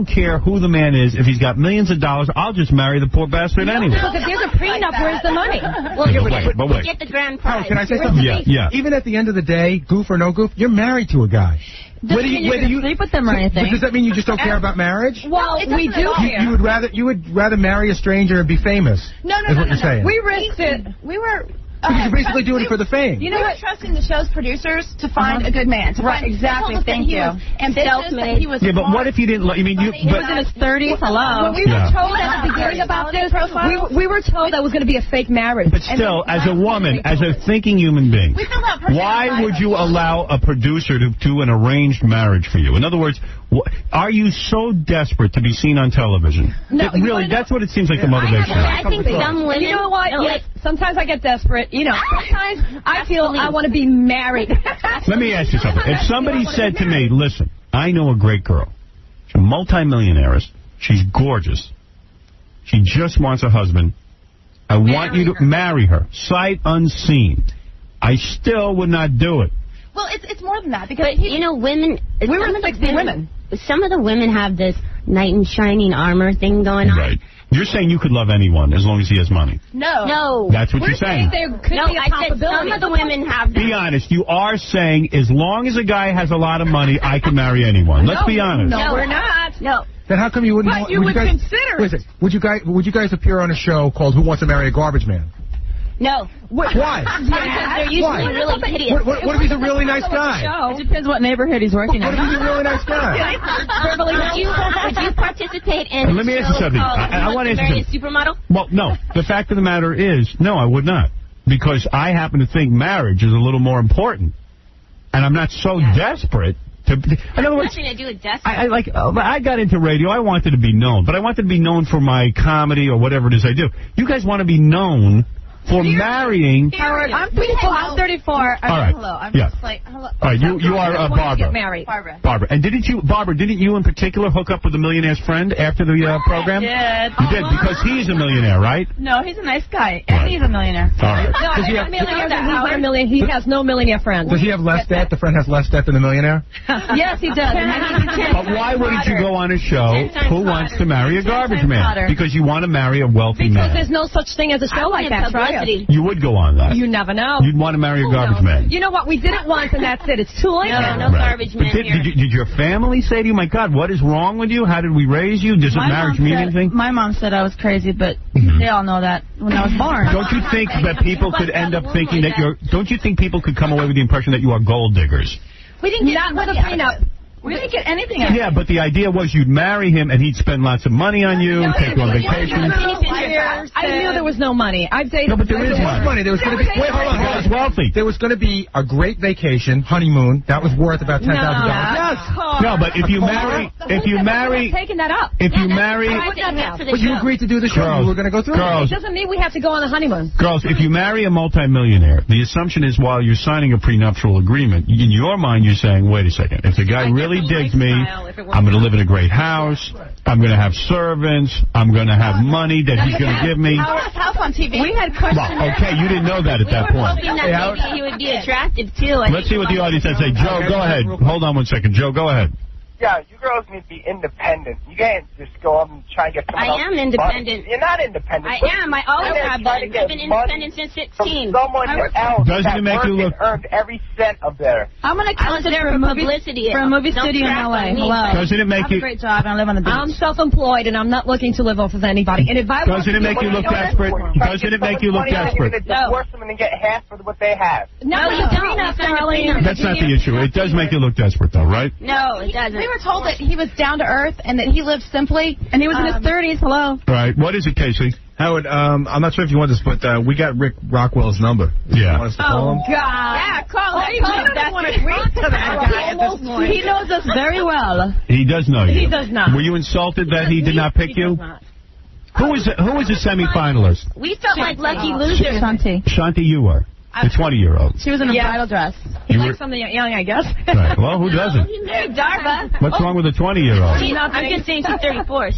care who the man is. If he's got millions of dollars, I'll just marry the poor bastard anyway. Look, if there's a prenup, where's the money? Well, we get the grand prize. Can I say something? Yeah. Even at the end of the day, goof or no goof, you're married to a guy. Whether you sleep with them or anything. But does that mean you just don't care about marriage? Well, we do care. You would rather marry a stranger and be famous. No. Is what you're saying. We risked it. We were. You're basically doing it for the fame. You know what? Trusting the show's producers to find a good man. Right, exactly. Thank you. Ambitious, that he was but what if you didn't? He was in his 30s. Hello. We were told at the beginning about this. We were told that was going to be a fake marriage. But still, as a woman, as a thinking human being, why would you allow a producer to do an arranged marriage for you? In other words, are you so desperate to be seen on television? No, really, that's what it seems like the motivation. I think some women. You know what? Sometimes I get desperate. You know, sometimes I feel I want to be married. Let me ask you something. If somebody said to me, listen, I know a great girl. She's a multimillionaire. She's gorgeous. She just wants a husband. I want you to marry her, sight unseen. I still would not do it. Well, it's more than that. Because but, you know, women... We were 60 women. Some of the women have this knight in shining armor thing going on. Right. You're saying you could love anyone as long as he has money. No. That's what you're saying. There could be a I said some of the women have that. Be honest. You are saying as long as a guy has a lot of money, I can marry anyone. Let's be honest. No, we're not. No. Then how come you wouldn't? But you would consider it. Would you guys appear on a show called Who Wants to Marry a Garbage Man? No. Why? Because they're usually really hideous. What if he's a really nice guy? It depends what neighborhood he's working in. What if he's a really nice guy? Would you participate in Let me ask you something. I want to ask you something. Supermodel? Well, no. The fact of the matter is, no, I would not. Because I happen to think marriage is a little more important. And I'm not so desperate. In other words, nothing to do with desperate. I got into radio. I wanted to be known. But I wanted to be known for my comedy or whatever it is I do. You guys want to be known for marrying. Howard, I'm 34. All right. Hello. I'm just like, hello. All right, you are Barbara. Get married. Barbara. And didn't you in particular hook up with the millionaire's friend after the program? I did. You did, because he's a millionaire, right? No, he's a nice guy. And he's a millionaire. All right. No, he's not a millionaire. He has no millionaire friends. Does he have less debt? The friend has less debt than the millionaire? Yes, he does. But why wouldn't you go on a show, Who Wants to Marry a Garbage Man? Because you want to marry a wealthy man. Because there's no such thing as a show like that. Try it. You would go on that. You never know. You'd want to marry a garbage man. You know what? We did it once, and that's it. It's too late. No garbage man here. Did your family say to you, my God, what is wrong with you? How did we raise you? Does marriage mean anything? My mom said I was crazy, but they all know that when I was born. Don't you think that people could end up thinking that you're... Don't you think people could come away with the impression that you are gold diggers? We didn't get not with a prenup. We didn't get anything out of it. Yeah, but the idea was you'd marry him and he'd spend lots of money on you, take you on vacation. I knew there was no money. I'd say no, but there is money. There was going to be. Wait, hold on. He was wealthy. There was going to be a great vacation, honeymoon. That was worth about $10,000. Yes. No, but if you marry, taking that up. If you marry, but you agreed to do the show. You were going to go through. It doesn't mean we have to go on a honeymoon. Girls, if you marry a multimillionaire, the assumption is while you're signing a prenuptial agreement, in your mind you're saying, wait a second, if the guy really digs me, I'm going to live in a great house. I'm going to have servants. I'm going to have money that he's going to give me. Howard's house on TV. We had questions. Well, okay, you didn't know that at that point. We were hoping that maybe he would be attractive, too. Let's see what the audience has to say. Joe, go ahead. Hold on 1 second. Joe, go ahead. Yeah, you girls need to be independent. You can't just go up and try and get someone else. I am independent. You're not independent. I am. I always have been. I've been independent since 16. Someone else Doesn't it make you look... earned every cent of their... I'm an accountant for a movie studio in L.A. Hello. Doesn't it make you... I have a great job and I live on the beach. I'm self-employed and I'm not looking to live off of anybody. And if I Doesn't it make you look desperate? Doesn't it make you look desperate? You're going to divorce them and get half of what they have. No, you don't. That's not the issue. It does make you look desperate, though, right? No, it doesn't. We were told that he was down to earth and that he lived simply. And he was in his 30s. Hello. Right. What is it, Casey? Howard, I'm not sure if you want this, but we got Rick Rockwell's number. Yeah. You want us to call him? God. Yeah, call him. He knows us very well. He does know you. He does not. Were you insulted that he did not pick you? Who is the semifinalist? We felt like lucky losers. Shanti, you were. The 20-year-old. She was in a bridal dress. He likes something young, I guess. Right. Well, who doesn't? Hey, Darva. What's wrong with a 20-year-old? I'm just saying she's 34.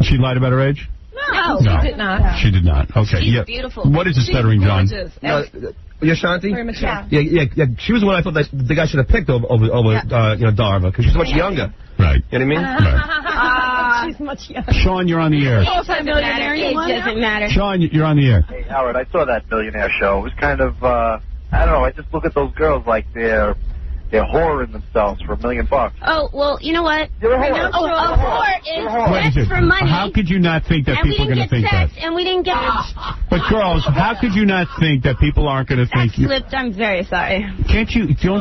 She lied about her age? No, she did not. She did not. Okay. She's beautiful. What is the stuttering, John? You're Shanti? Very mature. Yeah. She was the one I thought that the guy should have picked over Darva, because she's much younger. Right. You know what I mean? Right. She's much younger. Sean, you're on the air. It doesn't matter. Sean, you're on the air. Hey, Howard, I saw that Billionaire show. It was kind of, I don't know, I just look at those girls like they're whoring themselves for $1 million. Oh, well, you know what? You're a whore. A whore is sex for money. How could you not think that people are going to think that? And we didn't get But girls, how could you not think that people aren't going to think you... slipped. I'm very sorry. Don't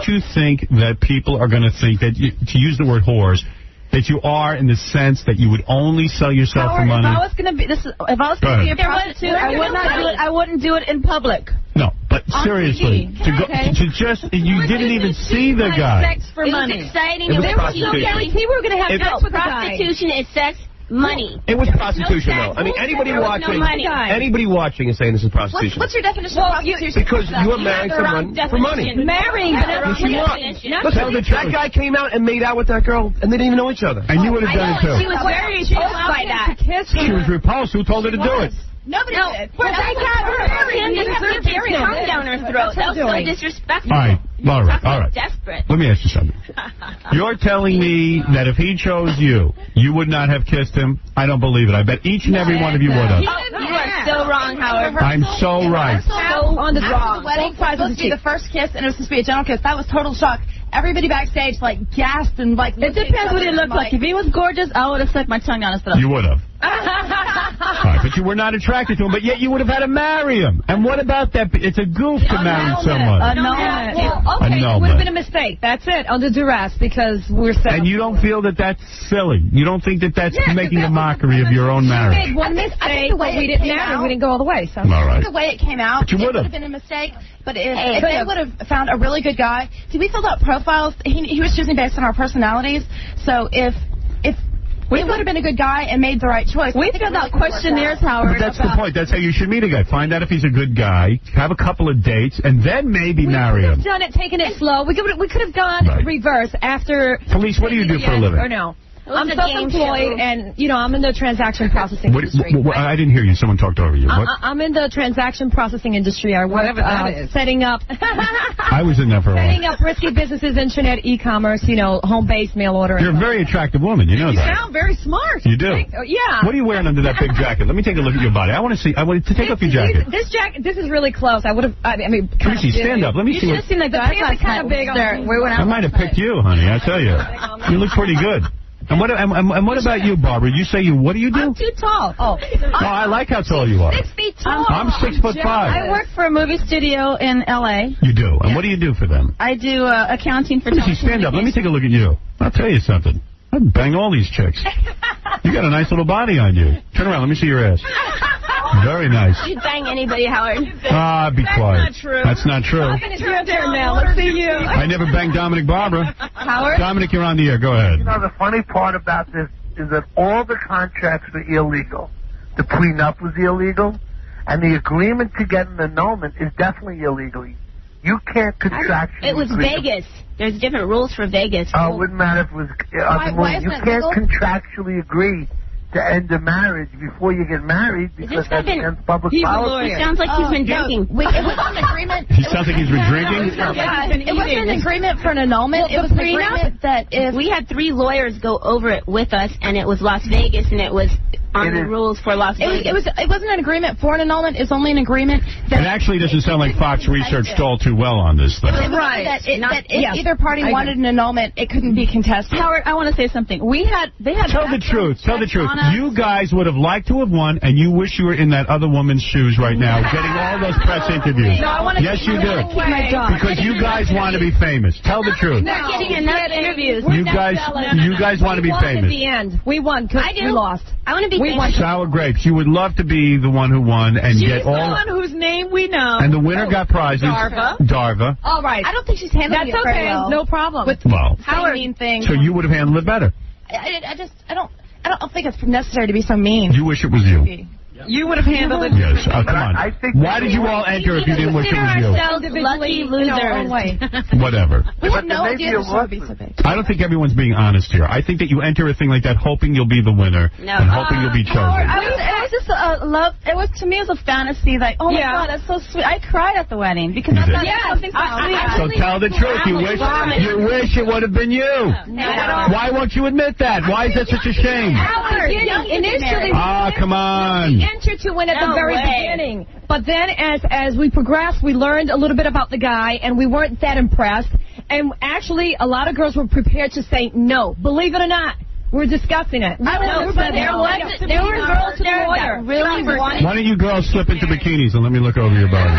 you think that people are going to think that, to use the word whores, that you are in the sense that you would only sell yourself for money? If I was going to be a prostitute, I wouldn't do it in public. No, but seriously, you didn't even see the guy. Sex for money. It was exciting. There was no guarantee we were going to have sex with the guy. Prostitution is sex money. It was prostitution, though. I mean, anybody watching is saying this is prostitution. What's your definition of prostitution? Because you are marrying someone for money. Marrying, Yes, you are. Listen, that guy came out and made out with that girl, and they didn't even know each other. And you would have done it, too. She was very repulsed by that. She was repulsed. Who told her to do it? Nobody did. Well, they got her married. You have your tongue down her throat. That was so disrespectful. All right. Desperate. Let me ask you something. You're telling me that if he chose you, you would not have kissed him? I don't believe it. I bet each and every one of you would have. You are so wrong, Howard. I'm so right. So on the wedding, it was supposed to be the first kiss, and it was supposed to be a gentle kiss. That was total shock. Everybody backstage, gasped and, It depends what he looked like. If he was gorgeous, I would have stuck my tongue down his throat. You would have. Right, but you were not attracted to him, but yet you would have had to marry him. And what about that? It's a goof to marry someone. Annulment. Well, okay, it would have been a mistake. That's it, under duress, because we're set. And you don't feel that that's silly? You don't think that that's making a mockery of your own marriage? We made one mistake, but we didn't marry. We didn't go all the way. So. All right. The way it came out, it would have been a mistake. But if they would have found a really good guy, see, we filled out profiles. He was choosing based on our personalities. So if we would have been a good guy and made the right choice. We filled out questionnaires, Howard. But that's the point. That's how you should meet a guy. Find out if he's a good guy, have a couple of dates, and then maybe marry him. We could have done it, taken it slow. We could have gone reverse after. Police, what do you do for a living? Or no. I'm self-employed, and, I'm in the transaction processing industry. I didn't hear you. Someone talked over you. What? I'm in the transaction processing industry. I work setting up... I was in that for a while. Setting up risky businesses, internet, e-commerce, home-based mail order. You're a very attractive woman. You know that. You sound very smart. You do? Yeah. What are you wearing under that big jacket? Let me take a look at your body. I want to see. I want to take off your jacket. This jacket, this is really close. I would have... Let me see. Stand up. Let me see. You should have seen the pants are kind of big. I might have picked you, honey. I tell you. You look pretty good. And what about you, Barbara? You say what do you do? I'm too tall. Oh, I like how tall you are. 6 feet tall. I'm 6'5". I work for a movie studio in L.A. You do? And what do you do for them? I do accounting for television. Stand up. Let me take a look at you. I'll tell you something. I'd bang all these chicks. You got a nice little body on you. Turn around. Let me see your ass. Very nice. You'd bang anybody, Howard. Be quiet. That's not true. That's not true. You're there now. Let's see you. I never banged Dominic Barbara. Howard? Dominic, you're on the air. Go ahead. The funny part about this is that all the contracts were illegal. The prenup was illegal, and the agreement to get an annulment is definitely illegal. You can't contractually It was Vegas. There's different rules for Vegas. Oh, it wouldn't matter if it was you can't contractually agree to end a marriage before you get married because that's against public policy. It sounds like he's been drinking. It was an agreement. He sounds like he's been drinking? It wasn't an agreement for an annulment. It was an agreement that if... We had 3 lawyers go over it with us, and it was Las Vegas, and it was on the rules for Las Vegas. It wasn't an agreement for an annulment. It was only an agreement that... It actually doesn't sound like Fox researched all too well on this thing. Right. That if either party wanted an annulment, it couldn't be contested. Howard, I want to say something. They had Tell the truth. Tell the truth. You guys would have liked to have won, and you wish you were in that other woman's shoes right now, getting all those press interviews. No, I want to yes, you do. keep my job. Because you guys want to be famous. Tell the truth. Not getting enough interviews. You guys want to be famous. At the end. We won because we lost. I want to be famous. Sour grapes. You would love to be the one who won and get all... the one whose name we know. And the winner got prizes. Darva. All right. I don't think she's handling it very well. No problem. Howard thing. So you would have handled it better. I don't think it's necessary to be so mean. You wish it was you. You would have handled it. Yes. Come on. Why did you all enter if you didn't wish it was you? Lucky losers. Whatever. We had no idea this would be so big. I don't think everyone's being honest here. I think that you enter a thing like that hoping you'll be the winner and hoping you'll be chosen. It was just love. It was, to me, it was a fantasy. Like, oh my God, that's so sweet. I cried at the wedding because that's not something. So tell the truth. You wish it would have been you. Why won't you admit that? Why is that such a shame? Initially, come on. We entered to win at the very beginning. But then as we progressed, we learned a little bit about the guy, and we weren't that impressed. And actually, a lot of girls were prepared to say no. Believe it or not. We're discussing it. There were girls there that really wanted. Why don't you girls slip into bikinis and let me look over your body?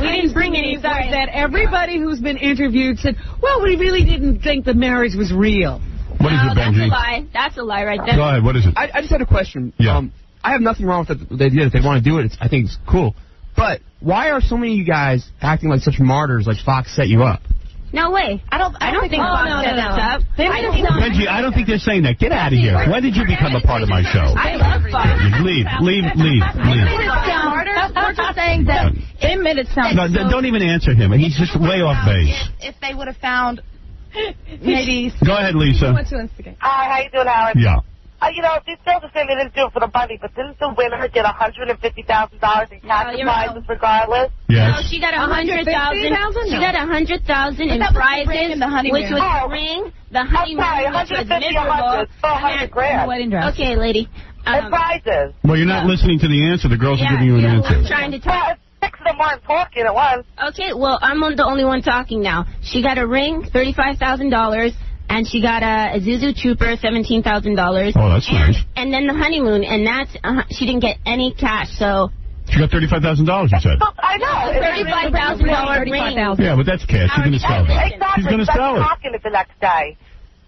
We didn't bring any. That everybody who's been interviewed said, well, we really didn't think the marriage was real. What is it, Benji? That's a lie. That's a lie right there. Go ahead. What is it? I just had a question. Yeah. I have nothing wrong with the idea that they want to do it. I think it's cool. But why are so many of you guys acting like such martyrs like Fox set you up? No way. I don't think Fox set us up. Reggie, I don't think they're saying that. Get out of here. When did you become a part of my show? I love Fox. Leave. We're just saying that it made it sound No, don't even answer him. He's just way off base. If they would have found maybe... Go ahead, Lisa. Hi, how you doing, Howard? Yeah. You know, these girls are saying they didn't do it for the money, but didn't the winner get $150,000 in cash prizes regardless? Yes. No, she got 100,000. She got 100,000 in prizes, which was the ring, the honeymoon, which was miserable. $100,000. Okay, lady. And prizes. Well, you're not listening to the answer. The girls are giving you an answer. I'm trying to talk. 6 of them weren't talking at once. Okay, well, I'm the only one talking now. She got a ring, $35,000. And she got a Isuzu Trooper, $17,000. Oh, that's nice. And then the honeymoon, and that's she didn't get any cash, so... She got $35,000, you said. I know. $35,000 ring. Yeah, but that's cash. She's going to sell it. Exactly. She's going to sell it. Talking it the next day.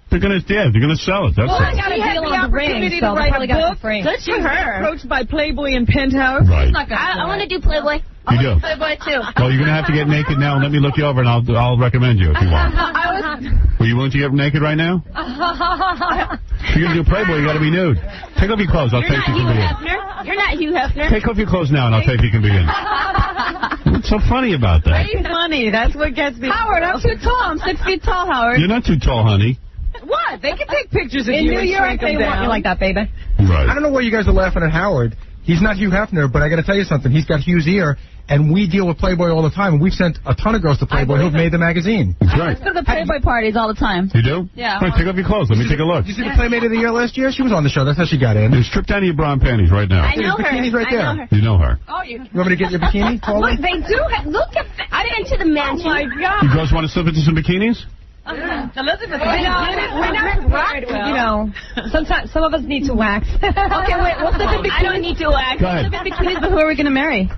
They're going to sell it. That's Well, I it. got a deal on the ring, so they probably got it for free. Good for her. Approached by Playboy and Penthouse. Right. I want to do Playboy. You do? Playboy, too. Well, you're going to have to get naked now and let me look you over, and I'll recommend you if you want. Were you willing to get naked right now? If you're going to do Playboy, you got to be nude. Take off your clothes. I'll tell you if you can be in. You're not Hugh Hefner. Take off your clothes now, and I'll tell you if you can be in. What's so funny about that? Very funny. That's what gets me. Howard, I'm too tall. I'm 6 feet tall, Howard. You're not too tall, honey. What? They can take pictures of In you New and York, shrink they them want down. you like that, baby. Right. I don't know why you guys are laughing at Howard. He's not Hugh Hefner, but I got to tell you something. He's got Hugh's ear, and we deal with Playboy all the time. And we've sent a ton of girls to Playboy who've made the magazine. That's right. Go to the Playboy parties all the time. You do? Yeah. All right, take off your clothes. Let me take a look. Did you see the Playmate of the Year last year? She was on the show. That's how she got in. Strip down your bra and panties right now. I know her. Bikini's right there. I know her. You know her. Oh, You want me to get your bikini? Look, they do. Look at that. I didn't into the mansion. Oh, my God. You girls want to slip into some bikinis? Elizabeth, You know, sometimes some of us need to wax. Okay, wait. What's the big I don't need to wax. Go ahead. bikinis, but who are we going to marry?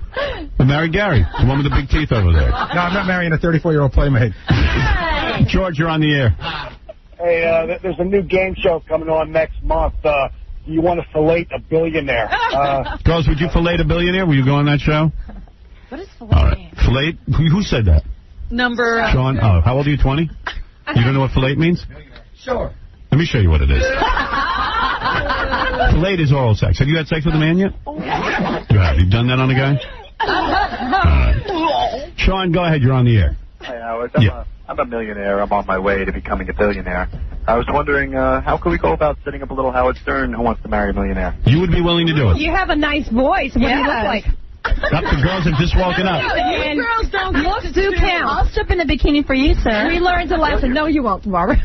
Marry Gary, the one with the big teeth over there. No, I'm not marrying a 34-year-old Playmate. George, you're on the air. Hey, there's a new game show coming on next month. You want to fillet a billionaire. Girls, would you fillet a billionaire? Will you go on that show? What is All right. Fillet? Who said that? Number... Sean, how old are you, 20? You don't know what fillet means? Sure. Let me show you what it is. Fillet is oral sex. Have you had sex with a man yet? You have. You've done that on a guy? Sean, go ahead. You're on the air. Hi, Howard. Yeah. I'm a millionaire. I'm on my way to becoming a billionaire. I was wondering, how can we go about setting up a little Howard Stern Who Wants to Marry a Millionaire? You would be willing to do it? You have a nice voice. What do you look like? Up, the girls have just woken up. And girls don't looks do count. I'll strip in a bikini for you, sir. We learned a lesson. No, you won't, Barbara.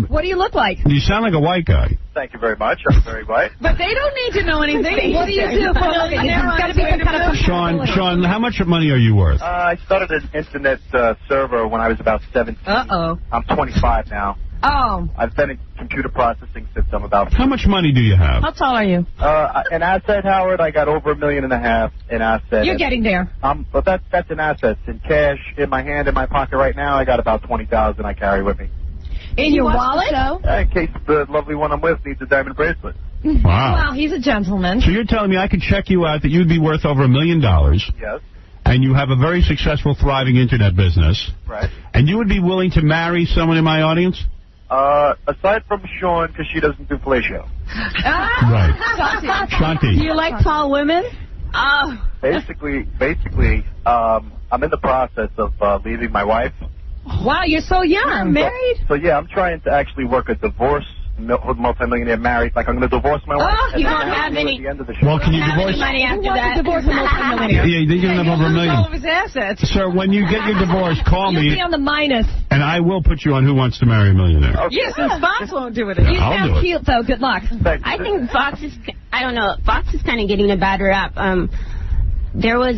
What do you look like? You sound like a white guy. Thank you very much. I'm very white. But they don't need to know anything. What do you do for a living? It's got to be some kind of... Sean, how much money are you worth? I started an internet server when I was about 17. Uh-oh. I'm 25 now. Oh. I've been in computer processing since I'm about... How much money do you have? How tall are you? An asset, Howard, I got over $1.5 million in assets. You're getting there. But that's an asset. In cash, in my hand, in my pocket right now, I got about $20,000 I carry with me. In your wallet? In case the lovely one I'm with needs a diamond bracelet. Wow. Well, he's a gentleman. So you're telling me I could check you out that you'd be worth over $1 million. Yes. And you have a very successful, thriving internet business. Right. And you would be willing to marry someone in my audience? Aside from Sean, because she doesn't do fellatio. Right. Shanti. Do you like tall women? Basically, I'm in the process of leaving my wife. Wow, you're so young. Married? So yeah, I'm trying to actually work a divorce, multi-millionaire married. Like I'm going to divorce my wife. You don't have any. Well, can you divorce? Money after that. Divorce a multi-millionaire. Yeah, they don't have over $1 million. All of his assets. Sir, when you get your divorce, call You'll me, be on the minus. and I will put you on Who Wants to Marry a Millionaire. Yes, and Fox won't do it. You I'll do sound it. cute, though. Good luck. I think Fox is, I don't know, Fox is kind of getting a bad rap. There was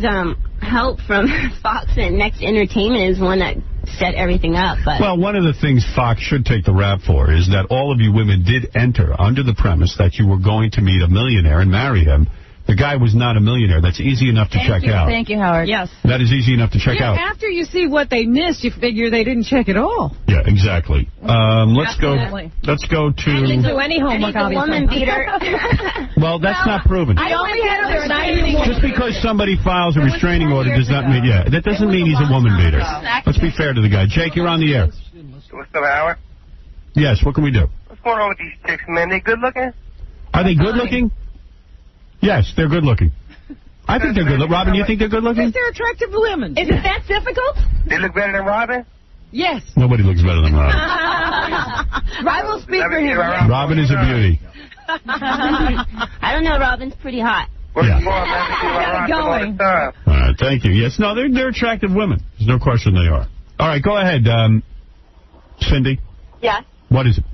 help from Fox, and Next Entertainment is one that set everything up. But Well, one of the things Fox should take the rap for is that all of you women did enter under the premise that you were going to meet a millionaire and marry him, The guy was not a millionaire. That's easy enough to check out. Thank you, Howard. Yes. That is easy enough to check out. After you see what they missed, you figure they didn't check at all. Yeah, exactly. Let's go to... I didn't do any homework, obviously. Woman beater. Well, that's not proven. I only had there, and I didn't. Just because somebody files a restraining order does not mean... Yeah, that doesn't mean he's a woman beater. Let's be fair to the guy. Jake, you're on the air. What's up, Howard? Yes, what can we do? What's going on with these chicks, man? They good looking? Are they good looking? Yes, they're good looking. I think they're good looking. Robin, you think they're good looking? Yes, they're attractive women. Is it that difficult? They look better than Robin? Yes. Nobody looks better than Robin. I will speak for him. Robin is a beauty. I don't know. Robin's pretty hot. Going. All right, thank you. Yes, no, they're attractive women. There's no question they are. All right, go ahead, Cindy. Yes. What is it?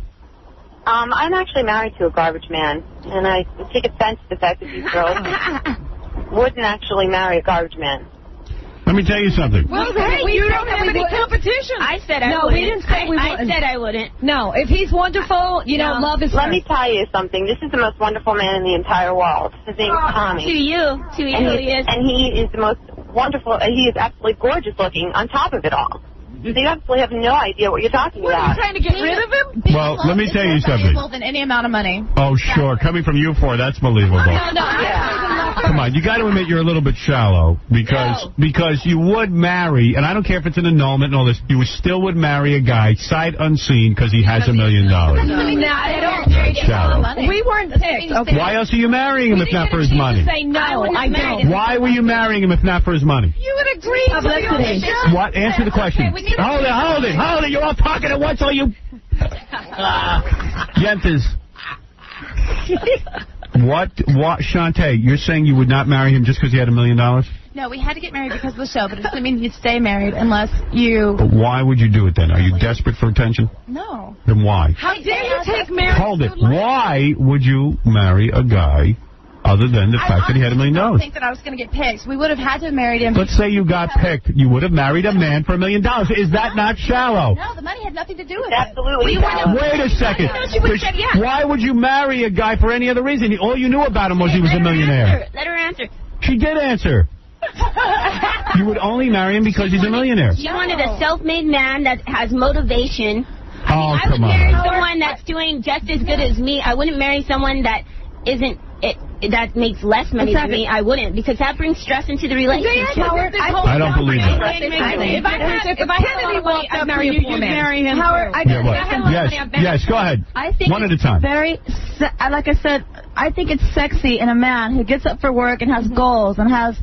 I'm actually married to a garbage man, and I take offense to the fact that these girls wouldn't actually marry a garbage man. Let me tell you something. Well, hey, you don't have any competition. I said I wouldn't. No, we didn't say we wouldn't. I said I wouldn't. No, if he's wonderful, love is Let me tell you something. This is the most wonderful man in the entire world. His name is Tommy. To you. And he is the most wonderful. He is absolutely gorgeous looking on top of it all. So you absolutely have no idea what you're talking about. Are you trying to get rid of him? Well, let me tell you something. Than any amount of money. Oh, sure. Coming from you four, that's believable. Come on, you got to admit you're a little bit shallow because you would marry, and I don't care if it's an annulment and all this, you still would marry a guy sight unseen because he has $1 million. Shallow. We weren't picked. Okay. Why else are you marrying him if not for his money? Say no, I don't. Why were you marrying him if not for his money? You would agree to the show. What? Answer the question. Hold it. You're all talking at once, all you... Yentas. What, Shantae, you're saying you would not marry him just because he had $1 million? No, we had to get married because of the show, but it doesn't mean you'd stay married unless you... But why would you do it then? Are you desperate for attention? No. Then why? How dare you take marriage? Hold it. Why would you marry a guy other than the fact that he had $1 million? I don't think that I was going to get picked. We would have had to have married him. Let's say you got picked. You would have married a man for $1 million. Is that not shallow? No, the money had nothing to do with Absolutely. it. Wait a second. Why would you marry a guy for any other reason? All you knew about him was he was a millionaire. Let her answer. She did answer. You would only marry him because he's a millionaire. She wanted a self-made man that has motivation. I would marry someone that's doing just as good as me. I wouldn't marry someone that that makes less money than me. I wouldn't, because that brings stress into the relationship. I don't believe that. If I had any money, I'd marry a poor man. Marry him. Howard, Yes, go ahead. I think one at a time. Like I said, I think it's sexy in a man who gets up for work and has goals and has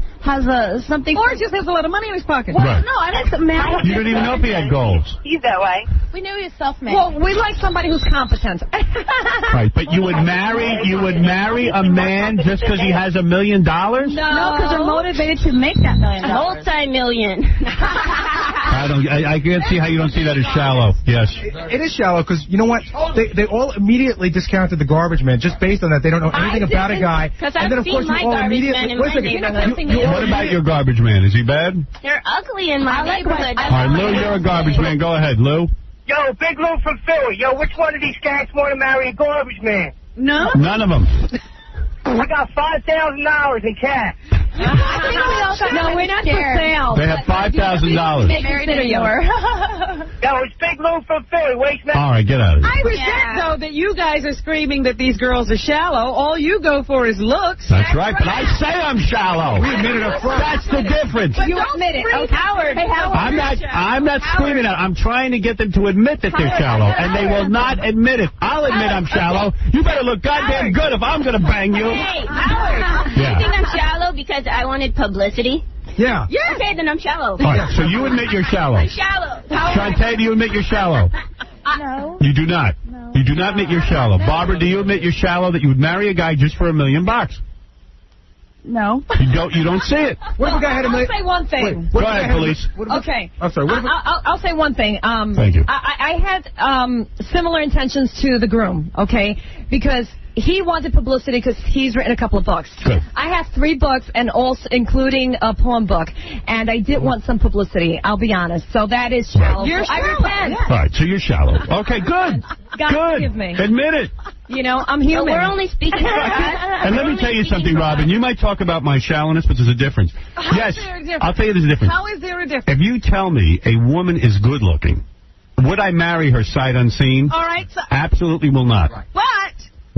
something. Or just has a lot of money in his pocket. Well, right. No, I like a man. You don't even know if he had goals. He's that way. We knew he was self-made. Well, we like somebody who's competent. Right, but you would marry a man just because he has $1 million? No, because they're motivated to make that $1 million. Multi-million. I can't see how you don't see that as shallow. Yes. It is shallow because, you know what? They all immediately discounted the garbage man just based on that. They don't know anything about a guy. And then, of course, you all immediately... What about your garbage man? Is he bad? They're ugly in my neighborhood. All right, Lou, you're a garbage man. Go ahead, Lou. Yo, Big Lou from Philly. Yo, which one of these guys want to marry a garbage man? No. None of them. I got $5,000 in cash. No, we're not for sale. They have $5,000. Married anymore. Yo, it's Big Lou from Philly. Waste man. All right, get out of here. I resent, though, that you guys are screaming that these girls are shallow. All you go for is looks. That's right, but I say I'm shallow. We admitted up front. That's the difference. You admit it. Okay. Howard. Hey, Howard. I'm not screaming at. I'm trying to get them to admit that they're shallow, and they will not admit it. I'll admit I'm shallow. You better look goddamn good if I'm going to bang you. Hey, Howard. Yeah. You think I'm shallow because I wanted publicity? Yeah. Okay, then I'm shallow. All right, so you admit you're shallow. I'm shallow. Shantae, do you admit you're shallow? No. You do not. No. You do not admit you're shallow. Barbara, do you admit you're shallow, that you would marry a guy just for $1 million? No. You don't see it. What if a guy had $1 million? I'll say one thing. Go ahead, police. Okay. I'm sorry. I'll say one thing. Thank you. I had similar intentions to the groom, okay? Because he wanted publicity because he's written a couple of books. Good. I have 3 books, and also including a poem book, and I did want some publicity, I'll be honest. So that is shallow. You're I shallow. repent. All right, so you're shallow. Okay, good. God good. forgive me. Admit it. You know, I'm human. But we're only speaking for us. And let me tell you something, Robin. You might talk about my shallowness, but there's a difference. Yes, I'll tell you there's a difference. How is there a difference? If you tell me a woman is good looking, would I marry her sight unseen? All right. So, absolutely will not. but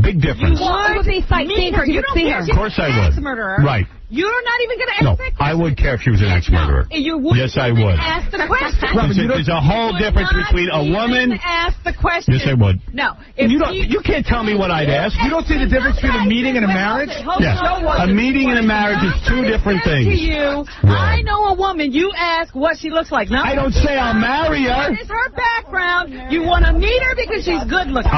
big difference. It would be sightseeing her. You'd see her. Of course I would. Murderer. Right. You're not even going to ask No, that question. I would care if she was an ex-murderer. You would. Yes, I would. Ask the question. There's a whole difference between a woman. Ask the question. Yes, I would. No. You can't tell me what I'd ask. You don't see the difference between a meeting and a marriage? Yes. A meeting and a marriage is two different things. To you, I know a woman. You ask what she looks like. No, I don't say I'll marry her. What is her background? You want to meet her because she's good looking.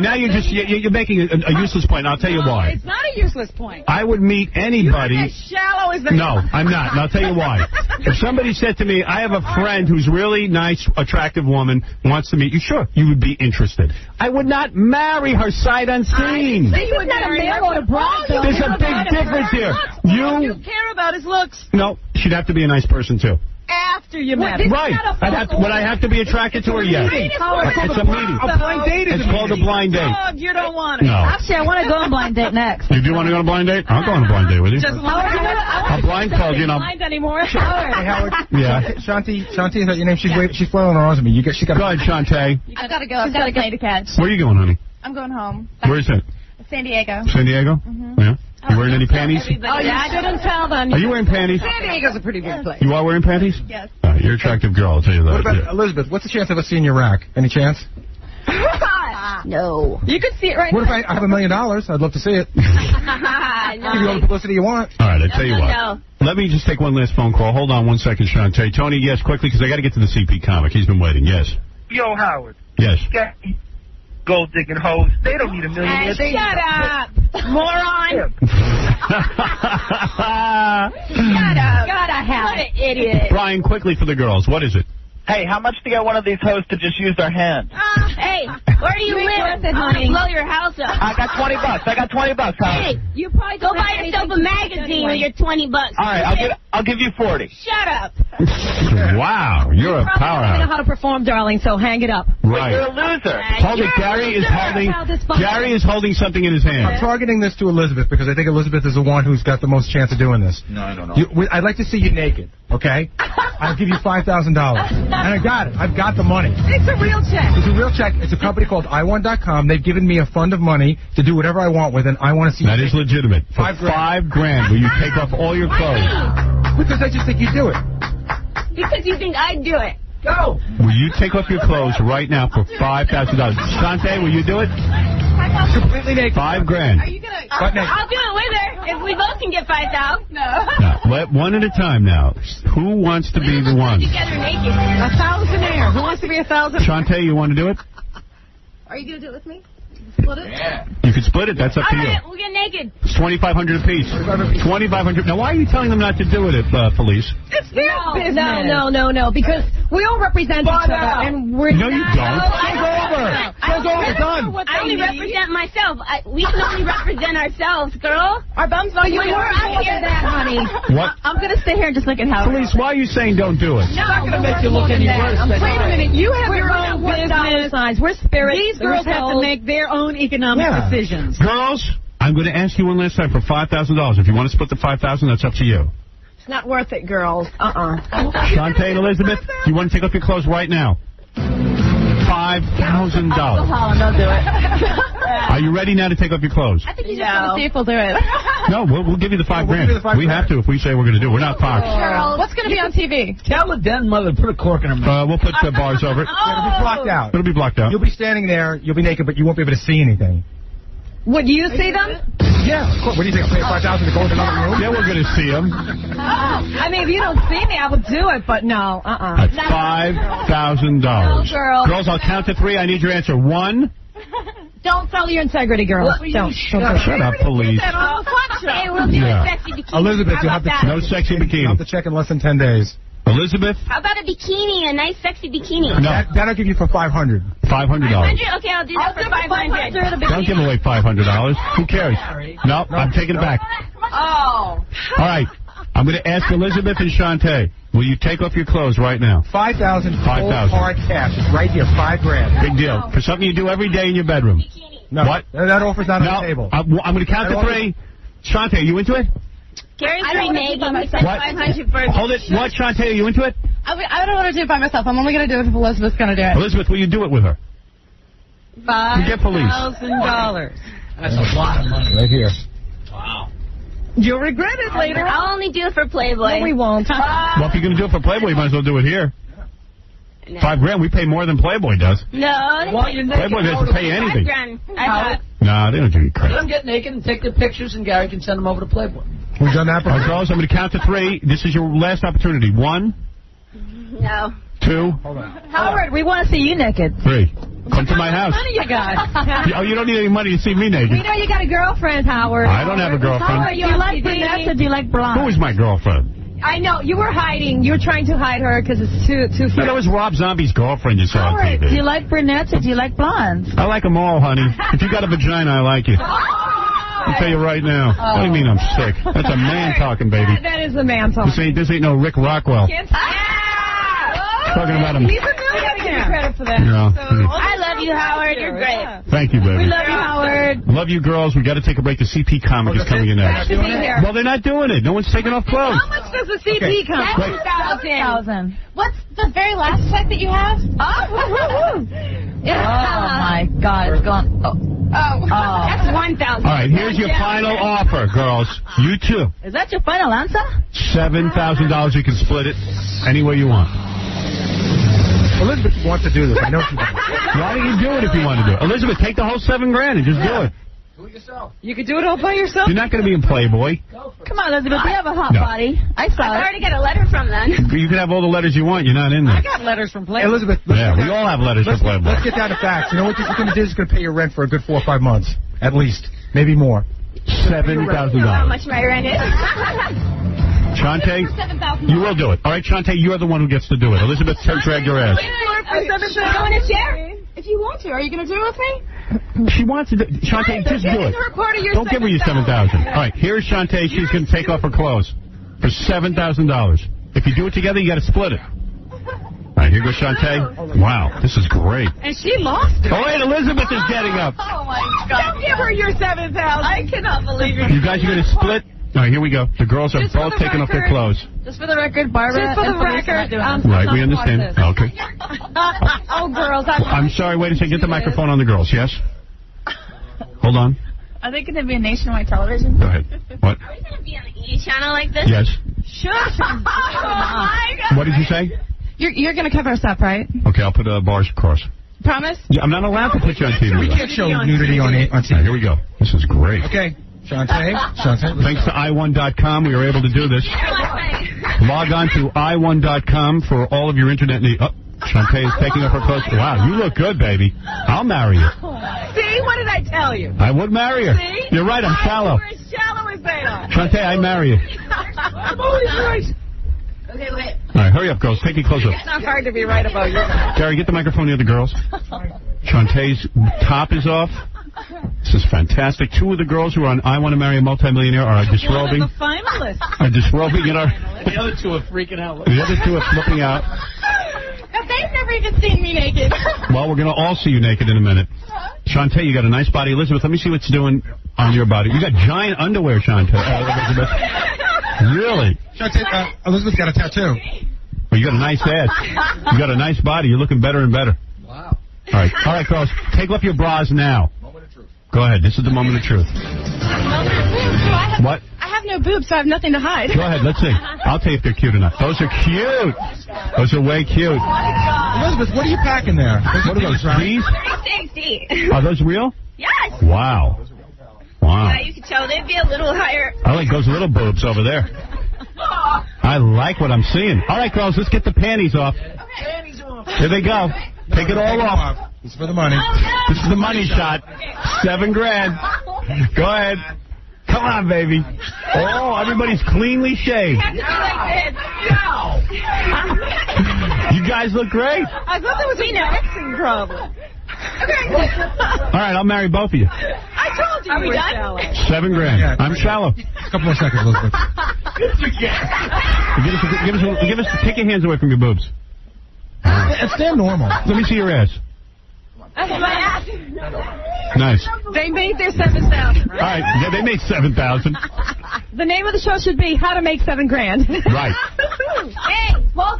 Now you're just you're making a useless point. I'll tell you why. It's not a useless point. I would meet anybody. You're as shallow as the No, I'm not. And I'll tell you why. If somebody said to me, I have a friend who's really nice, attractive woman, wants to meet you, sure, you would be interested. I would not marry her sight unseen. You would not a male or a bride. There's a big difference here. All you care about his looks. No, she'd have to be a nice person, too. After you met her. Right. Would I have to be attracted to her? Yes. It's a meeting. A blind date is It's called a blind date. You don't want it. No. Actually, I want to go on a blind date next. You do want to go on a blind date? I'll go on a blind date with you. I'm A blindfold, you know. blind anymore. Hey, Howard. Yeah. Shanti, is that your name? She's flailing her arms at me. She got. Go ahead, Shantae. I've got to go. I've got a plane to catch. Where are you going, honey? I'm going home. Where is it? San Diego. San Diego? Yeah. You wearing any panties? Oh, you shouldn't tell them. Are you wearing panties? San Diego's a pretty big place. You are wearing panties? Yes. You're an attractive girl, I'll tell you that. What about Elizabeth? What's the chance of us seeing your rack? Any chance? No. You could see it right What if now. I have $1 million? I'd love to see it. Give you all the publicity you want. All right, I tell you what. Let me just take one last phone call. Hold on 1 second, Shantae. Tony, yes, quickly, because I got to get to the CP comic. He's been waiting. Yes. Yo, Howard. Yes. Gold digging hoes. They don't need a millionaire. Hey, shut up, moron. Shut up. Gotta have What an idiot. Brian, quickly for the girls. What is it? Hey, how much to get one of these hoes to just use their hand? Hey, where do you live? I'm gonna blow your house up. I got $20. I got $20, Howard. Hey, You probably go buy yourself a magazine with your $20. All right, I'll give you 40. Shut up. Wow, you're a I don't know powerhouse. how to perform, darling, so hang it up. Right. You're a loser. Hold it. Gary is holding something in his hand. I'm targeting this to Elizabeth because I think Elizabeth is the one who's got the most chance of doing this. No, I don't know. I'd like to see you naked, okay? I'll give you $5,000. And I got it. I've got the money. It's a real check. It's a real check. It's a company called iWant.com. They've given me a fund of money to do whatever I want with, and I want to see That is legitimate. For $5 grand, will you take off all your clothes? Because I just think you do it. Because you think I'd do it. Go. Will you take off your clothes right now for $5,000? Shante, will you do it? Completely naked. $5 grand. I'll do it with her if we both can get 5,000. No. Now, let one at a time now. Who wants to be the one? Together naked. A thousandaire. Who wants to be a thousand? Shante, you want to do it? Are you going to do it with me? Split it? Yeah. You can split it. That's up to you. Alright, we'll get naked. It's $2,500 apiece. $2,500. Now, why are you telling them not to do it, Felice? It's their business. No, because we all represent each other, and we're No, you don't. Take over. Take over. Done. I only represent myself. We can only represent ourselves, girl. Our bums are you. We're out of that, honey. What? I'm going to stay here and just look at how. Felice, why are you saying don't do it? It's not going to make you look any worse. Wait a minute. You have your own business. Signs. We're spirits. These girls have to make their own economic decisions. Girls, I'm going to ask you one last time for $5,000. If you want to split the $5,000, that's up to you. It's not worth it, girls. Shante and Elizabeth, you want to take off your clothes right now? $5,000. They'll do it. Are you ready now to take off your clothes? I think you just want to see if we'll do it. No, we'll give you the $5 grand. We have to if we say we're going to do it. We're not Fox. What's going to be on TV? Tell the den mother to put a cork in her mouth. We'll put bars over it. It'll be blocked out. It'll be blocked out. You'll be standing there. You'll be naked, but you won't be able to see anything. Would you see them? Yeah, of course. What do you think? I'll pay $5,000 to go into another room? Yeah, we're going to see them. I mean, if you don't see me, I would do it, but no. That's $5,000. No, girl. Girls, I'll count to 3. I need your answer. 1. Don't sell your integrity, girls. Don't. Shut up, police. Hey, we'll do a sexy bikini. Elizabeth, How you'll have about to that? No sexy You'll bikini. have to check in less than 10 days. Elizabeth? How about a bikini, a nice sexy bikini? No. That'll give you for $500. $500. 500? Okay, I'll do that for 500. Don't give away $500. Who cares? No, I'm taking it back. Oh. All right. I'm going to ask Elizabeth and Shantae, will you take off your clothes right now? 5,000 5,000. hard cash. It's right here, $5 grand. Big deal. For something you do every day in your bedroom. No. What? That offer's not on the table. I'm going to count to 3. Shantae, are you into it? Gary's reneging. He What? said 500 for Hold it. What, Shantae, are you into it? I don't want to do it by myself. I'm only going to do it if Elizabeth's going to do it. Elizabeth, will you do it with her? $5,000. That's a lot of money. Right here. Wow. You'll regret it later. I'll only do it for Playboy. No, we won't. Well, if you're going to do it for Playboy, you might as well do it here. No. $5 grand, we pay more than Playboy does. No. Playboy doesn't pay anything. $5 grand. I thought. No, they don't give you credit. Let them get naked and take their pictures, and Gary can send them over to Playboy. We've done that before. Girls, I'm going to count to 3. This is your last opportunity. 1. No. 2. Howard, we want to see you naked. 3. Come to my house. How many you got? Oh, you don't need any money to see me naked. We know you got a girlfriend, Howard. I don't have a girlfriend. Howard, do you like brunettes or do you like blondes? Who is my girlfriend? I know. You were hiding. You were trying to hide her because it's too No, that was Rob Zombie's girlfriend you saw on Howard, TV. do you like brunettes or do you like blondes? I like them all, honey. If you got a vagina, I like you. I'll tell you right now. What do you mean I'm sick? That's a man talking, baby. That is a man talking. This ain't no Rick Rockwell. Talking about him. He's a millionaire. Give you credit for that. Yeah. I love you, Howard. You're great. Thank you, baby. We love you, Howard. Love you, girls. We got to take a break. The CP comic is coming in next. Well, they're not doing it. No one's taking off clothes. How much does the CP come? $10,000. What's the very last check that you have? Oh, my God, it's gone. That's $1,000. All right, here's your final offer, girls. You too. Is that your final answer? $7,000. You can split it any way you want. Elizabeth wants to do this. I know she does. Why don't you do it if you want to do it? Elizabeth, take the whole $7 grand and just do it. Do it yourself. You could do it all by yourself? You're not going to be in Playboy. Come on, Elizabeth. You have a hot body. I saw I it. already got a letter from them. You can have all the letters you want. You're not in there. I got letters from Playboy. Elizabeth. Yeah, we all have letters from Playboy. Let's get down to facts. You know what this is going to do? It's going to pay your rent for a good 4 or 5 months. At least. Maybe more. $7,000. How much my rent is? Shantae, you will do it. All right, Shantae, you're the one who gets to do it. Elizabeth, drag your ass. Are you going to share? If you want to. Are you going to do it with me? She wants to do Shantae, just do it. Don't give her your $7,000. All right, here's Shantae. She's going to take off her clothes for $7,000. If you do it together, you got to split it. All right, here goes Shantae. Wow, this is great. And she lost it. Oh, wait, Elizabeth is getting up. Oh, my God. Don't give her your $7,000. I cannot believe it. You guys are going to split? All right, here we go. The girls are both taking off their clothes. Just for the record, Barbara. Just for the record. Right, we understand. Okay. Oh, girls. I'm sorry, wait a second. Get the microphone on the girls, yes? Hold on. Are they going to be on nationwide television? Go ahead. What? Are we going to be on the E! channel like this? Yes. Shush. Oh, my God. What did you say? You're going to cover us up, right? Okay, I'll put bars across. Promise? Yeah, I'm not allowed to put you on TV. We can't show nudity on TV. Right, here we go. This is great. Okay. Shantae. Thanks to i1.com, we were able to do this. Log on to i1.com for all of your internet needs. Oh, Shantae is taking off her clothes. Wow, you look good, baby. I'll marry you. See, what did I tell you? I would marry her. See? You're right, I'm shallow. You're as shallow as they are. Shantae, I marry you. I'm always right. Okay, wait. All right, hurry up, girls. Take your clothes off. It's not hard to be right about you. Gary, get the microphone near the girls. Shantae's top is off. This is fantastic. 2 of the girls who are on I Want to Marry a Multimillionaire are disrobing. One of the finalists. Are disrobing. The other 2 are freaking out. The other 2 are flipping out. They've never even seen me naked. Well, we're going to all see you naked in a minute. Shantae, you got a nice body. Elizabeth, let me see what's doing on your body. You got giant underwear, Shantae. Elizabeth. Really? Shantae, Elizabeth's got a tattoo. Well, you got a nice ass. You got a nice body. You're looking better and better. Wow. All right, girls, take off your bras now. Moment of truth. Go ahead. This is the moment of truth. What? I have no boobs, so I have nothing to hide. Go ahead. Let's see. I'll tell you if they're cute or not. Those are cute. Those are way cute. Elizabeth, what are you packing there? What are those? These? 360. Are those real? Yes. Wow. Wow. Yeah, you could tell they'd be a little higher. I like those little boobs over there. I like what I'm seeing. All right, girls, let's get the panties off. Here they go. Take it all off. This is for the money. This is the money shot. $7 grand. Go ahead. Come on, baby. Oh, everybody's cleanly shaved. You guys look great. I thought there was a mixing problem. All right, I'll marry both of you. I I told you. Are we were done? shallow. $7,000. Yeah, I'm shallow. A couple more seconds, Elizabeth. Take your hands away from your boobs. They're normal. Let me see your ass. That's my ass. Nice. They made their 7,000. All right. Yeah, they made 7,000. The name of the show should be How to Make $7,000. Right. Hey, I love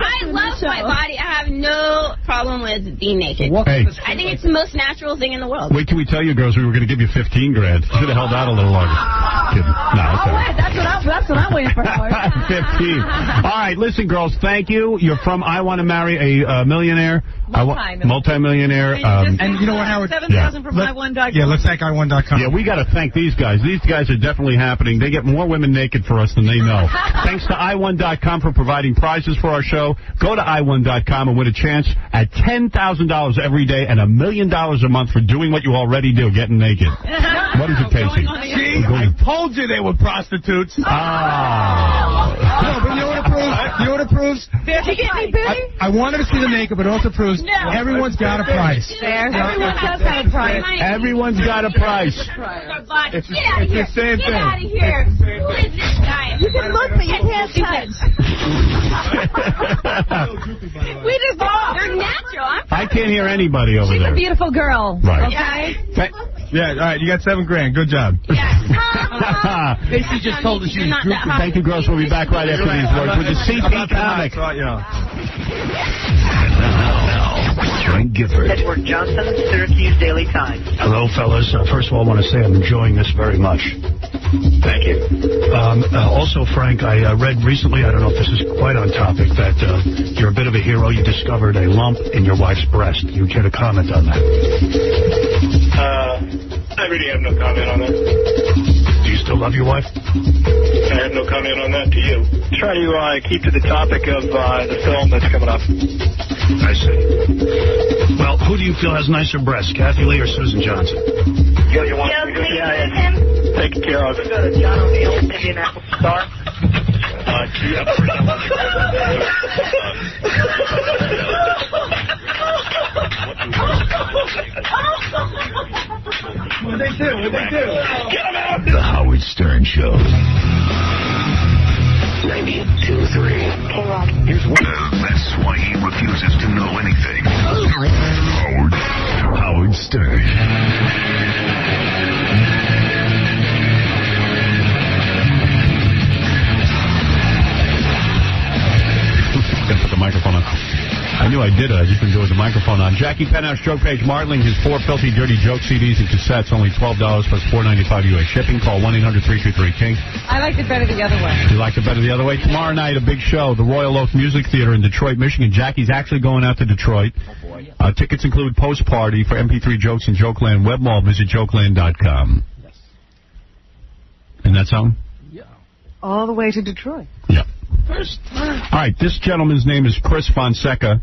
my body. I have no problem with being naked. Hey. I think it's the most natural thing in the world. Wait till we tell you girls we were going to give you $15,000. You should have held out a little longer. Kidding. No, okay. That's what I'm waiting for. 15. All right, listen, girls, thank you. You're from I Want to Marry a Millionaire. Multi-millionaire. And you know what, Howard? 7,000 from I1.com. Yeah, let's thank I1.com. Yeah, we got to thank these guys. These guys are definitely happening. They get more women naked for us than they know. Thanks to I1.com for providing prizes for our show. Go to I1.com and win a chance at $10,000 every day and $1 million a month for doing what you already do, getting naked. What is it, Casey? See, I told you they were prostitutes. No, but you know what it proves? You know what it proves? Did you get me, Billy? I wanted to see them naked, but it also proves everyone's got a price. Everyone does have a price. Everyone's got a price. It's the same thing. Get out of here. Who is this guy? You can look, but you can't touch. We just They're natural. I can't hear anybody over She's there. a beautiful girl. Right. Okay? Yeah, all right, you got $7,000. Good job. Casey just told us she was drooping. Thank you, girls. We'll be back right after these words with the CP comic. Frank Gifford. Edward Johnson, Syracuse Daily Times. Hello, fellas. First of all, I want to say I'm enjoying this very much. Thank you. Also, Frank, I read recently, I don't know if this is quite on topic, that you're a bit of a hero. You discovered a lump in your wife's breast. You care to comment on that? I really have no comment on that. Do you still love your wife? I have no comment on that to you. Try to keep to the topic of the film that's coming up. I see. Well, who do you feel has nicer breasts, Kathy Lee or Susan Johnson? You want to him? Taken care of. John O'Neill, Indianapolis Star. What'd they do? Get him out! The Howard Stern Show. 92.3. Here's one. That's why he refuses to know anything. Howard Stern. Gotta put the microphone on. I knew I did it. I just didn't do it with the microphone on. Jackie Penthouse, Joke Page, Martling, his 4 Filthy Dirty Joke CDs and cassettes, only $12 plus $4.95 U.S. shipping. Call 1-800-323-KING. I liked it better the other way. You liked it better the other way? Tomorrow night, a big show, the Royal Oak Music Theater in Detroit, Michigan. Jackie's actually going out to Detroit. Tickets include post-party for MP3 Jokes and Jokeland web mall. Visit jokeland.com. Yes. And that's how? All the way to Detroit. Yeah. All right, this gentleman's name is Chris Fonseca.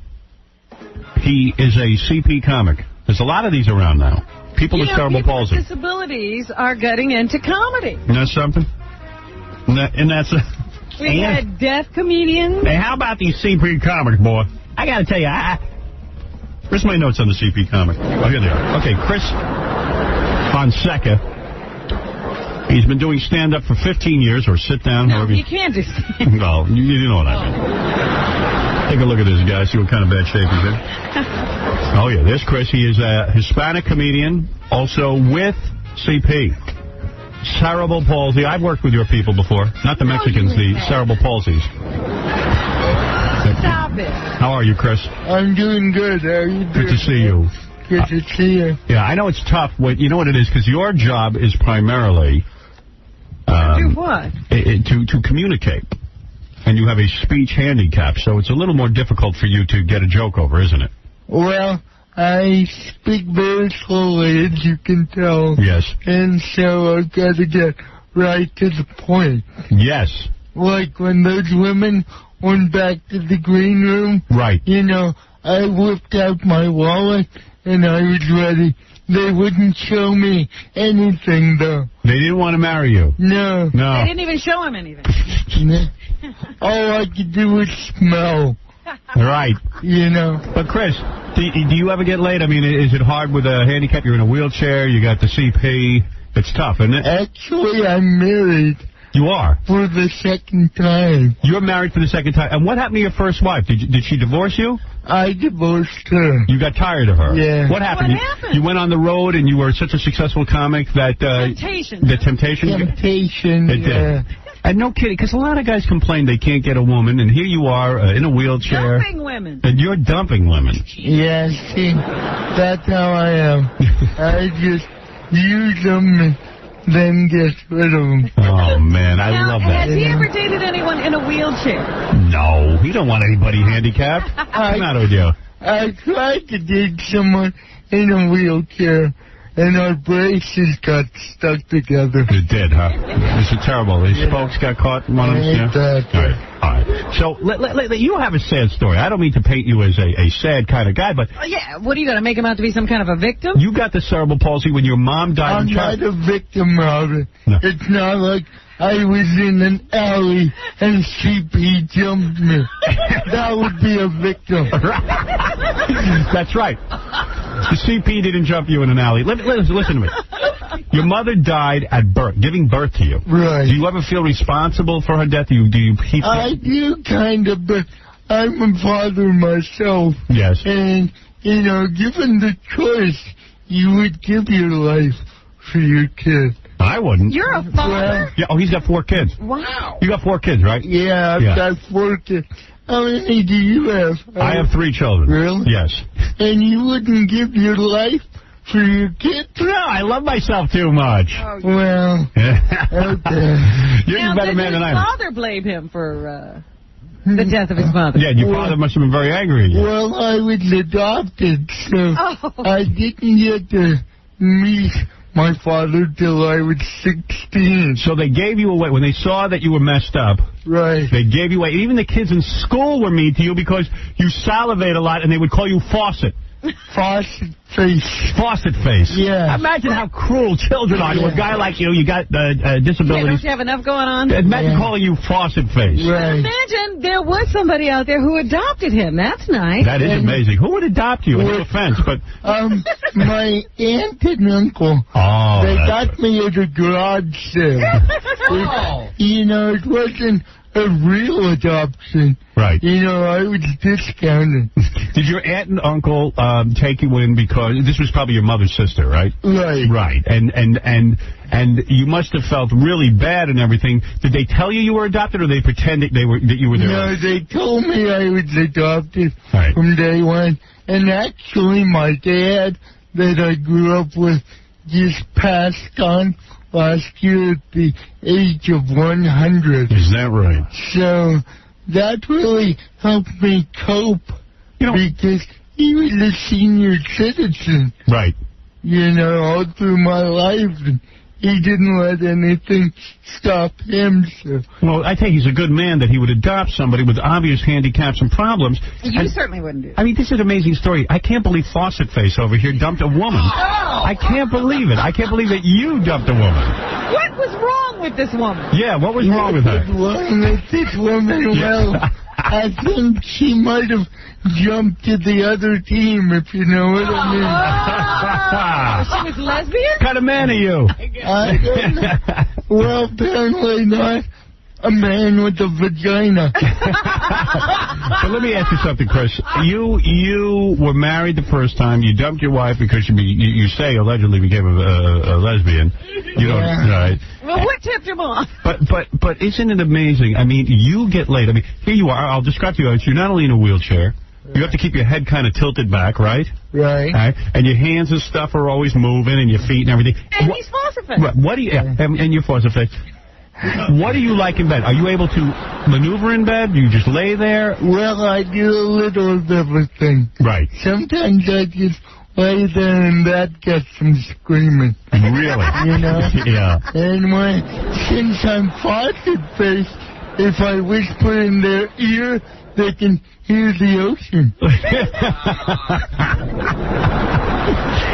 He is a CP comic. There's a lot of these around now. People with cerebral palsy. People with disabilities are getting into comedy. Isn't that something? And that's We had deaf comedians. Hey, how about these CP comics, boy? I got to tell you, where's my notes on the CP comic? Oh, here they are. Okay, Chris Fonseca. He's been doing stand-up for 15 years, or sit down, however you can't do stand-up. Well, you know what I mean. Take a look at this guy, see what kind of bad shape he's in. Oh, yeah, there's Chris. He is a Hispanic comedian, also with CP. Cerebral palsy. I've worked with your people before. Not the Mexicans, the cerebral palsies. Stop it. How are you, Chris? I'm doing good. How are you doing? Good to see you. Good to see you. Yeah, I know it's tough. You know what it is? Because your job is primarily... do what? To communicate. And you have a speech handicap, so it's a little more difficult for you to get a joke over, isn't it? Well, I speak very slowly, as you can tell. Yes. And so I've got to get right to the point. Yes. Like when those women went back to the green room. Right. You know, I whipped out my wallet and I was ready. They wouldn't show me anything, though. They didn't want to marry you? No. No. They didn't even show him anything. All I could do was smell. Right. You know. But, Chris, do you ever get laid? I mean, is it hard with a handicap? You're in a wheelchair. You got the CP. It's tough, isn't it? Actually, I'm married. You are? For the second time. You're married for the second time. And what happened to your first wife? Did she divorce you? I divorced her. You got tired of her? Yeah. What happened? What happened? You went on the road and you were such a successful comic that... Temptation. The Temptation? Temptation, It did. And no kidding, because a lot of guys complain they can't get a woman, and here you are in a wheelchair. Dumping women. And you're dumping women. Yeah, see, that's how I am. I just use them and then get rid of them. Oh, man, I love that. Has he ever dated anyone in a wheelchair? No, he don't want anybody handicapped. What's the matter with you? I tried to date someone in a wheelchair, and our braces got stuck together. It did, huh? This is terrible. His spokes got caught in one of them? Yeah. All right. So, you have a sad story. I don't mean to paint you as a sad kind of guy, but... Yeah, what are you going to make him out to be some kind of a victim? You got the cerebral palsy when your mom died. I'm not a victim of it. No. It's not like I was in an alley and CP jumped me. That would be a victim. That's right. The CP didn't jump you in an alley. Listen to me. Your mother died at birth, giving birth to you. Right. Do you ever feel responsible for her death? Do you keep... I do, kind of, but I'm a father myself. Yes. And, you know, given the choice, you would give your life for your kid. I wouldn't. You're a father? Yeah. Oh, he's got 4 kids. Wow. You got 4 kids, right? Yeah, I've got 4 kids. How many do you have? I have 3 children. Really? Yes. And you wouldn't give your life for your kid? No, I love myself too much. Oh, well, okay. You're a better man than I am. Did his father blame him for the death of his mother? Yeah, your father must have been very angry at you. Well, I was adopted, so I didn't get to meet my father till I was 16. So they gave you away when they saw that you were messed up. Right. They gave you away. Even the kids in school were mean to you because you salivate a lot, and they would call you Faucet. Faucet face. Faucet face. Yeah. Imagine how cruel children are to a guy like you. You got disabilities. Yeah, don't you have enough going on? Imagine calling you Faucet face. Right. Imagine there was somebody out there who adopted him. That's nice. That is amazing. Who would adopt you? No offense, but... my aunt and uncle. Oh, they got me at a garage sale. You know, it wasn't a real adoption. Right. You know, I was discounted. Did your aunt and uncle take you in because this was probably your mother's sister, right? Right. Right. And you must have felt really bad and everything. Did they tell you were adopted, or they pretended that you were there? No, they told me I was adopted right. from day one. And actually, my dad that I grew up with just passed on last year at the age of 100. Is that right? So that really helped me cope, because he was a senior citizen. Right. You know, all through my life, and he didn't let anything stop him. So. Well, I think he's a good man that he would adopt somebody with obvious handicaps and problems. You certainly wouldn't do that. I mean, this is an amazing story. I can't believe Faucet Face over here dumped a woman. Oh. I can't believe it. I can't believe that you dumped a woman. What was wrong with this woman? Yeah, what was wrong with her? What was wrong with this woman? Well, I think she might have jumped to the other team, if you know what I mean. She was lesbian? What kind of man are you? I don't know. Well, apparently not. A man with a vagina. But let me ask you something, Chris. You were married the first time. You dumped your wife because you say allegedly became a lesbian. You don't, right? Well, what tipped him off? But isn't it amazing? I mean, you get laid. I mean, here you are. I'll describe to you. You're not only in a wheelchair. You have to keep your head kind of tilted back, right? Right. And your hands and stuff are always moving, and your feet and everything. And he's Faucet face. What do you? And you're Faucet face. What do you like in bed? Are you able to maneuver in bed? Do you just lay there? Well, I do a little of everything. Right. Sometimes I just lay there and that gets some screaming. Really? You know? Yeah. And since I'm Faucet-faced, if I whisper in their ear, they can hear the ocean.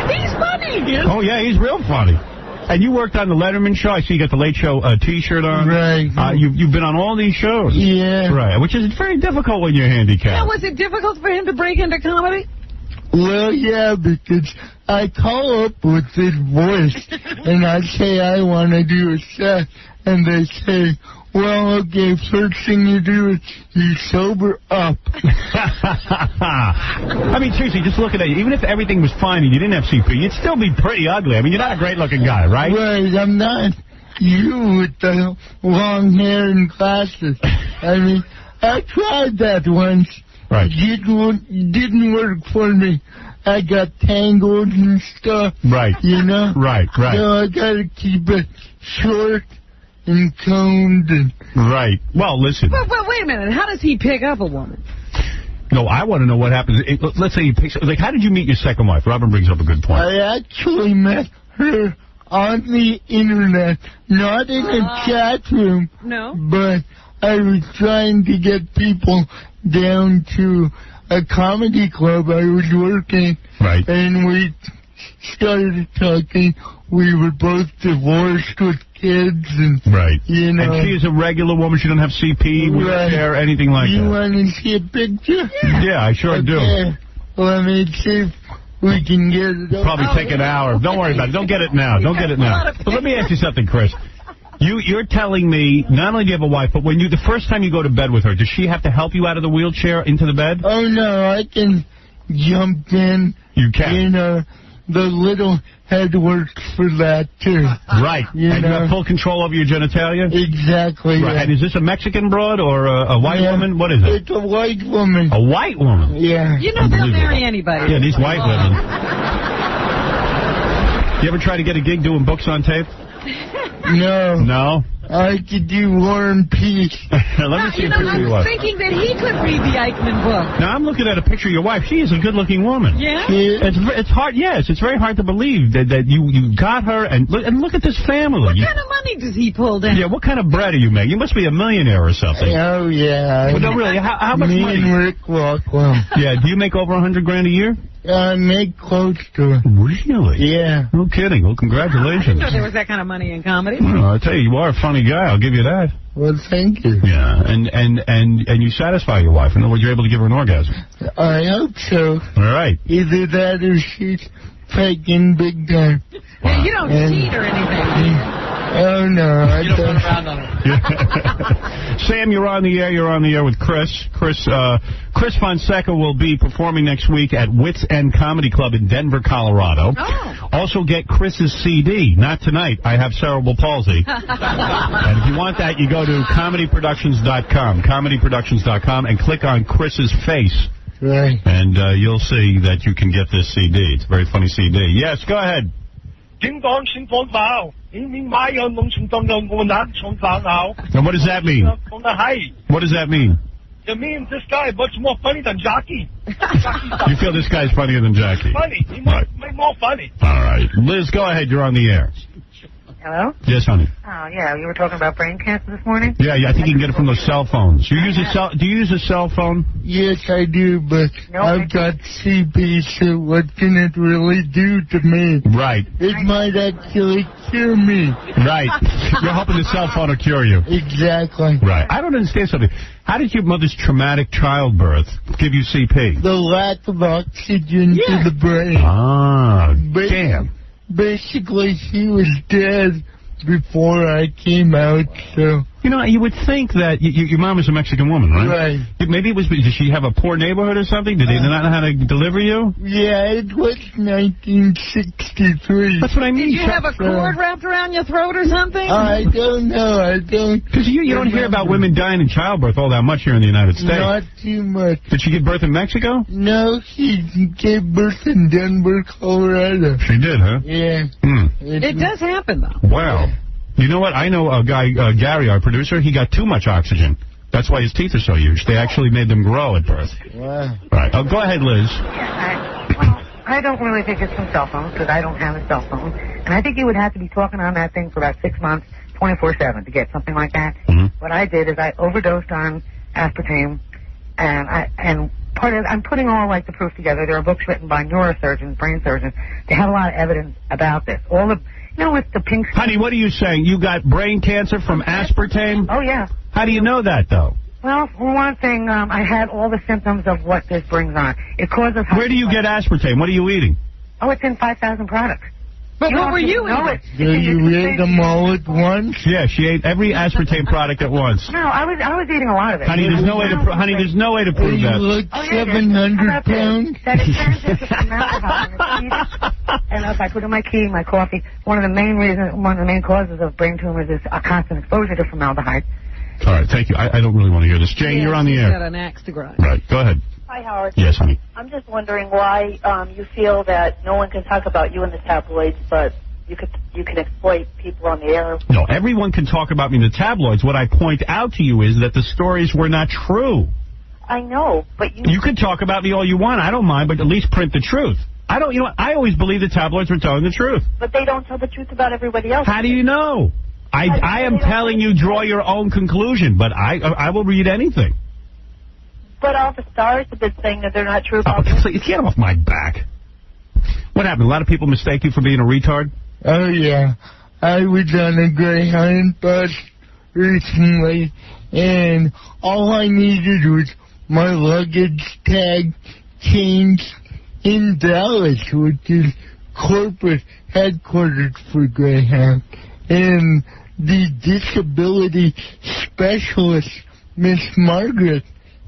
He's funny. Oh, yeah, he's real funny. And you worked on the Letterman show. I see you got the Late Show T-shirt on. Right. You've been on all these shows. Yeah. Right, which is very difficult when you're handicapped. Now, was it difficult for him to break into comedy? Well, yeah, because I call up with this voice, and I say I want to do a set, and they say, well, okay, first thing you do is you sober up. I mean, seriously, just look at it. Even if everything was fine and you didn't have CP, you'd still be pretty ugly. I mean, you're not a great-looking guy, right? Right, I'm not. You with the long hair and glasses. I mean, I tried that once. Right. It didn't work for me. I got tangled and stuff. Right. You know? Right. So I got to keep it short and combed. And right. Well, listen. But wait a minute. How does he pick up a woman? No, I want to know what happens. Let's say he picks... Like, how did you meet your second wife? Robin brings up a good point. I actually met her on the internet, not in a chat room. No. But I was trying to get people down to a comedy club I was working. Right. And we started talking. We were both divorced with kids. And, right. You know. And she is a regular woman. She doesn't have CP, wheelchair, anything like that. You want to see a picture? Yeah, I sure do. Let me see if we can get it up. Probably take an hour. Don't worry about it. Don't get it now. Don't get it now. But let me ask you something, Chris. You're telling me not only do you have a wife, but when the first time you go to bed with her, does she have to help you out of the wheelchair into the bed? Oh, no, I can jump in. You can. You know, the little head works for that, too. Right. And you have full control over your genitalia? Exactly. Right. Yeah. And is this a Mexican broad or a white woman? What is it? It's a white woman. A white woman? Yeah. You know they'll marry anybody. Yeah, these white women. You ever try to get a gig doing books on tape? No. No? I could do War and Peace. Let me see a picture of your I was wife. thinking that he could read the Eichmann book. Now, I'm looking at a picture of your wife. She is a good-looking woman. Yeah? It's hard, yes. It's very hard to believe that you got her. And look at this family. What kind of money does he pull down? Yeah, what kind of bread are you making? You must be a millionaire or something. Oh, yeah. But no, really, how much Me money? and Rick Rockwell. Yeah, do you make over $100,000 a year? I make close to it. Really? Yeah. No kidding. Well, I congratulations. didn't know there was that kind of money in comedy. Well, I tell you are a funny guy. I'll give you that. Well, thank you. Yeah, and you satisfy your wife. In other words, you're able to give her an orgasm. I hope so. All right. Either that or she's faking big time. Yeah, you don't cheat or anything. Oh, no. You don't run around on her. Sam, you're on the air. You're on the air with Chris. Chris Fonseca will be performing next week at Wits End Comedy Club in Denver, Colorado. Oh. Also get Chris's CD. Not tonight. I have cerebral palsy. And if you want that, you go to comedyproductions.com, comedyproductions.com, and click on Chris's face. Right. And you'll see that you can get this CD. It's a very funny CD. Yes, go ahead. Ding dong, sing dong bao. And what does that mean? What does that mean? It means this guy is much more funny than Jackie. You feel this guy's funnier than Jackie? Funny. He might make more funny. All right. Liz, go ahead. You're on the air. Hello? Yes, honey. Oh, yeah. You were talking about brain cancer this morning? Yeah, I think you can get it from those cell phones. Do you use a cell phone? Yes, I do, but I've got CP, so what can it really do to me? Right. It might actually cure me. Right. You're hoping the cell phone will cure you. Exactly. Right. I don't understand something. How did your mother's traumatic childbirth give you CP? The lack of oxygen to the brain. Ah, damn. Basically, she was dead before I came out, so... You know, you would think that your mom is a Mexican woman, right? Right. Maybe it was... Did she have a poor neighborhood or something? Did they not know how to deliver you? Yeah, it was 1963. That's what I mean. Did you have a cord wrapped around your throat or something? I don't know. I don't... Because you don't hear about women dying in childbirth all that much here in the United States. Not too much. Did she give birth in Mexico? No, she gave birth in Denver, Colorado. She did, huh? Yeah. It does happen, though. Wow. You know what? I know a guy, Gary, our producer, he got too much oxygen. That's why his teeth are so huge. They actually made them grow at birth. Wow. Right. Oh, go ahead, Liz. I don't really think it's from cell phones because I don't have a cell phone. And I think you would have to be talking on that thing for about 6 months, 24/7 to get something like that. Mm-hmm. What I did is I overdosed on aspartame, and I'm putting all like the proof together. There are books written by neurosurgeons, brain surgeons. They have a lot of evidence about this. All the with the pink... Honey, what are you saying? You got brain cancer from aspartame? Oh, yeah. How do you know that, though? Well, for one thing, I had all the symptoms of what this brings on. It causes... Where do you get aspartame? What are you eating? Oh, it's in 5,000 products. But what were you eating? Did you eat them all at once? Yeah, she ate every aspartame product at once. No, I was eating a lot of it. Honey, there's no way to prove you that. look 700 pounds. That it turns into formaldehyde. And if I put in my tea, my coffee, one of the main causes of brain tumors is a constant exposure to formaldehyde. All right, thank you. I don't really want to hear this. Jane, you're on the air. Got an axe to grind. Right, go ahead. Hi, Howard. Yes, honey. I'm just wondering why you feel that no one can talk about you in the tabloids, but you can exploit people on the air. No, everyone can talk about me in the tabloids. What I point out to you is that the stories were not true. I know, but You can talk about me all you want. I don't mind, but at least print the truth. I always believe the tabloids were telling the truth. But they don't tell the truth about everybody else. How do you know? I am telling you, draw your own conclusion, but I will read anything. But all the stars have been saying that they're not true about Please, get off my back. What happened? A lot of people mistake you for being a retard? Oh, yeah. I was on a Greyhound bus recently, and all I needed was my luggage tag changed in Dallas, which is corporate headquarters for Greyhound. And the disability specialist, Miss Margaret,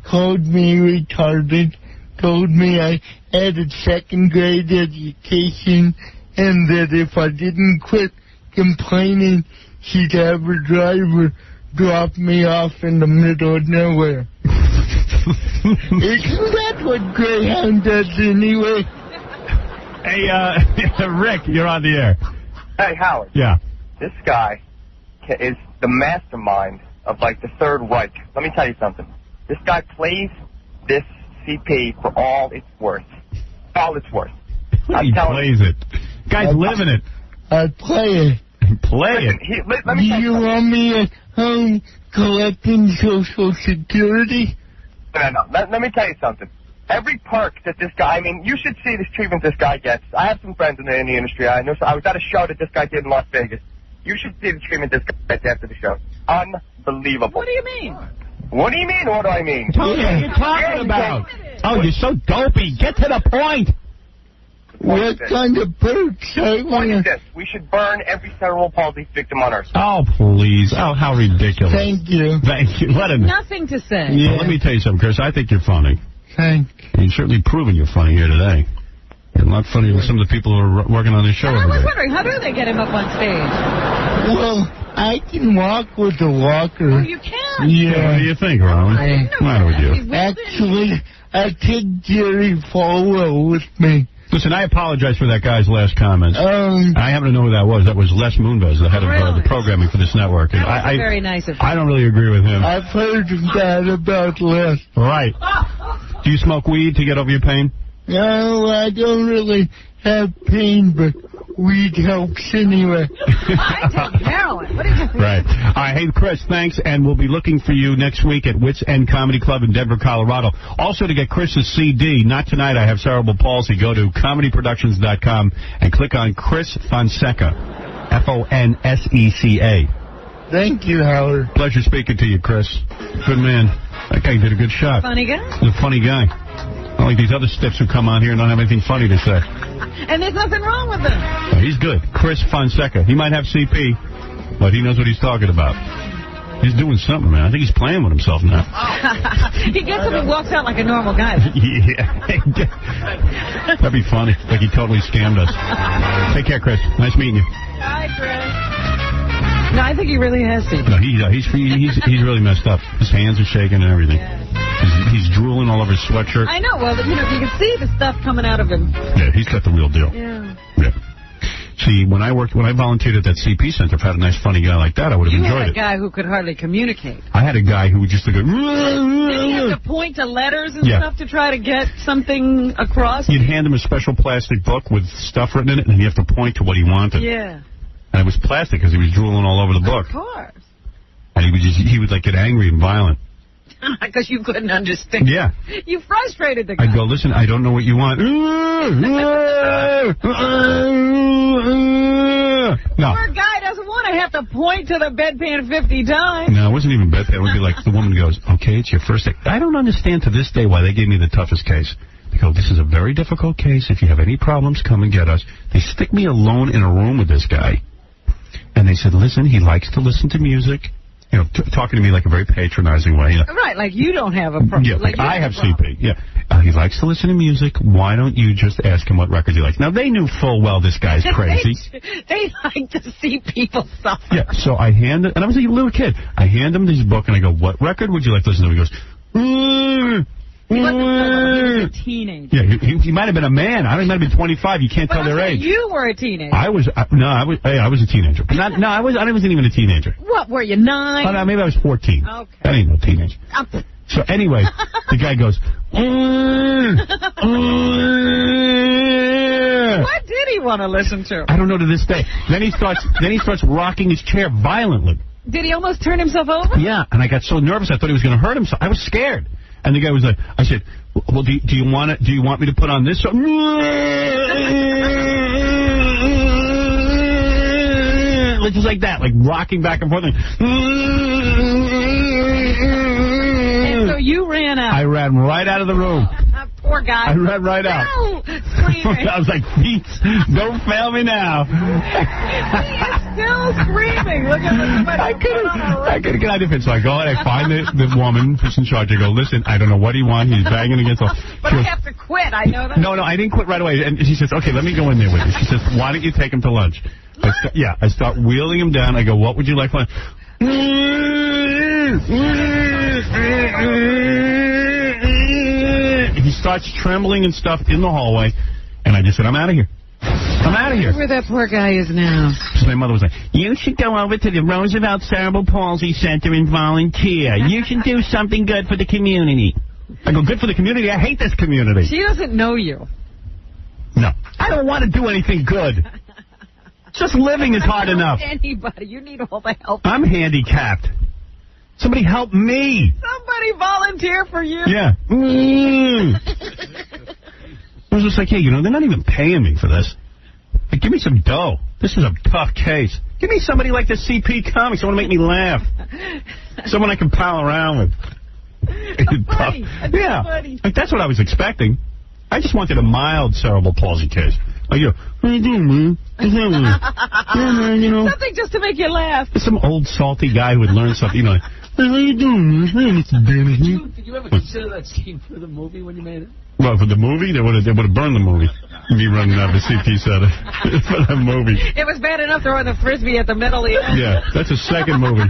called me retarded, told me I had a second-grade education, and that if I didn't quit complaining, she'd have her driver drop me off in the middle of nowhere. Isn't that what Greyhound does anyway? Hey, Rick, you're on the air. Hey, Howard. Yeah. This guy is the mastermind of, like, the Third Reich. Let me tell you something. This guy plays this CP for all it's worth. All it's worth. He plays it. Guy's living it. I play it. Play it? Let me Do you want me at home collecting Social Security? No. Let me tell you something. Every perk that this guy, I mean, you should see this treatment this guy gets. I have some friends in the industry. I was at a show that this guy did in Las Vegas. You should see the treatment this guy gets after the show. Unbelievable. What do you mean? What do you mean, what do I mean? What are you talking about? Oh, you're so dopey. Get to the point. What kind of perks? What is this? We should burn every cerebral palsy victim on Earth. Oh, please. Oh, how ridiculous. Thank you. Thank you. Let him. Nothing to say. Yeah. Well, let me tell you something, Chris. I think you're funny. Thank you. You've certainly proven you're funny here today. You're a lot funnier than some of the people who are working on this show. I was wondering, how do they get him up on stage? Well, I can walk with a walker. Oh, you can? Yeah. What do you think, Ron? What's the matter with you? Actually, I take Jerry Falwell with me. Listen, I apologize for that guy's last comments. I happen to know who that was. That was Les Moonves, the head of the programming for this network. That was very nice of him. I don't really agree with him. I've heard that about Les. Right. Do you smoke weed to get over your pain? No, I don't really have pain, but weed helps anyway. I take heroin. What is it? Right. All right. Hey, Chris, thanks. And we'll be looking for you next week at Wits End Comedy Club in Denver, Colorado. Also, to get Chris's CD, Not Tonight, I Have Cerebral Palsy, go to comedyproductions.com and click on Chris Fonseca, Fonseca. Thank you, Howard. Pleasure speaking to you, Chris. Good man. That guy did a good shot. Funny guy? He's a funny guy. Not like these other stiffs who come on here and don't have anything funny to say. And there's nothing wrong with him. No, he's good. Chris Fonseca. He might have CP, but he knows what he's talking about. He's doing something, man. I think he's playing with himself now. He gets up and walks out like a normal guy. Yeah. That'd be funny. Like he totally scammed us. Take care, Chris. Nice meeting you. Hi, Chris. No, I think he really has seen. No, he's really messed up. His hands are shaking and everything. He's drooling all over his sweatshirt. I know. Well, you can see the stuff coming out of him. Yeah, he's got the real deal. Yeah. See, when I volunteered at that CP center, if I had a nice, funny guy like that, I would have enjoyed it. You had a guy who could hardly communicate. I had a guy who would just go... Did he have to point to letters and stuff to try to get something across? You'd hand him a special plastic book with stuff written in it, and he'd have to point to what he wanted. Yeah. And it was plastic because he was drooling all over the book. Of course. And he would like get angry and violent. Because you couldn't understand. Yeah. You frustrated the guy. I'd go, listen, I don't know what you want. No. No. Poor guy doesn't want to might have to point to the bedpan 50 times. No, it wasn't even bedpan. It would be like the woman goes, okay, it's your first day. I don't understand to this day why they gave me the toughest case. They go, this is a very difficult case. If you have any problems, come and get us. They stick me alone in a room with this guy. And they said, listen, he likes to listen to music. You know, talking to me like a very patronizing way. You know. Right, like you don't have a problem. Yeah, like I have CP. Yeah. He likes to listen to music. Why don't you just ask him what records he likes? Now, they knew full well this guy's crazy. They like to see people suffer. Yeah, so I hand it, and I was a little kid. I hand him this book, and I go, what record would you like to listen to? He goes, He was a teenager. Yeah, he might have been a man. He might have been 25. You can't tell their age. You were a teenager. I was a teenager. I wasn't even a teenager. What, were you, 9? Oh, no, maybe I was 14. Okay. That ain't no teenager. So anyway, the guy goes, What did he want to listen to? I don't know to this day. Then he starts rocking his chair violently. Did he almost turn himself over? Yeah, and I got so nervous I thought he was going to hurt himself. I was scared. And the guy was like, I said, well, do you want me to put on this song? Just like that, like rocking back and forth. And so you ran out. I ran right out of the room. Poor guy. I ran right out. No, screaming. I was like, Pete, don't fail me now. He is still screaming. Look at this. I couldn't get out of it. So I go and I find the woman who's in charge. I go, listen, I don't know what he wants. He's banging against the... But I have to quit. I know that. No, I didn't quit right away. And she says, okay, let me go in there with you. She says, why don't you take him to lunch? I start wheeling him down. I go, what would you like for lunch? He starts trembling and stuff in the hallway. And I just said, I'm out of here. I'm out of here. Where that poor guy is now. So my mother was like, you should go over to the Roosevelt Cerebral Palsy Center and volunteer. You should do something good for the community. I go, good for the community? I hate this community. She doesn't know you. No. I don't want to do anything good. Just living is hard enough. Anybody. You need all the help. I'm handicapped. Somebody help me. Somebody volunteer for you. Yeah. I was just like, hey, they're not even paying me for this. Like, give me some dough. This is a tough case. Give me somebody like the CP Comics. Someone to make me laugh. Someone I can pal around with. Funny. Yeah. Funny. Like, that's what I was expecting. I just wanted a mild cerebral palsy case. Like, what are you doing, man? Something just to make you laugh. Some old salty guy who would learn something, hey, how you doing, man? Did you ever consider that scene for the movie when you made it? Well, for the movie, they would have burned the movie. Me running out of the CP center for that movie. It was bad enough throwing the Frisbee at the middle of the end. Yeah, that's a second movie.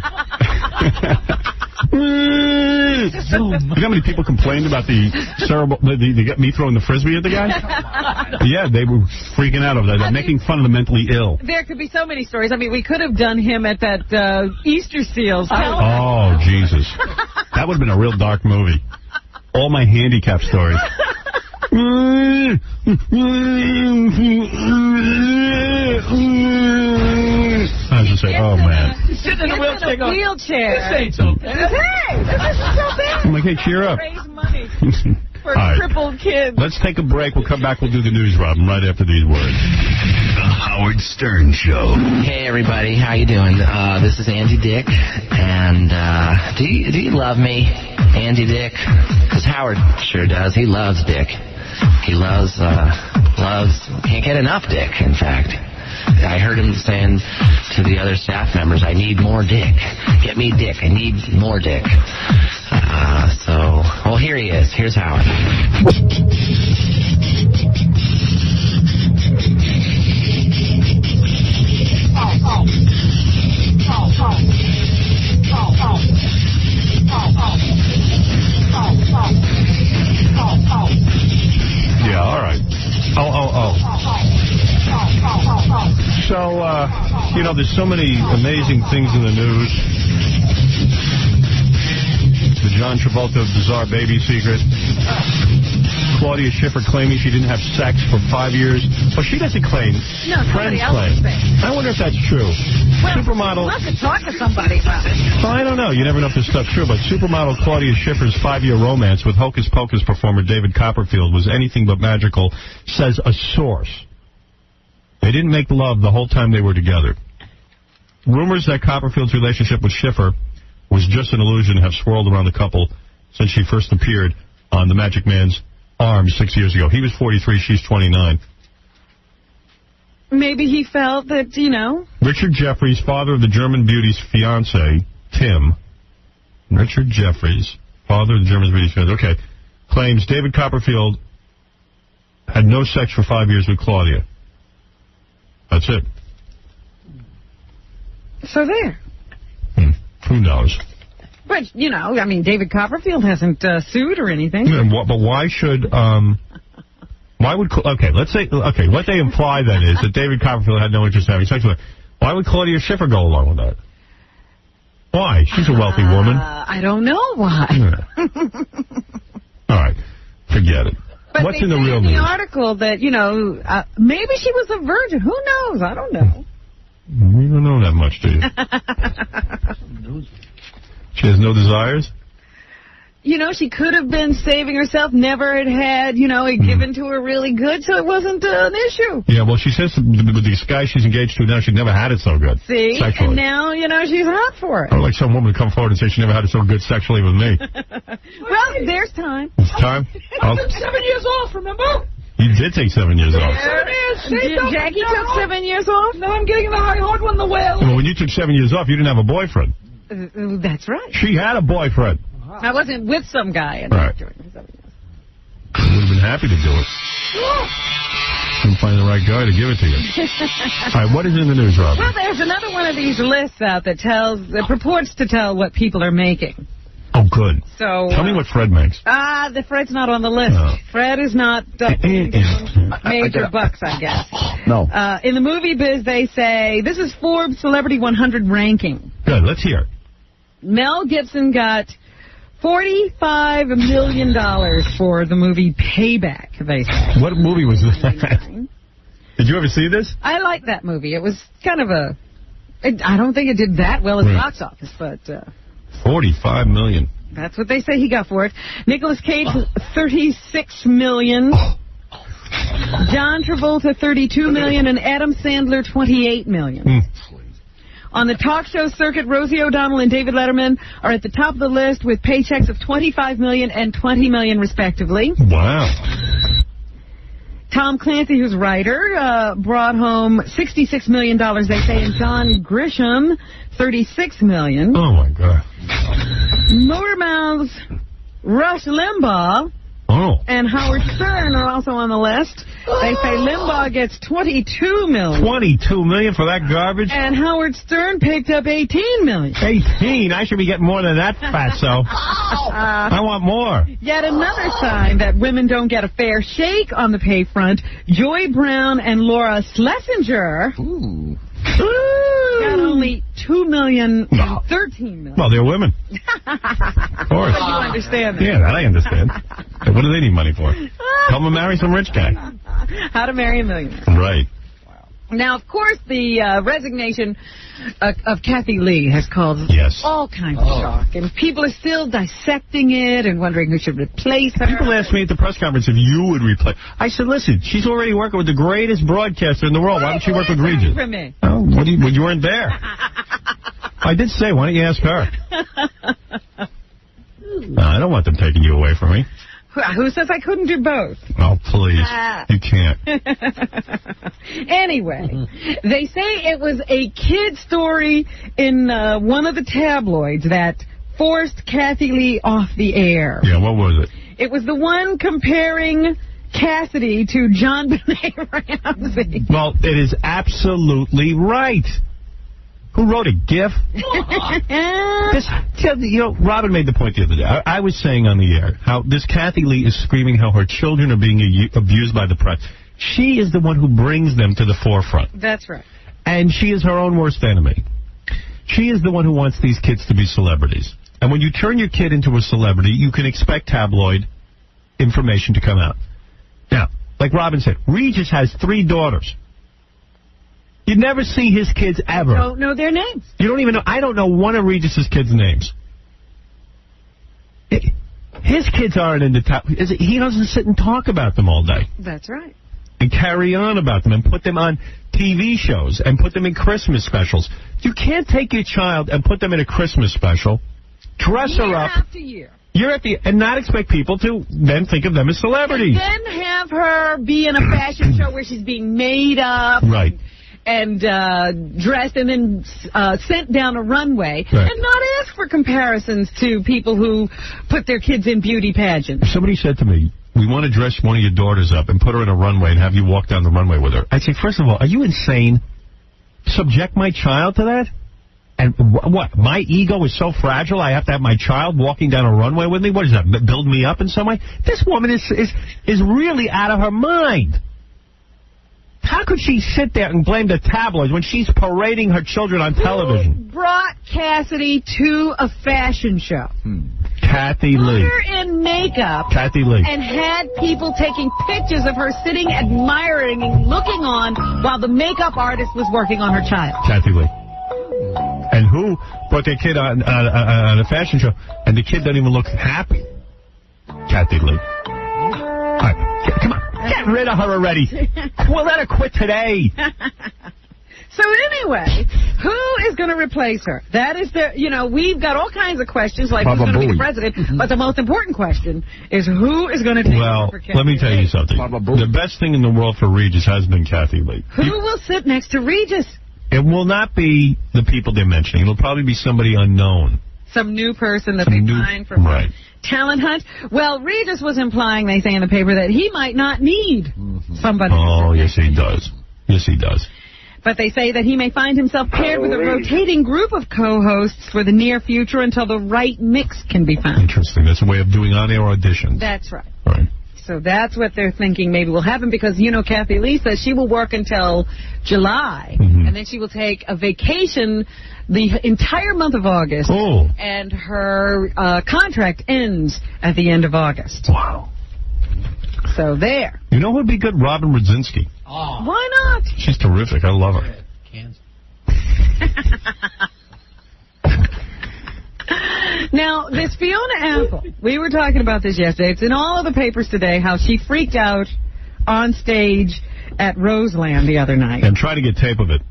You know how many people complained about the cerebral, me throwing the Frisbee at the guy? Yeah, they were freaking out over that. They're making fun of the mentally ill. There could be so many stories. I mean, we could have done him at that Easter Seals. Oh, Jesus. That would have been a real dark movie. All my handicap stories. I was just saying, oh, man. Sitting in a wheelchair. This ain't so bad. Hey, this isn't so bad. I'm like, hey, cheer up. Raise money for All right. crippled kids. Let's take a break. We'll come back. We'll do the news, Robin, right after these words. The Howard Stern Show. Hey, everybody. How you doing? This is Andy Dick. And do you love me, Andy Dick? Because Howard sure does. He loves Dick. He loves, can't get enough Dick, in fact. I heard him saying to the other staff members, I need more Dick. Get me Dick. I need more Dick. Well, here he is. Here's Howard. Yeah, all right. Oh. So, there's so many amazing things in the news. The John Travolta bizarre baby secret. Claudia Schiffer claiming she didn't have sex for 5 years. Well, she doesn't claim. No, friends else claim. I wonder if that's true. Well, Supermodel. We'll have to talk to somebody about it. Well, I don't know. You never know if this stuff's true, but supermodel Claudia Schiffer's 5-year romance with Hocus Pocus performer David Copperfield was anything but magical, says a source. They didn't make love the whole time they were together. Rumors that Copperfield's relationship with Schiffer was just an illusion have swirled around the couple since she first appeared on the Magic Man's arms 6 years ago. He was 43, she's 29. Maybe he felt that, you know. Richard Jeffries, father of the German beauty's fiancé, Tim. Richard Jeffries, father of the German beauty's fiancé, okay, claims David Copperfield had no sex for 5 years with Claudia. That's it. So there. Who knows? But, you know, I mean, David Copperfield hasn't sued or anything. Yeah, but why should, why would, okay, let's say, okay, what they imply then is that David Copperfield had no interest in having sex with her. Why would Claudia Schiffer go along with that? Why? She's a wealthy woman. I don't know why. Yeah. All right, forget it. But what's they in the say real in the news? article that, you know, maybe she was a virgin. Who knows? I don't know. You don't know that much, do you? She has no desires? You know, she could have been saving herself, never had, you know, it given to her really good, so it wasn't an issue. Yeah, well, she says with this guy she's engaged to now, she never had it so good. See? Sexually. And now, you know, she's hot for it. I'd like some woman to come forward and say she never had it so good sexually with me. Well, there's time. It's time? I took 7 years off, remember? You did take 7 years off. There it is. Jackie took 7 years off? Now I'm getting the high hard one, the whale. Well, when you took 7 years off, you didn't have a boyfriend. That's right. She had a boyfriend. I wasn't with some guy. Right. You would have been happy to do it. Couldn't find the right guy to give it to you. All right, what is in the news, Rob? Well, there's another one of these lists out that purports to tell what people are making. Oh, good. So tell me what Fred makes. The Fred's not on the list. No. Fred is not major bucks, I guess. No. In the movie biz, they say, this is Forbes Celebrity 100 ranking. Good, let's hear it. Mel Gibson got $45 million for the movie Payback, they say. What movie was that? Did you ever see this? I like that movie. It was kind of I don't think it did that well at the box office, but... $45 million. That's what they say he got for it. Nicolas Cage, $36 million. John Travolta, $32 million, and Adam Sandler, $28 million. On the talk show circuit, Rosie O'Donnell and David Letterman are at the top of the list with paychecks of $25 million and $20 million, respectively. Wow. Tom Clancy, who's a writer, brought home $66 million, they say, and John Grisham, $36 million. Oh, my God. Motormouth's Rush Limbaugh and Howard Stern are also on the list. They say Limbaugh gets $22 million. $22 million for that garbage? And Howard Stern picked up $18 million. 18? I should be getting more than that, fatso. I want more. Yet another sign that women don't get a fair shake on the pay front. Joy Brown and Laura Schlesinger got only $2 million and $13 million. Well, they're women. Of course. You understand that. Yeah, that I understand. What do they need money for? Tell them to marry some rich guy. How to Marry a Millionaire. Right. Now, of course, the resignation of Kathy Lee has caused all kinds of shock, and people are still dissecting it and wondering who should replace her. People asked me at the press conference if you would replace. I said, listen, she's already working with the greatest broadcaster in the world. Why don't she work with Regis? For me. Oh, you weren't there. I did say, why don't you ask her? No, I don't want them taking you away from me. Who says I couldn't do both? Oh, please. You can't. Anyway, they say it was a kid story in one of the tabloids that forced Kathy Lee off the air. Yeah, what was it? It was the one comparing Cassidy to John Benet Ramsey. Well, it is absolutely right. Who wrote it? GIF? Robin made the point the other day. I was saying on the air how this Kathy Lee is screaming how her children are being abused by the press. She is the one who brings them to the forefront. That's right. And she is her own worst enemy. She is the one who wants these kids to be celebrities. And when you turn your kid into a celebrity, you can expect tabloid information to come out. Now, like Robin said, Regis has 3 daughters. You never see his kids ever. I don't know their names. You don't even know. I don't know one of Regis's kids' names. His kids aren't into top. He doesn't sit and talk about them all day. That's right. and carry on about them and put them on TV shows and put them in Christmas specials. You can't take your child and put them in a Christmas special, dress her up year after year, and not expect people to then think of them as celebrities. And then have her be in a fashion show where she's being made up. Right. And dressed and then sent down a runway, and not ask for comparisons to people who put their kids in beauty pageants. Somebody said to me, we want to dress one of your daughters up and put her in a runway and have you walk down the runway with her. I'd say, first of all, are you insane? Subject my child to that? And what? My ego is so fragile I have to have my child walking down a runway with me? What is that, build me up in some way? This woman is really out of her mind. How could she sit there and blame the tabloids when she's parading her children on television? Who brought Cassidy to a fashion show? Kathy Lee. Put her in makeup. Kathy Lee. And had people taking pictures of her sitting, admiring, and looking on while the makeup artist was working on her child. Kathy Lee. And who brought their kid on a fashion show, and the kid doesn't even look happy? Kathy Lee. All right, come on. Get rid of her already. We'll let her quit today. So anyway, who is going to replace her? That is we've got all kinds of questions, like who's going to be the president, but the most important question is who is going to take over for Kathy let me tell you something. The best thing in the world for Regis has been Kathy Lee. Who will sit next to Regis? It will not be the people they're mentioning. It'll probably be somebody unknown. Some new person that they find from talent hunt. Well, Regis was implying, they say in the paper, that he might not need somebody. Oh, yes, he does. Yes, he does. But they say that he may find himself paired with a rotating group of co-hosts for the near future until the right mix can be found. Interesting. That's a way of doing on-air auditions. That's right. Right. So that's what they're thinking maybe will happen because, Kathy Lee says she will work until July, and then she will take a vacation the entire month of August, and her contract ends at the end of August. Wow. So there. You know who would be good? Robin Rudzinski. Oh. Why not? She's terrific. I love her. Now, this Fiona Apple, we were talking about this yesterday. It's in all of the papers today how she freaked out on stage at Roseland the other night. And tried to get tape of it.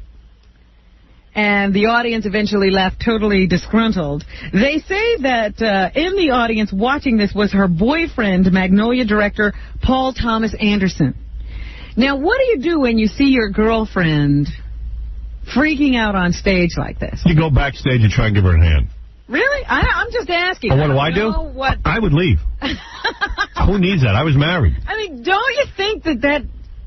And the audience eventually left totally disgruntled. They say that in the audience watching this was her boyfriend, Magnolia director Paul Thomas Anderson. Now, what do you do when you see your girlfriend freaking out on stage like this? You go backstage and try and give her a hand. Really? I'm just asking. Oh, what do I do? I would leave. Who needs that? I was married. I mean, don't you think that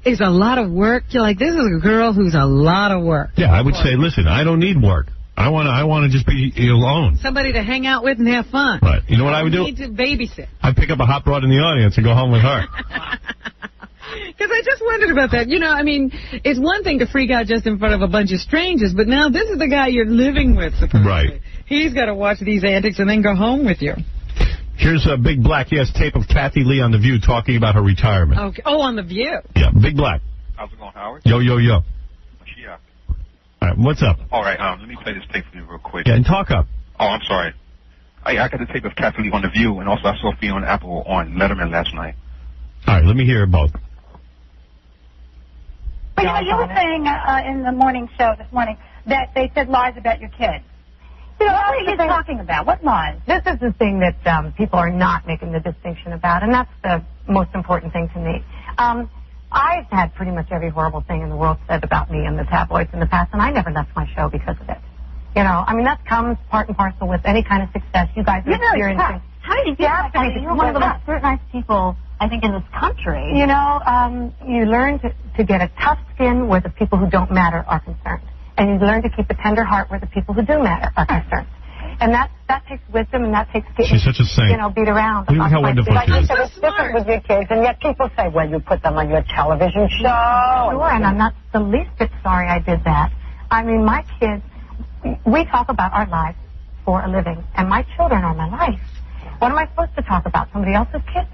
is a lot of work? You're like, this is a girl who's a lot of work. Yeah, I would say, listen, I don't need work. I want to just be alone. Somebody to hang out with and have fun. Right. You know what I would do? Need to babysit. I'd pick up a hot broad in the audience and go home with her. Because I just wondered about that. It's one thing to freak out just in front of a bunch of strangers, but now this is the guy you're living with, supposedly. Right. He's got to watch these antics and then go home with you. Here's a Big Black. He has tape of Kathy Lee on The View talking about her retirement. Okay. Oh, on The View. Yeah, Big Black. How's it going, Howard? Yo, yo, yo. Yeah. All right, what's up? All right, let me play this tape for you real quick. Yeah, and talk up. Oh, I'm sorry. I got the tape of Kathy Lee on The View, and also I saw Fiona Apple on Letterman last night. All right, let me hear it both. But you were saying in the morning show this morning that they said lies about your kids. What are you talking about? What lies? This is the thing that people are not making the distinction about, and that's the most important thing to me. I've had pretty much every horrible thing in the world said about me in the tabloids in the past, and I never left my show because of it. That comes part and parcel with any kind of success you guys are experiencing. How did you get that? You're one of the most scrutinized people, I think, in this country. You learn to get a tough skin where the people who don't matter are concerned. And you learn to keep a tender heart where the people who do matter are concerned. And that takes wisdom, and that takes getting, she's such a saint. Beat around. Look how wonderful she is. It's different with your kids, and yet people say, well, you put them on your television show. Sure, and I'm not the least bit sorry I did that. I mean, my kids, we talk about our lives for a living, and my children are my life. What am I supposed to talk about? Somebody else's kids?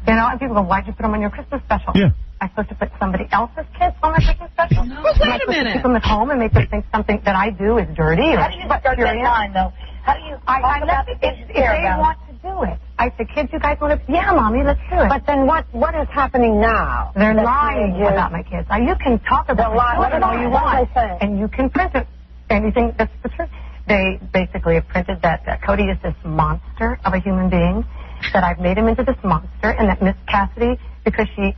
And people go, why'd you put them on your Christmas special? Yeah. I'm supposed to put somebody else's kids on my Christmas special? No. Well, wait a minute. Keep them at home and make them think something that I do is dirty? How do you start that line, though? How do you if they want to do it. I said, kids, you guys want to? Yeah, Mommy, let's do it. But then what is happening now? They're lying about my kids. Now, you can talk about it all you want, and you can print it. Anything that's the truth. They basically have printed that Cody is this monster of a human being, that I've made him into this monster, and that Miss Cassidy, because she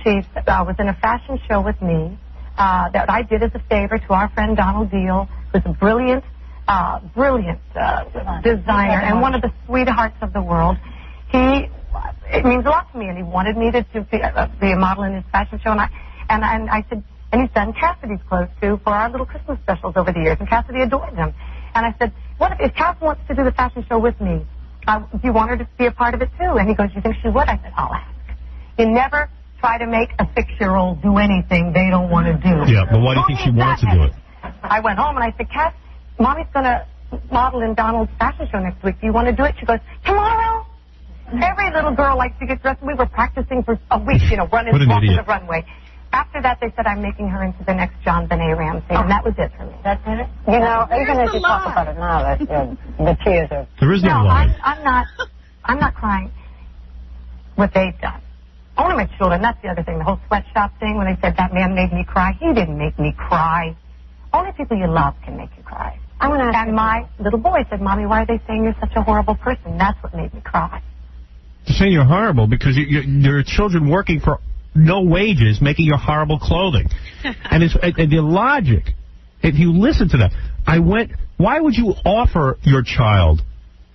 was in a fashion show with me, that I did as a favor to our friend Donald Deal, who's a brilliant designer and one of the sweethearts of the world. It means a lot to me, and he wanted me to be a model in his fashion show, and I said, and he's done Cassidy's clothes too for our little Christmas specials over the years, and Cassidy adored them. And I said, what if Cass wants to do the fashion show with me? Do you want her to be a part of it too? And he goes, you think she would? I said, I'll ask. You never try to make a 6-year-old do anything they don't want to do. Yeah, but why do you think she wants to do it? I went home and I said, Cass, Mommy's going to model in Donald's fashion show next week. Do you want to do it? She goes, tomorrow? Every little girl likes to get dressed. We were practicing for a week, running walking the runway. After that, they said I'm making her into the next John Benet Ramsey, and that was it for me. That's it? Even as you talk about it now, the tears are... There is no lie. I'm not crying what they've done. Only my children. That's the other thing, the whole sweatshop thing, when they said that man made me cry. He didn't make me cry. Only people you love can make you cry. And my little boy said, Mommy, why are they saying you're such a horrible person? That's what made me cry. They're saying you're horrible because there are children working for no wages making your horrible clothing. And the logic, if you listen to that, why would you offer your child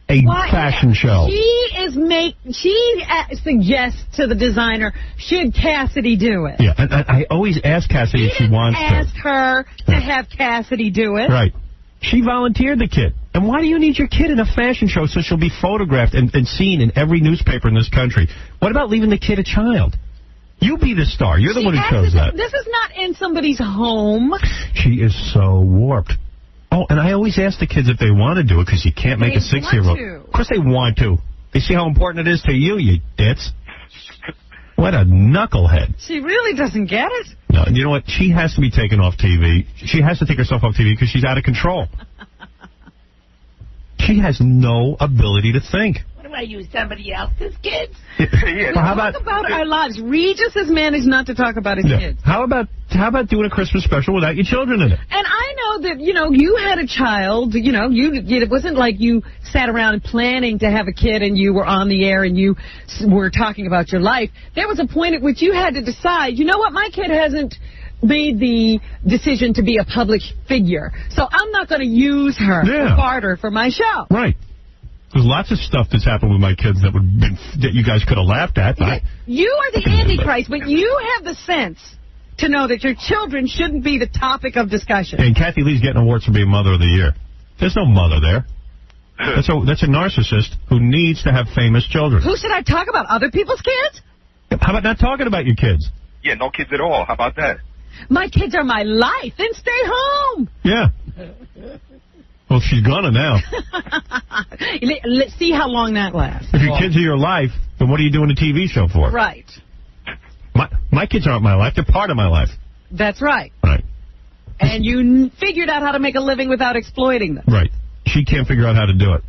a fashion show? She suggests to the designer, should Cassidy do it? Yeah, and I always ask Cassidy if she wants to. Ask her to have Cassidy do it. Right. She volunteered the kid. And why do you need your kid in a fashion show so she'll be photographed and seen in every newspaper in this country? What about leaving the kid a child? You be the star. You're the one who chose that. This is not in somebody's home. She is so warped. Oh, and I always ask the kids if they want to do it because you can't make a 6-year-old. Of course they want to. They see how important it is to you, you ditz. What a knucklehead. She really doesn't get it. No, and you know what? She has to be taken off TV. She has to take herself off TV because she's out of control. She has no ability to think. What do I use, somebody else's kids? Well, how about our lives? Regis has managed not to talk about his kids. How about doing a Christmas special without your children in it? And I know that, you had a child, it wasn't like you sat around planning to have a kid and you were on the air and you were talking about your life. There was a point at which you had to decide, you know what, my kid hasn't made the decision to be a public figure, so I'm not going to use her for barter for my show. Right. There's lots of stuff that's happened with my kids that you guys could have laughed at. You are the Antichrist, but you have the sense to know that your children shouldn't be the topic of discussion. And Kathy Lee's getting awards for being Mother of the Year. There's no mother there. That's a narcissist who needs to have famous children. Who should I talk about? Other people's kids? How about not talking about your kids? Yeah, no kids at all. How about that? My kids are my life. Then stay home. Yeah. Well, she's gonna now. Let's see how long that lasts. If your kids are your life, then what are you doing a TV show for? Right. My kids aren't my life. They're part of my life. That's right. Right. And you figured out how to make a living without exploiting them. Right. She can't figure out how to do it.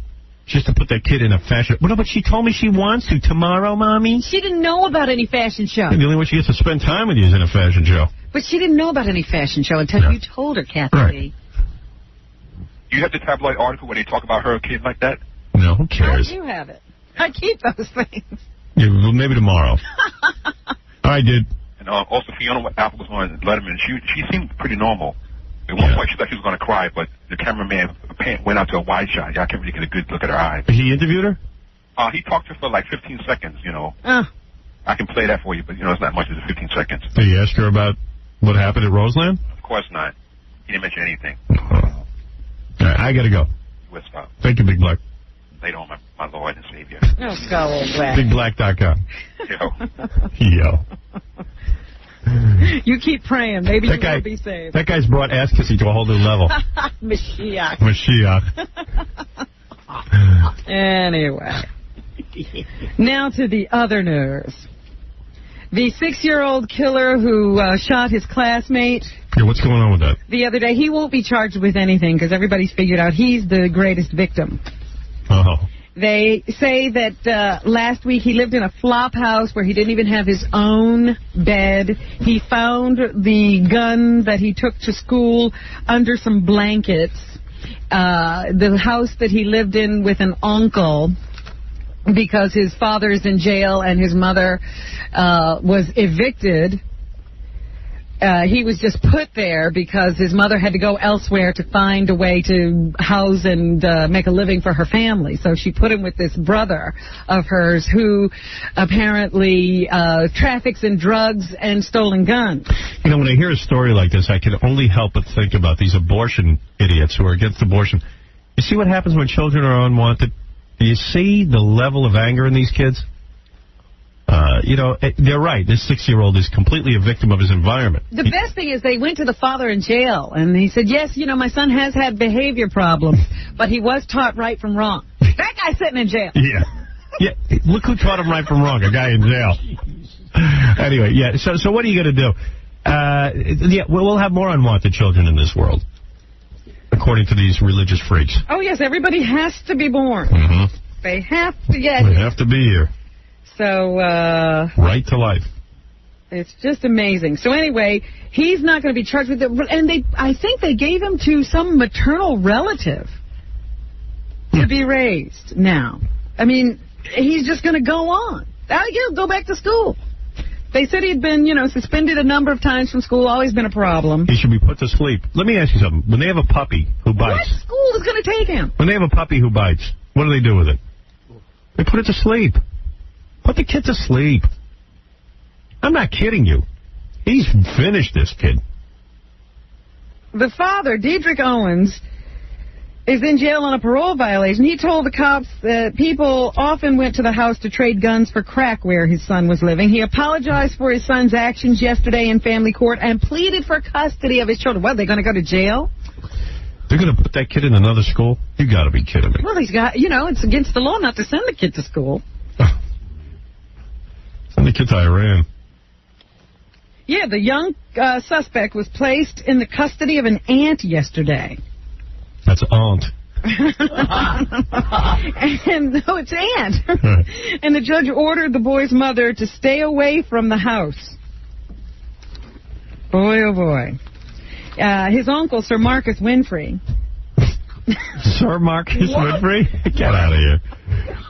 Just to put that kid in a fashion... Well, no, but she told me she wants to. Tomorrow, Mommy? She didn't know about any fashion show. And the only way she gets to spend time with you is in a fashion show. But she didn't know about any fashion show until you told her, Kathy. Right. Do you have the tabloid article where they talk about her kid like that? No, who cares? I do have it. I keep those things. Yeah, well, maybe tomorrow. All right, dude. And also, Fiona Apple was on Letterman. She seemed pretty normal. At one point, she thought she was going to cry, but the cameraman went out to a wide shot. I can't really get a good look at her eyes. He interviewed her? He talked to her for like 15 seconds, I can play that for you, but, it's not much as 15 seconds. Did you ask her about what happened at Roseland? Of course not. He didn't mention anything. All right, I got to go. What's up? Thank you, Big Black. Later on, my Lord and Savior. Oh, go old Black. BigBlack.com. Yo. You keep praying. Maybe you will be saved. That guy's brought ass kissing to a whole new level. Mashiach. Anyway. Now to the other news. The 6-year-old killer who shot his classmate. Yeah, what's going on with that? The other day, he won't be charged with anything because everybody's figured out he's the greatest victim. Oh. They say that last week he lived in a flop house where he didn't even have his own bed. He found the gun that he took to school under some blankets. The house that he lived in with an uncle, because his father is in jail and his mother was evicted. He was just put there because his mother had to go elsewhere to find a way to house and make a living for her family. So she put him with this brother of hers who apparently traffics in drugs and stolen guns. You know, when I hear a story like this, I can only help but think about these abortion idiots who are against abortion. You see what happens when children are unwanted? Do you see the level of anger in these kids? You know, they're right. This 6-year-old is completely a victim of his environment. The best thing is they went to the father in jail, and he said, yes, you know, my son has had behavior problems, but he was taught right from wrong. That guy's sitting in jail. Yeah. Look who taught him right from wrong, a guy in jail. Anyway, yeah, so what are you going to do? We'll have more unwanted children in this world, according to these religious freaks. Oh, yes, everybody has to be born. Mm-hmm. They have to get They have to be here. So, right to life. It's just amazing. So anyway, he's not going to be charged with it. And I think they gave him to some maternal relative to be raised now. I mean, he's just going to go on. He'll go back to school. They said he'd been, suspended a number of times from school, always been a problem. He should be put to sleep. Let me ask you something. When they have a puppy who bites... What school is going to take him? When they have a puppy who bites, what do they do with it? They put it to sleep. Put the kid to sleep. I'm not kidding you. He's finished, this kid. The father, Diedrich Owens, is in jail on a parole violation. He told the cops that people often went to the house to trade guns for crack where his son was living. He apologized for his son's actions yesterday in family court and pleaded for custody of his children. What, they're going to go to jail? They're going to put that kid in another school? You got to be kidding me. Well, he's got, it's against the law not to send the kid to school. Send the kid to Iran. Yeah, the young suspect was placed in the custody of an aunt yesterday. That's aunt. And no, it's aunt. And the judge ordered the boy's mother to stay away from the house. Boy, oh boy. His uncle, Sir Marcus Winfrey. Sir Marcus Winfrey? Get out of here.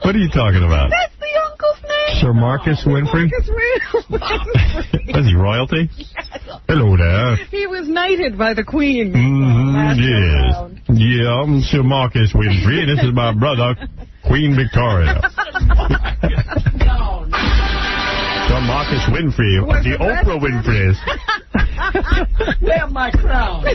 What are you talking about? That's the uncle's name. Sir Marcus Winfrey? Marcus Winfrey. Was he royalty? Yes. Hello there. He was knighted by the Queen. Yes. Yeah, I'm Sir Marcus Winfrey, and this is my brother, Queen Victoria. Sir Marcus Winfrey, the Oprah Winfreys. Wear my crown.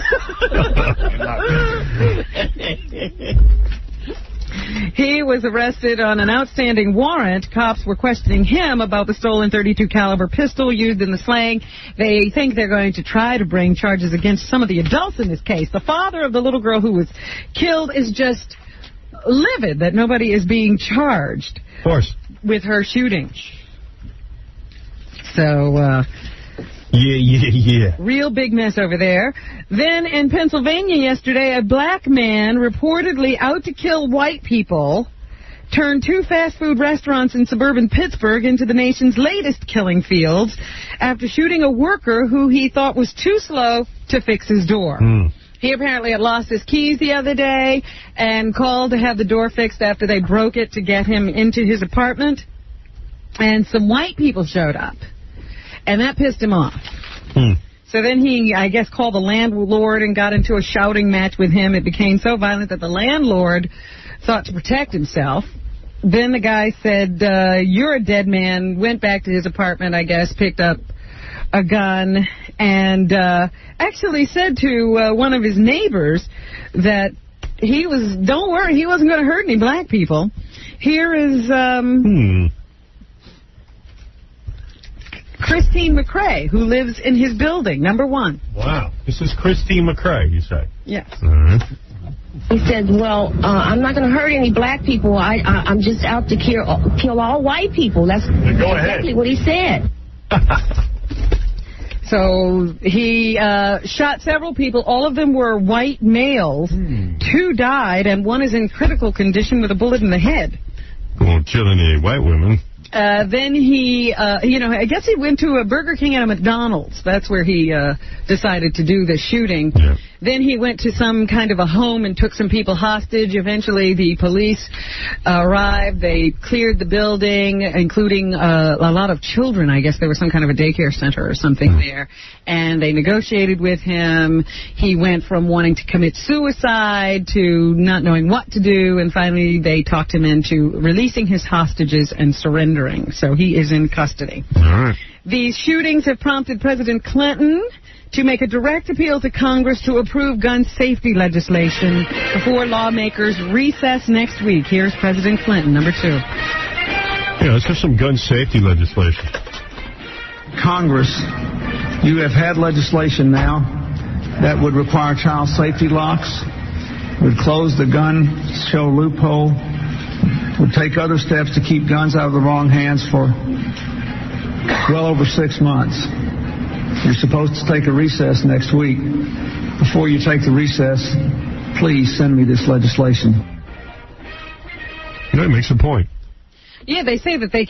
He was arrested on an outstanding warrant. Cops were questioning him about the stolen .32 caliber pistol used in the slaying. They think they're going to try to bring charges against some of the adults in this case. The father of the little girl who was killed is just livid that nobody is being charged. Of course. With her shooting. So, Yeah. real big mess over there. Then in Pennsylvania yesterday, a black man reportedly out to kill white people turned 2 fast food restaurants in suburban Pittsburgh into the nation's latest killing fields after shooting a worker who he thought was too slow to fix his door. He apparently had lost his keys the other day and called to have the door fixed after they broke it to get him into his apartment. And some white people showed up. And that pissed him off. So then he, I guess, called the landlord and got into a shouting match with him. It became so violent that the landlord thought to protect himself. Then the guy said, you're a dead man, went back to his apartment, I guess, picked up a gun, and actually said to one of his neighbors that don't worry, he wasn't going to hurt any black people. Here is... Christine McRae, who lives in his building, number 1. Wow. This is Christine McRae, you say? Yes. He said, well, I'm not going to hurt any black people. I'm just out to kill all white people. That's exactly what he said. So he shot several people. All of them were white males. 2 died, and 1 is in critical condition with a bullet in the head. Won't kill any white women. Then he, I guess he went to a Burger King and a McDonald's. That's where he decided to do the shooting. Yeah. Then he went to some kind of a home and took some people hostage. Eventually, the police arrived. They cleared the building, including a lot of children. I guess there was some kind of a daycare center or something there. And they negotiated with him. He went from wanting to commit suicide to not knowing what to do. And finally, they talked him into releasing his hostages and surrendering. So he is in custody. All right. These shootings have prompted President Clinton to make a direct appeal to Congress to approve gun safety legislation before lawmakers recess next week. Here's President Clinton, number 2. Yeah, let's have some gun safety legislation. Congress, you have had legislation now that would require child safety locks, would close the gun show loophole, would take other steps to keep guns out of the wrong hands for well over 6 months. You're supposed to take a recess next week. Before you take the recess, please send me this legislation. That makes a point. Yeah, they say that they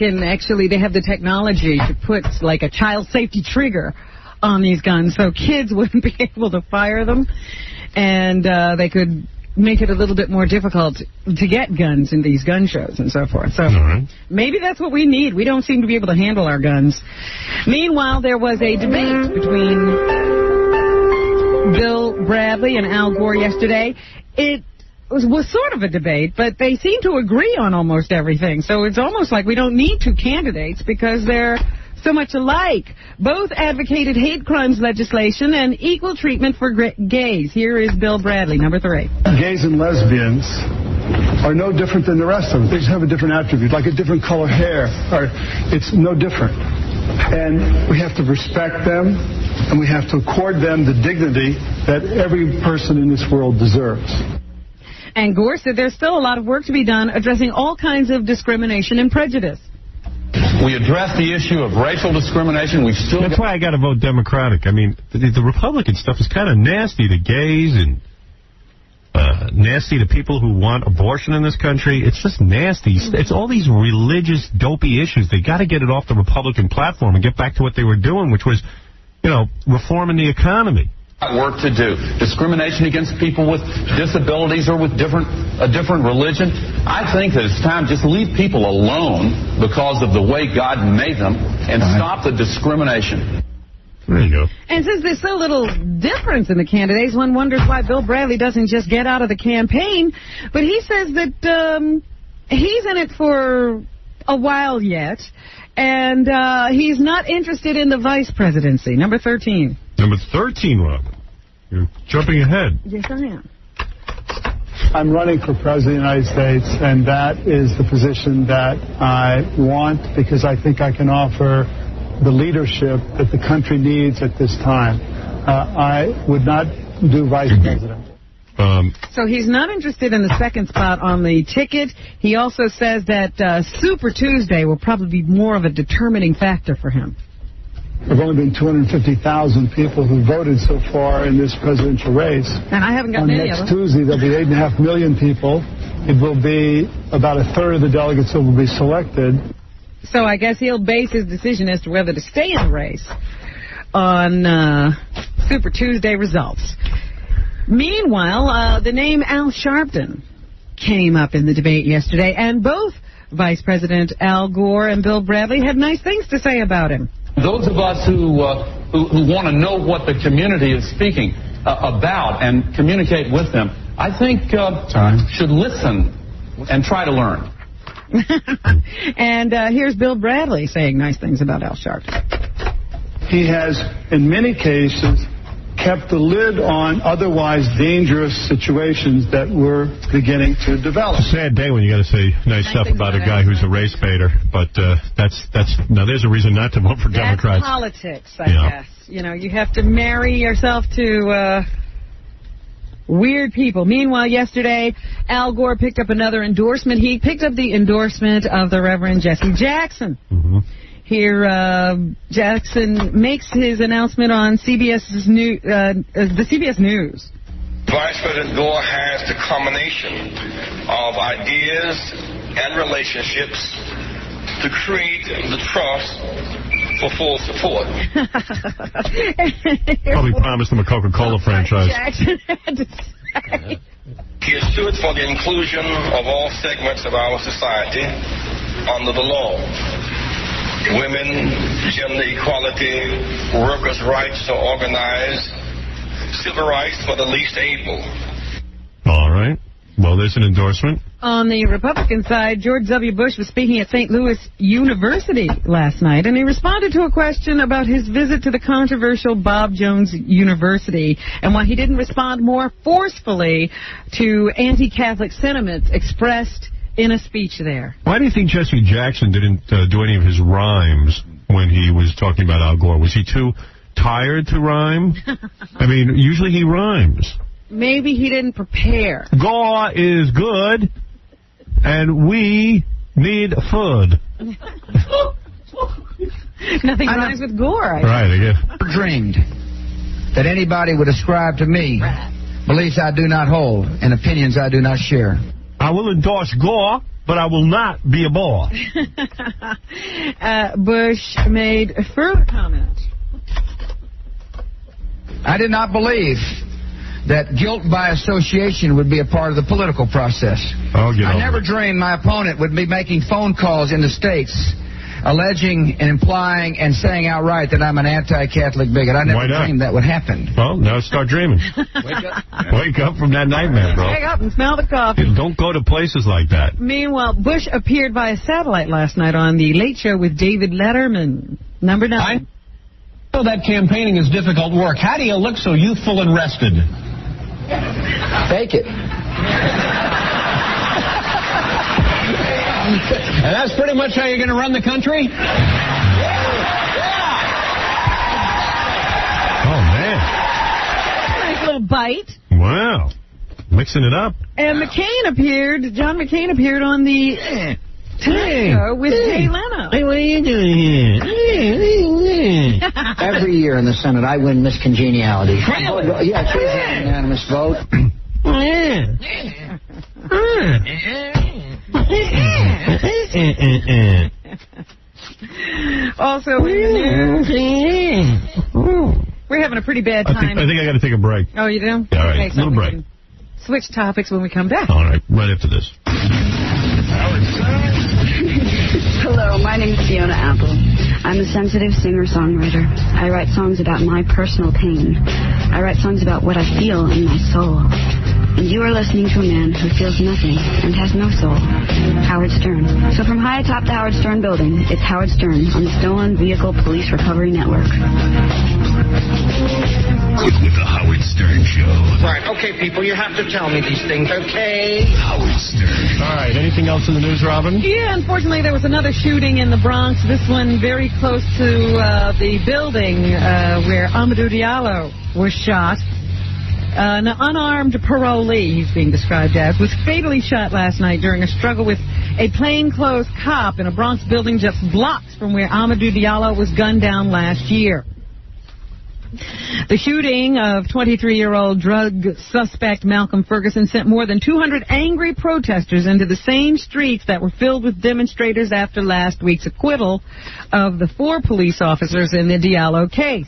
have the technology to put like a child safety trigger on these guns so kids wouldn't be able to fire them, and they could make it a little bit more difficult to get guns in these gun shows and so forth. So maybe that's what we need. We don't seem to be able to handle our guns. Meanwhile, there was a debate between Bill Bradley and Al Gore yesterday. It was sort of a debate, but they seem to agree on almost everything. So it's almost like we don't need 2 candidates because they're so much alike. Both advocated hate crimes legislation and equal treatment for gays. Here is Bill Bradley, number 3. Gays and lesbians are no different than the rest of them. They just have a different attribute, like a different color hair. It's no different. And we have to respect them, and we have to accord them the dignity that every person in this world deserves. And Gore said there's still a lot of work to be done addressing all kinds of discrimination and prejudice. We address the issue of racial discrimination. That's why I got to vote Democratic. I mean, the Republican stuff is kind of nasty to gays and nasty to people who want abortion in this country. It's just nasty. It's all these religious, dopey issues. They got to get it off the Republican platform and get back to what they were doing, which was, reforming the economy. Work to do. Discrimination against people with disabilities or with a different religion. I think that it's time just leave people alone because of the way God made them and stop the discrimination. There you go. And since there's so little difference in the candidates, one wonders why Bill Bradley doesn't just get out of the campaign. But he says that he's in it for a while yet, and he's not interested in the vice presidency. Number 13. Number 13, Robin. You're jumping ahead. Yes, I am. I'm running for President of the United States, and that is the position that I want because I think I can offer the leadership that the country needs at this time. I would not do vice president. So he's not interested in the second spot on the ticket. He also says that Super Tuesday will probably be more of a determining factor for him. There have only been 250,000 people who voted so far in this presidential race. And I haven't gotten any of them. Next Tuesday, there'll be 8.5 million people. It will be about a third of the delegates who will be selected. So I guess he'll base his decision as to whether to stay in the race on Super Tuesday results. Meanwhile, the name Al Sharpton came up in the debate yesterday, and both Vice President Al Gore and Bill Bradley had nice things to say about him. Those of us who want to know what the community is speaking about and communicate with them, I think should listen and try to learn. And here's Bill Bradley saying nice things about Al Sharpton. He has, in many cases, kept the lid on otherwise dangerous situations that were beginning to develop. It's a sad day when you got to say nice stuff about a guy who's a race baiter, but that's now there's a reason not to vote for Democrats. That's politics, I guess. You have to marry yourself to weird people. Meanwhile, yesterday, Al Gore picked up another endorsement. He picked up the endorsement of the Reverend Jesse Jackson. Mm-hmm. Here, Jackson makes his announcement on the CBS News. Vice President Gore has the combination of ideas and relationships to create the trust for full support. Probably promised him a Coca-Cola franchise. Jackson had to say. He has stood for the inclusion of all segments of our society under the law. Women, gender equality, workers' rights to organize, civil rights for the least able. All right. Well, there's an endorsement. On the Republican side, George W. Bush was speaking at St. Louis University last night, and he responded to a question about his visit to the controversial Bob Jones University and why he didn't respond more forcefully to anti-Catholic sentiments expressed in a speech there. Why do you think Jesse Jackson didn't do any of his rhymes when he was talking about Al Gore? Was he too tired to rhyme? I mean, usually he rhymes. Maybe he didn't prepare. Gore is good, and we need food. Nothing rhymes with Gore. Right, I guess. Dreamed that anybody would ascribe to me beliefs I do not hold and opinions I do not share. I will endorse Gore, but I will not be a bore. Bush made a further comment. I did not believe that guilt by association would be a part of the political process. I never dreamed my opponent would be making phone calls in the States alleging and implying and saying outright that I'm an anti-Catholic bigot. I never dreamed that would happen. Well, now start dreaming. Wake up from that nightmare, bro. Wake up and smell the coffee. Don't go to places like that. Meanwhile, Bush appeared via satellite last night on The Late Show with David Letterman. Number 9. I know that campaigning is difficult work. How do you look so youthful and rested? Fake it. And that's pretty much how you're going to run the country? Oh, man. Nice little bite. Wow. Mixing it up. And John McCain appeared on the Tonight Show with Jay Leno. Hey, what are you doing here? Every year in the Senate, I win Miss Congeniality. Really? Yeah, she's a unanimous vote. Also in the news, we're having a pretty bad time. I think I got to take a break. Oh, you do? Yeah, all right, okay, so little break. Switch topics when we come back. All right, right after this. Hello, my name is Fiona Apple. I'm a sensitive singer-songwriter. I write songs about my personal pain. I write songs about what I feel in my soul. And you are listening to a man who feels nothing and has no soul, Howard Stern. So from high atop the Howard Stern building, it's Howard Stern on the Stolen Vehicle Police Recovery Network. With the Howard Stern Show. Right, okay, people, you have to tell me these things, okay? Howard Stern. All right, anything else in the news, Robin? Yeah, unfortunately, there was another shooting in the Bronx, this one very close to the building where Amadou Diallo was shot. An unarmed parolee, he's being described as, was fatally shot last night during a struggle with a plainclothes cop in a Bronx building just blocks from where Amadou Diallo was gunned down last year. The shooting of 23-year-old drug suspect Malcolm Ferguson sent more than 200 angry protesters into the same streets that were filled with demonstrators after last week's acquittal of the 4 police officers in the Diallo case.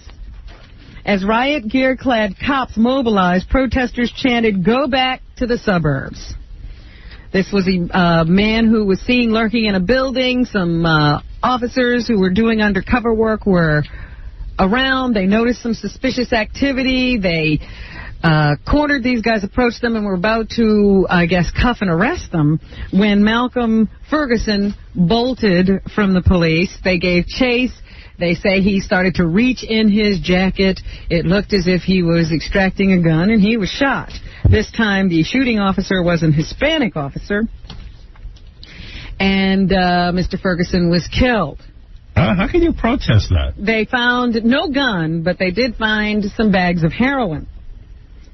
As riot gear-clad cops mobilized, protesters chanted, "Go back to the suburbs." This was a man who was seen lurking in a building. Some officers who were doing undercover work were around. They noticed some suspicious activity. They cornered these guys, approached them, and were about to, I guess, cuff and arrest them when Malcolm Ferguson bolted from the police. They gave chase. They say he started to reach in his jacket. It looked as if he was extracting a gun, and he was shot. This time, the shooting officer was an Hispanic officer, and Mr. Ferguson was killed. How can you protest that? They found no gun, but they did find some bags of heroin.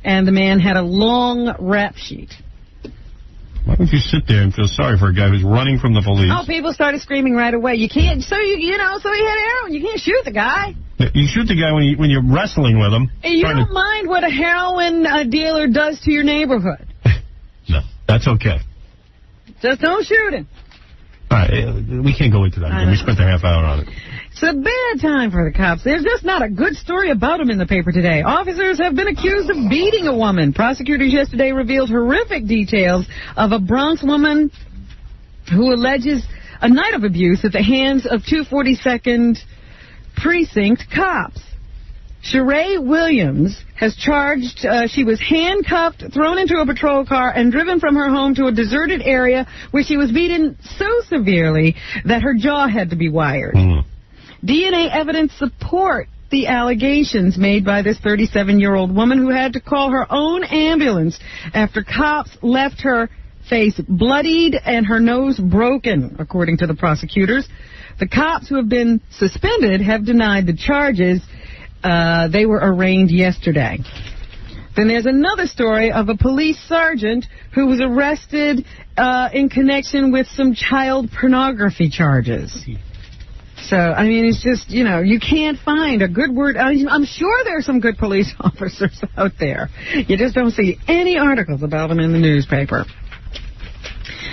And the man had a long rap sheet. Why don't you sit there and feel sorry for a guy who's running from the police? Oh, people started screaming right away. You can't, so he had heroin. You can't shoot the guy. You shoot the guy when you're wrestling with him. You don't mind what a heroin dealer does to your neighborhood. No, that's okay. Just don't shoot him. All right, we can't go into that again. We spent a half hour on it. It's a bad time for the cops. There's just not a good story about them in the paper today. Officers have been accused of beating a woman. Prosecutors yesterday revealed horrific details of a Bronx woman who alleges a night of abuse at the hands of 242nd Precinct cops. Sheree Williams has charged she was handcuffed, thrown into a patrol car, and driven from her home to a deserted area where she was beaten so severely that her jaw had to be wired. DNA evidence support the allegations made by this 37-year-old woman who had to call her own ambulance after cops left her face bloodied and her nose broken, according to the prosecutors. The cops who have been suspended have denied the charges. They were arraigned yesterday. Then there's another story of a police sergeant who was arrested in connection with some child pornography charges. So, I mean, it's just, you know, you can't find a good word. I'm sure there are some good police officers out there. You just don't see any articles about them in the newspaper.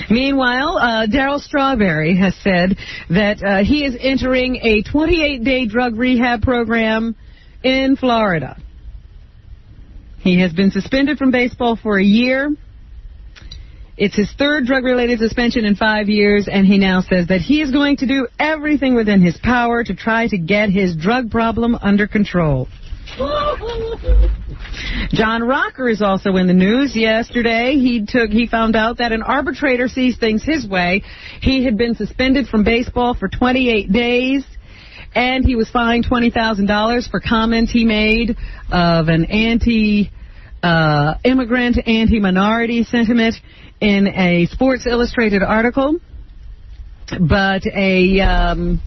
Meanwhile, Darryl Strawberry has said that he is entering a 28-day drug rehab program in Florida. He has been suspended from baseball for a year. It's his third drug-related suspension in 5 years, and he now says that he is going to do everything within his power to try to get his drug problem under control. John Rocker is also in the news. Yesterday, he found out that an arbitrator sees things his way. He had been suspended from baseball for 28 days, and he was fined $20,000 for comments he made of an anti-immigrant, anti-minority sentiment in a Sports Illustrated article. But an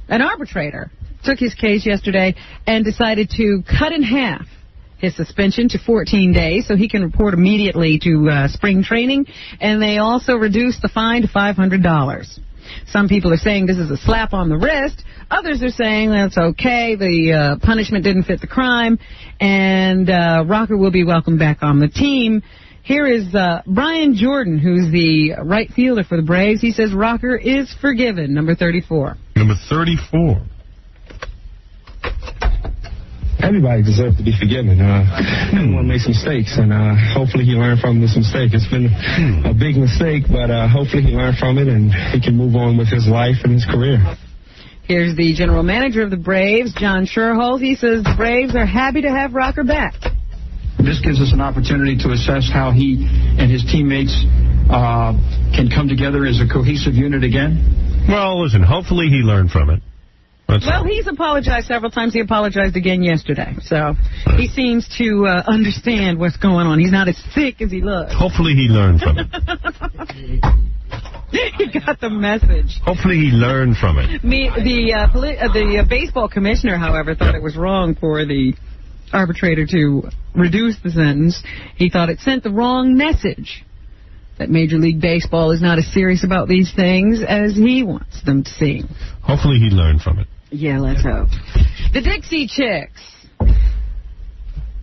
arbitrator took his case yesterday and decided to cut in half his suspension to 14 days so he can report immediately to spring training, and they also reduced the fine to $500. Some people are saying this is a slap on the wrist. Others are saying that's okay. The punishment didn't fit the crime, and Rocker will be welcomed back on the team. Here is Brian Jordan, who's the right fielder for the Braves. He says Rocker is forgiven, number 34. Number 34. Everybody deserves to be forgiven. Everyone makes mistakes, and hopefully he learned from this mistake. It's been a big mistake, but hopefully he learned from it and he can move on with his life and his career. Here's the general manager of the Braves, John Sherholt. He says the Braves are happy to have Rocker back. This gives us an opportunity to assess how he and his teammates can come together as a cohesive unit again. Well, listen, hopefully he learned from it. He's apologized several times. He apologized again yesterday. So he seems to understand what's going on. He's not as sick as he looks. Hopefully he learned from it. He got the message. Hopefully he learned from it. The baseball commissioner, however, thought it was wrong for the arbitrator to reduce the sentence. He thought it sent the wrong message, that Major League Baseball is not as serious about these things as he wants them to seem. Hopefully he learned from it. Yeah, let's hope. The Dixie Chicks.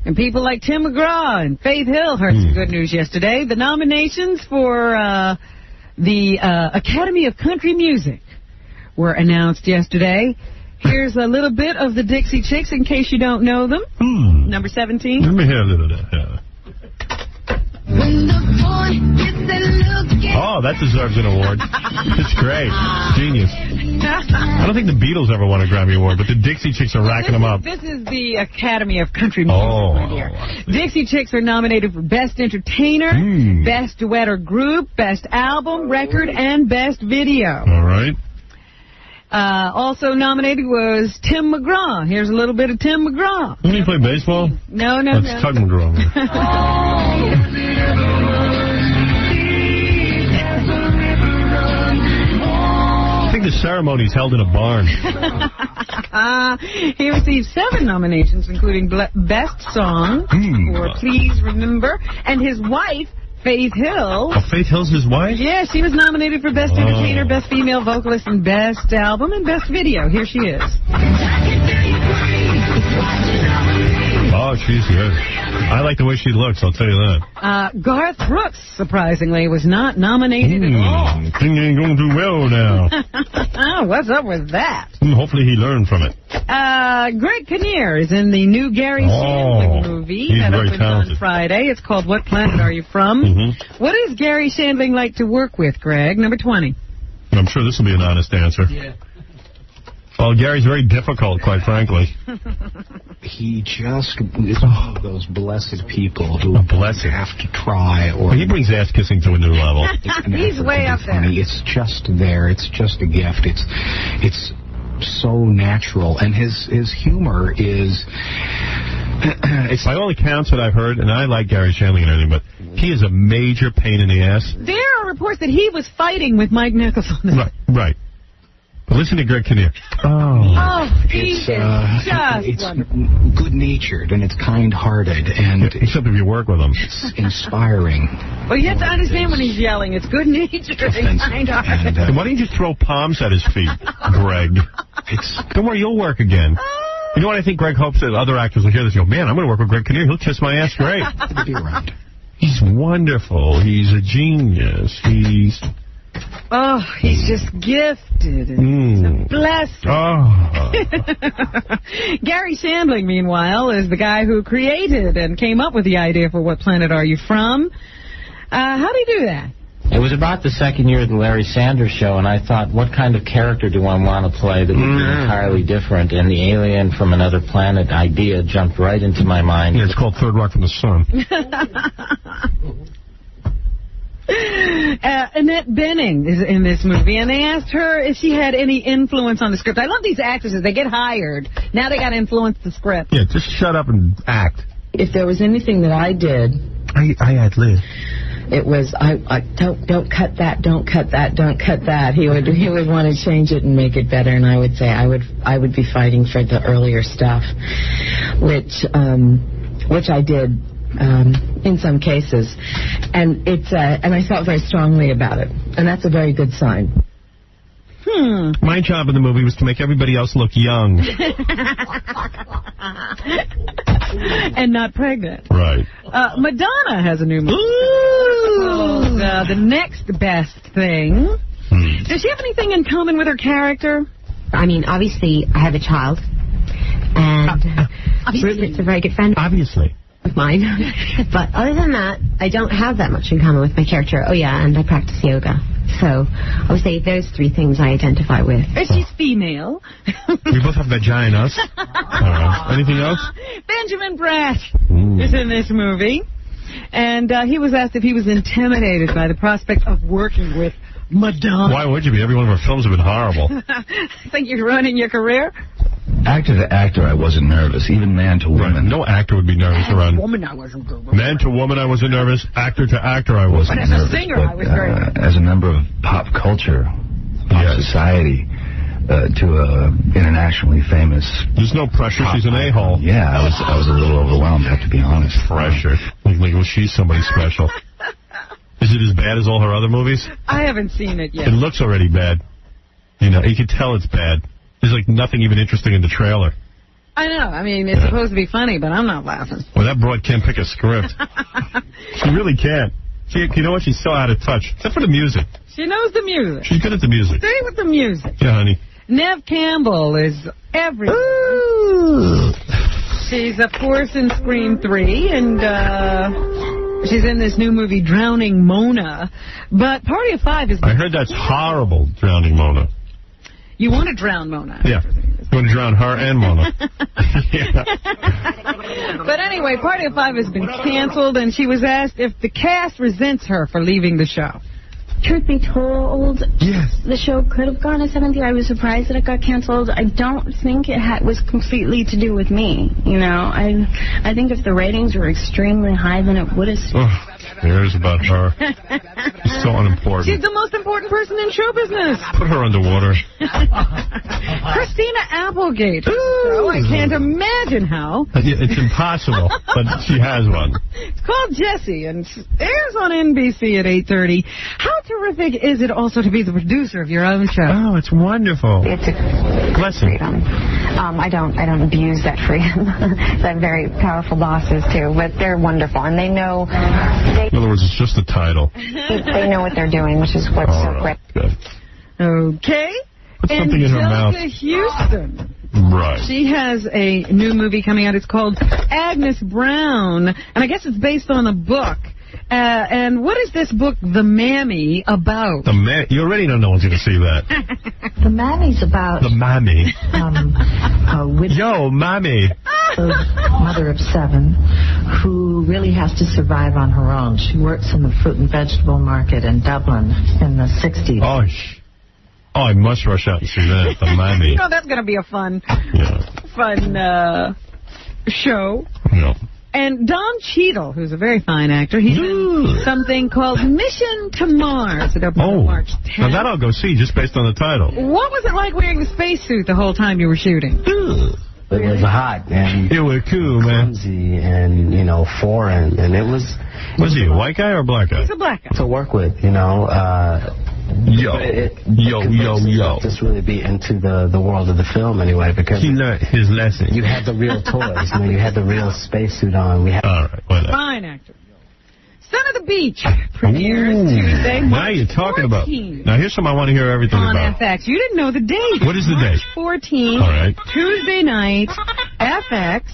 And people like Tim McGraw and Faith Hill heard some good news yesterday. The nominations for the Academy of Country Music were announced yesterday. Here's a little bit of the Dixie Chicks in case you don't know them. Number 17. Let me hear a little of that. Yeah. Oh, that deserves an award. It's great. Genius. I don't think the Beatles ever won a Grammy Award, but the Dixie Chicks are racking them up. This is the Academy of Country Music right here. Dixie Chicks are nominated for Best Entertainer, Best Duet or Group, Best Album, Record, and Best Video. All right. Also nominated was Tim McGraw. Here's a little bit of Tim McGraw. Didn't he play baseball? No. That's Tug McGraw. I think the ceremony's held in a barn. He received 7 nominations, including Best Song for Please Remember, and his wife, Faith Hill. Oh, Faith Hill's his wife? Yeah, she was nominated for Best Entertainer, Best Female Vocalist, and Best Album, and Best Video. Here she is. Oh, Oh, she's good. I like the way she looks, I'll tell you that. Garth Brooks, surprisingly, was not nominated at all. Thing ain't going too well now. What's up with that? Hopefully he learned from it. Greg Kinnear is in the new Gary Shandling movie that opens on Friday. It's called What Planet Are You From? What is Gary Shandling like to work with, Greg? Number 20. I'm sure this will be an honest answer. Yeah. Well, Gary's very difficult, quite frankly. He just is one of those blessed people who have to try. Or he brings ass kissing to a new level. He's way up there. It's just there. It's just a gift. It's so natural, and his humor is. By all accounts that I've heard, and I like Gary Shandling and everything, but he is a major pain in the ass. There are reports that he was fighting with Mike Nichols on this. Right. But listen to Greg Kinnear. He's it's good-natured, and it's kind-hearted, and except if you work with him, it's inspiring. Well, you have to understand when he's yelling. It's good-natured and kind-hearted. Why don't you just throw palms at his feet, Greg? Don't worry, you'll work again. You know what I think Greg hopes that other actors will hear this and go, man, I'm going to work with Greg Kinnear. He'll kiss my ass great. He'll be around. He's wonderful. He's a genius. He's just gifted. He's a blessing. Gary Shandling, meanwhile, is the guy who created and came up with the idea for What Planet Are You From? How do you do that? It was about the second year of the Larry Sanders Show, and I thought, what kind of character do I want to play that would be entirely different? And the alien from another planet idea jumped right into my mind. Yeah, it's called Third Rock from the Sun. Annette Bening is in this movie, and they asked her if she had any influence on the script. I love these actresses. They get hired. Now they got to influence the script. Yeah, just shut up and act. If there was anything that I did... I ad-lib. It was, don't cut that, don't cut that, don't cut that. He would want to change it and make it better, and I would say I would be fighting for the earlier stuff, which I did in some cases, and I felt very strongly about it, and that's a very good sign. My job in the movie was to make everybody else look young. And not pregnant. Right. Madonna has a new movie. The Next Best Thing. Does she have anything in common with her character? I mean, obviously, I have a child. And Rupert's a very good friend. Obviously. Of mine. But other than that, I don't have that much in common with my character. Oh, yeah, and I practice yoga. So I would say those three things I identify with. She's female. We both have vaginas. Anything else? Benjamin Bratt is in this movie. And he was asked if he was intimidated by the prospect of working with Madonna. Why would you be? Every one of our films have been horrible. Think you're ruining your career? Actor to actor, I wasn't nervous. Even man to woman. Right. No actor would be nervous around. Woman, I wasn't nervous. Man to woman, I wasn't nervous. Actor to actor, I wasn't nervous. But as a singer, I was very nervous. As a member of pop culture, pop society, to a internationally famous... There's no pressure. She's an a-hole. Yeah, I was a little overwhelmed, I have to be honest. Pressure. Like, well, she's somebody special. Is it as bad as all her other movies? I haven't seen it yet. It looks already bad. You know, you can tell it's bad. There's like nothing even interesting in the trailer. I know. I mean, it's supposed to be funny, but I'm not laughing. Well, that broad can't pick a script. She really can't. You know what? She's so out of touch. Except for the music. She knows the music. She's good at the music. Stay with the music. Yeah, honey. Neve Campbell is everywhere. She's, of course, in Scream 3, and she's in this new movie, Drowning Mona. But Party of Five is... I heard that's horrible, Drowning Mona. You want to drown Mona. Yeah. You want to drown her and Mona. Yeah. But anyway, Party of Five has been canceled, and she was asked if the cast resents her for leaving the show. Truth be told, yes, the show could have gone to 70. I was surprised that it got canceled. I don't think it was completely to do with me. You know, I think if the ratings were extremely high, then it would have. cares about her? She's so unimportant. She's the most important person in show business. Put her underwater. Christina Applegate. Oh, I can't imagine how. It's impossible, but she has one. It's called Jessie, and airs on NBC at 8:30. How terrific is it also to be the producer of your own show? Oh, it's wonderful. It's a freedom. I don't abuse that freedom. I have very powerful bosses, too, but they're wonderful, and they know... In other words, it's just the title. They know what they're doing, which is what's so great. Good. Okay. Put something in her mouth. Angelica Houston. Right. She has a new movie coming out. It's called Agnes Brown, and I guess it's based on a book. And what is this book, The Mammy, about? You already don't know one's going to see that. The Mammy's about... The Mammy. Yo, Mammy. Mother of 7 who really has to survive on her own. She works in the fruit and vegetable market in Dublin in the 60s. Oh, I must rush out and see that. The Mammy. You know, that's going to be a fun show. Yeah. And Don Cheadle, who's a very fine actor, he's in something called Mission to Mars. It opens on March 10th. Now that I'll go see just based on the title. What was it like wearing the spacesuit the whole time you were shooting? It was hot, and it was cool, man. Clumsy and, foreign, and it was... Was he a white guy or a black guy? He's a black guy. To work with, Yo. Just really be into the world of the film anyway, because he learned his lesson. You had the real toys, you had the real spacesuit on. We had fine actor. Son of the Beach premieres Tuesday, March 14th. Now you're talking about. Now here's something I want to hear everything on about. FX. You didn't know the date. What is the date? March 14th. All right. Tuesday night, FX.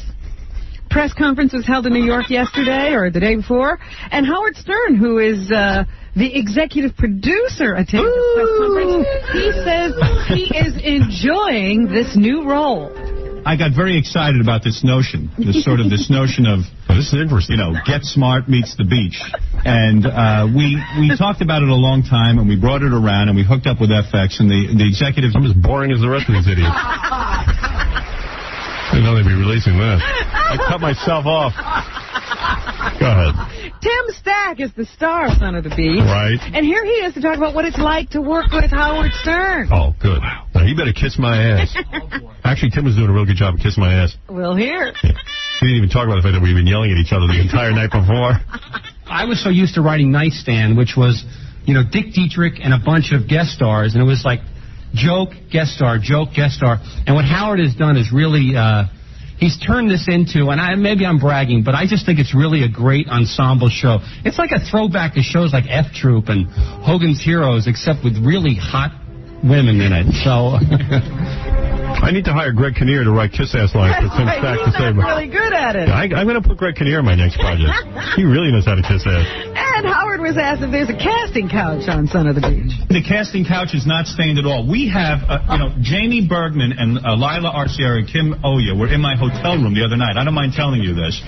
Press conference was held in New York yesterday or the day before, and Howard Stern, who is the executive producer, attended the press conference. He says he is enjoying this new role. I got very excited about this notion, this notion of, this is interesting. Get Smart meets the beach. And we talked about it a long time, and we brought it around, and we hooked up with FX, and the executives... I'm as boring as the rest of these idiots. I didn't know they'd be releasing that. I cut myself off. Go ahead. Tim Stack is the star of Son of the Beach. Right. And here he is to talk about what it's like to work with Howard Stern. Oh, good. Now, he better kiss my ass. Actually, Tim was doing a real good job of kissing my ass. We'll hear. Yeah. He didn't even talk about the fact that we've been yelling at each other the entire night before. I was so used to writing Nightstand, which was, Dick Dietrich and a bunch of guest stars, and it was like joke, guest star, joke, guest star. And what Howard has done is really... he's turned this into, and maybe I'm bragging, but I just think it's really a great ensemble show. It's like a throwback to shows like F Troop and Hogan's Heroes, except with really hot women in it. So I need to hire Greg Kinnear to write kiss-ass lines for Tim Stack to say. He's really good at it. I'm going to put Greg Kinnear in my next project. He really knows how to kiss ass. And Howard was asked if there's a casting couch on Son of the Beach. The casting couch is not stained at all. We have, Jamie Bergman and Lila Arciera and Kim Oya were in my hotel room the other night. I don't mind telling you this.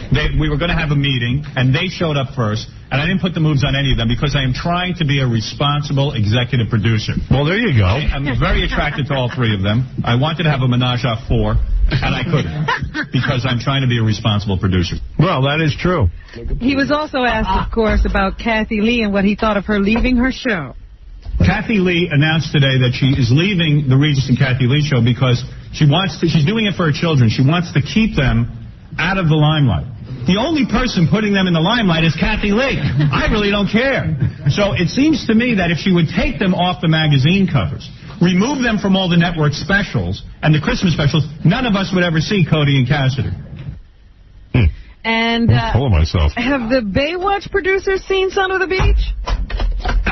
We were going to have a meeting, and they showed up first, and I didn't put the moves on any of them because I am trying to be a responsible executive producer. Well, there you go. I'm very attracted to all three of them. I wanted to have a menage a four, and I couldn't because I'm trying to be a responsible producer. Well, that is true. He was also asked, of course, about Kathy Lee and what he thought of her leaving her show. Kathy Lee announced today that she is leaving the Regis and Kathy Lee show because she's doing it for her children. She wants to keep them out of the limelight. The only person putting them in the limelight is Kathy Lee. I really don't care. So it seems to me that if she would take them off the magazine covers, remove them from all the network specials and the Christmas specials, none of us would ever see Cody and Cassidy. And I'm full of myself. Have the Baywatch producers seen Son of the Beach?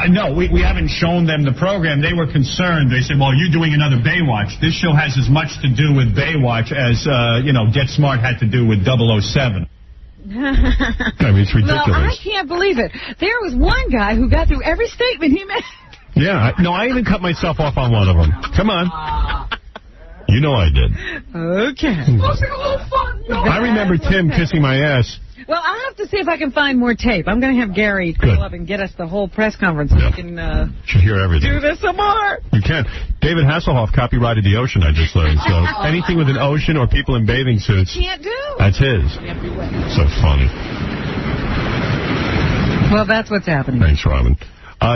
No, we haven't shown them the program. They were concerned. They said, well, you're doing another Baywatch. This show has as much to do with Baywatch as, Get Smart had to do with 007. I mean, it's ridiculous. Well, I can't believe it. There was one guy who got through every statement he made. Yeah, I even cut myself off on one of them. Come on. You know I did. Okay. I remember Tim kissing my ass. Well, I'll have to see if I can find more tape. I'm going to have Gary call up and get us the whole press conference so we can should hear everything. Do this some more. You can. David Hasselhoff copyrighted the ocean, I just learned. So anything with an ocean or people in bathing suits, can't do. That's his. So funny. Well, that's what's happening. Thanks, Robin.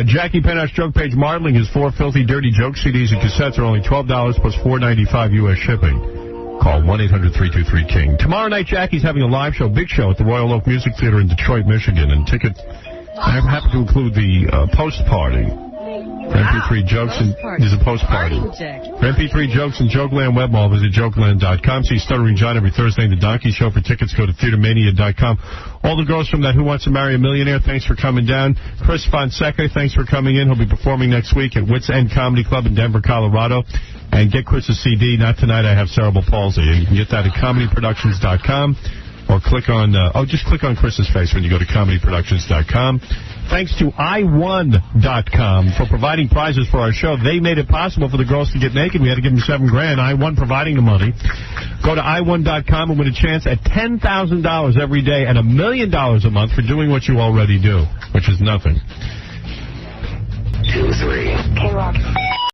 Jackie Penthouse Joke Page Modeling is 4 filthy, dirty joke CDs and cassettes are only $12 plus $4.95 U.S. shipping. Call 1-800-323-KING. Tomorrow night, Jackie's having a live show, big show, at the Royal Oak Music Theater in Detroit, Michigan. And ticket, I happen to include the post-party. For MP3 jokes and there's a post-party. For MP3 jokes and Jokeland Web Mall, visit jokeland.com. See Stuttering John every Thursday in the Donkey Show. For tickets, go to theatermania.com. All the girls from that Who Wants to Marry a Millionaire, thanks for coming down. Chris Fonseca, thanks for coming in. He'll be performing next week at Wits End Comedy Club in Denver, Colorado. And get Chris's CD, Not Tonight, I Have Cerebral Palsy. And you can get that at comedyproductions.com. Or click on, just click on Chris's face when you go to comedyproductions.com. Thanks to I1.com for providing prizes for our show. They made it possible for the girls to get naked. We had to give them $7,000. I1 providing the money. Go to I1.com and win a chance at $10,000 every day and $1 million a month for doing what you already do, which is nothing. 2-3. K-Rock.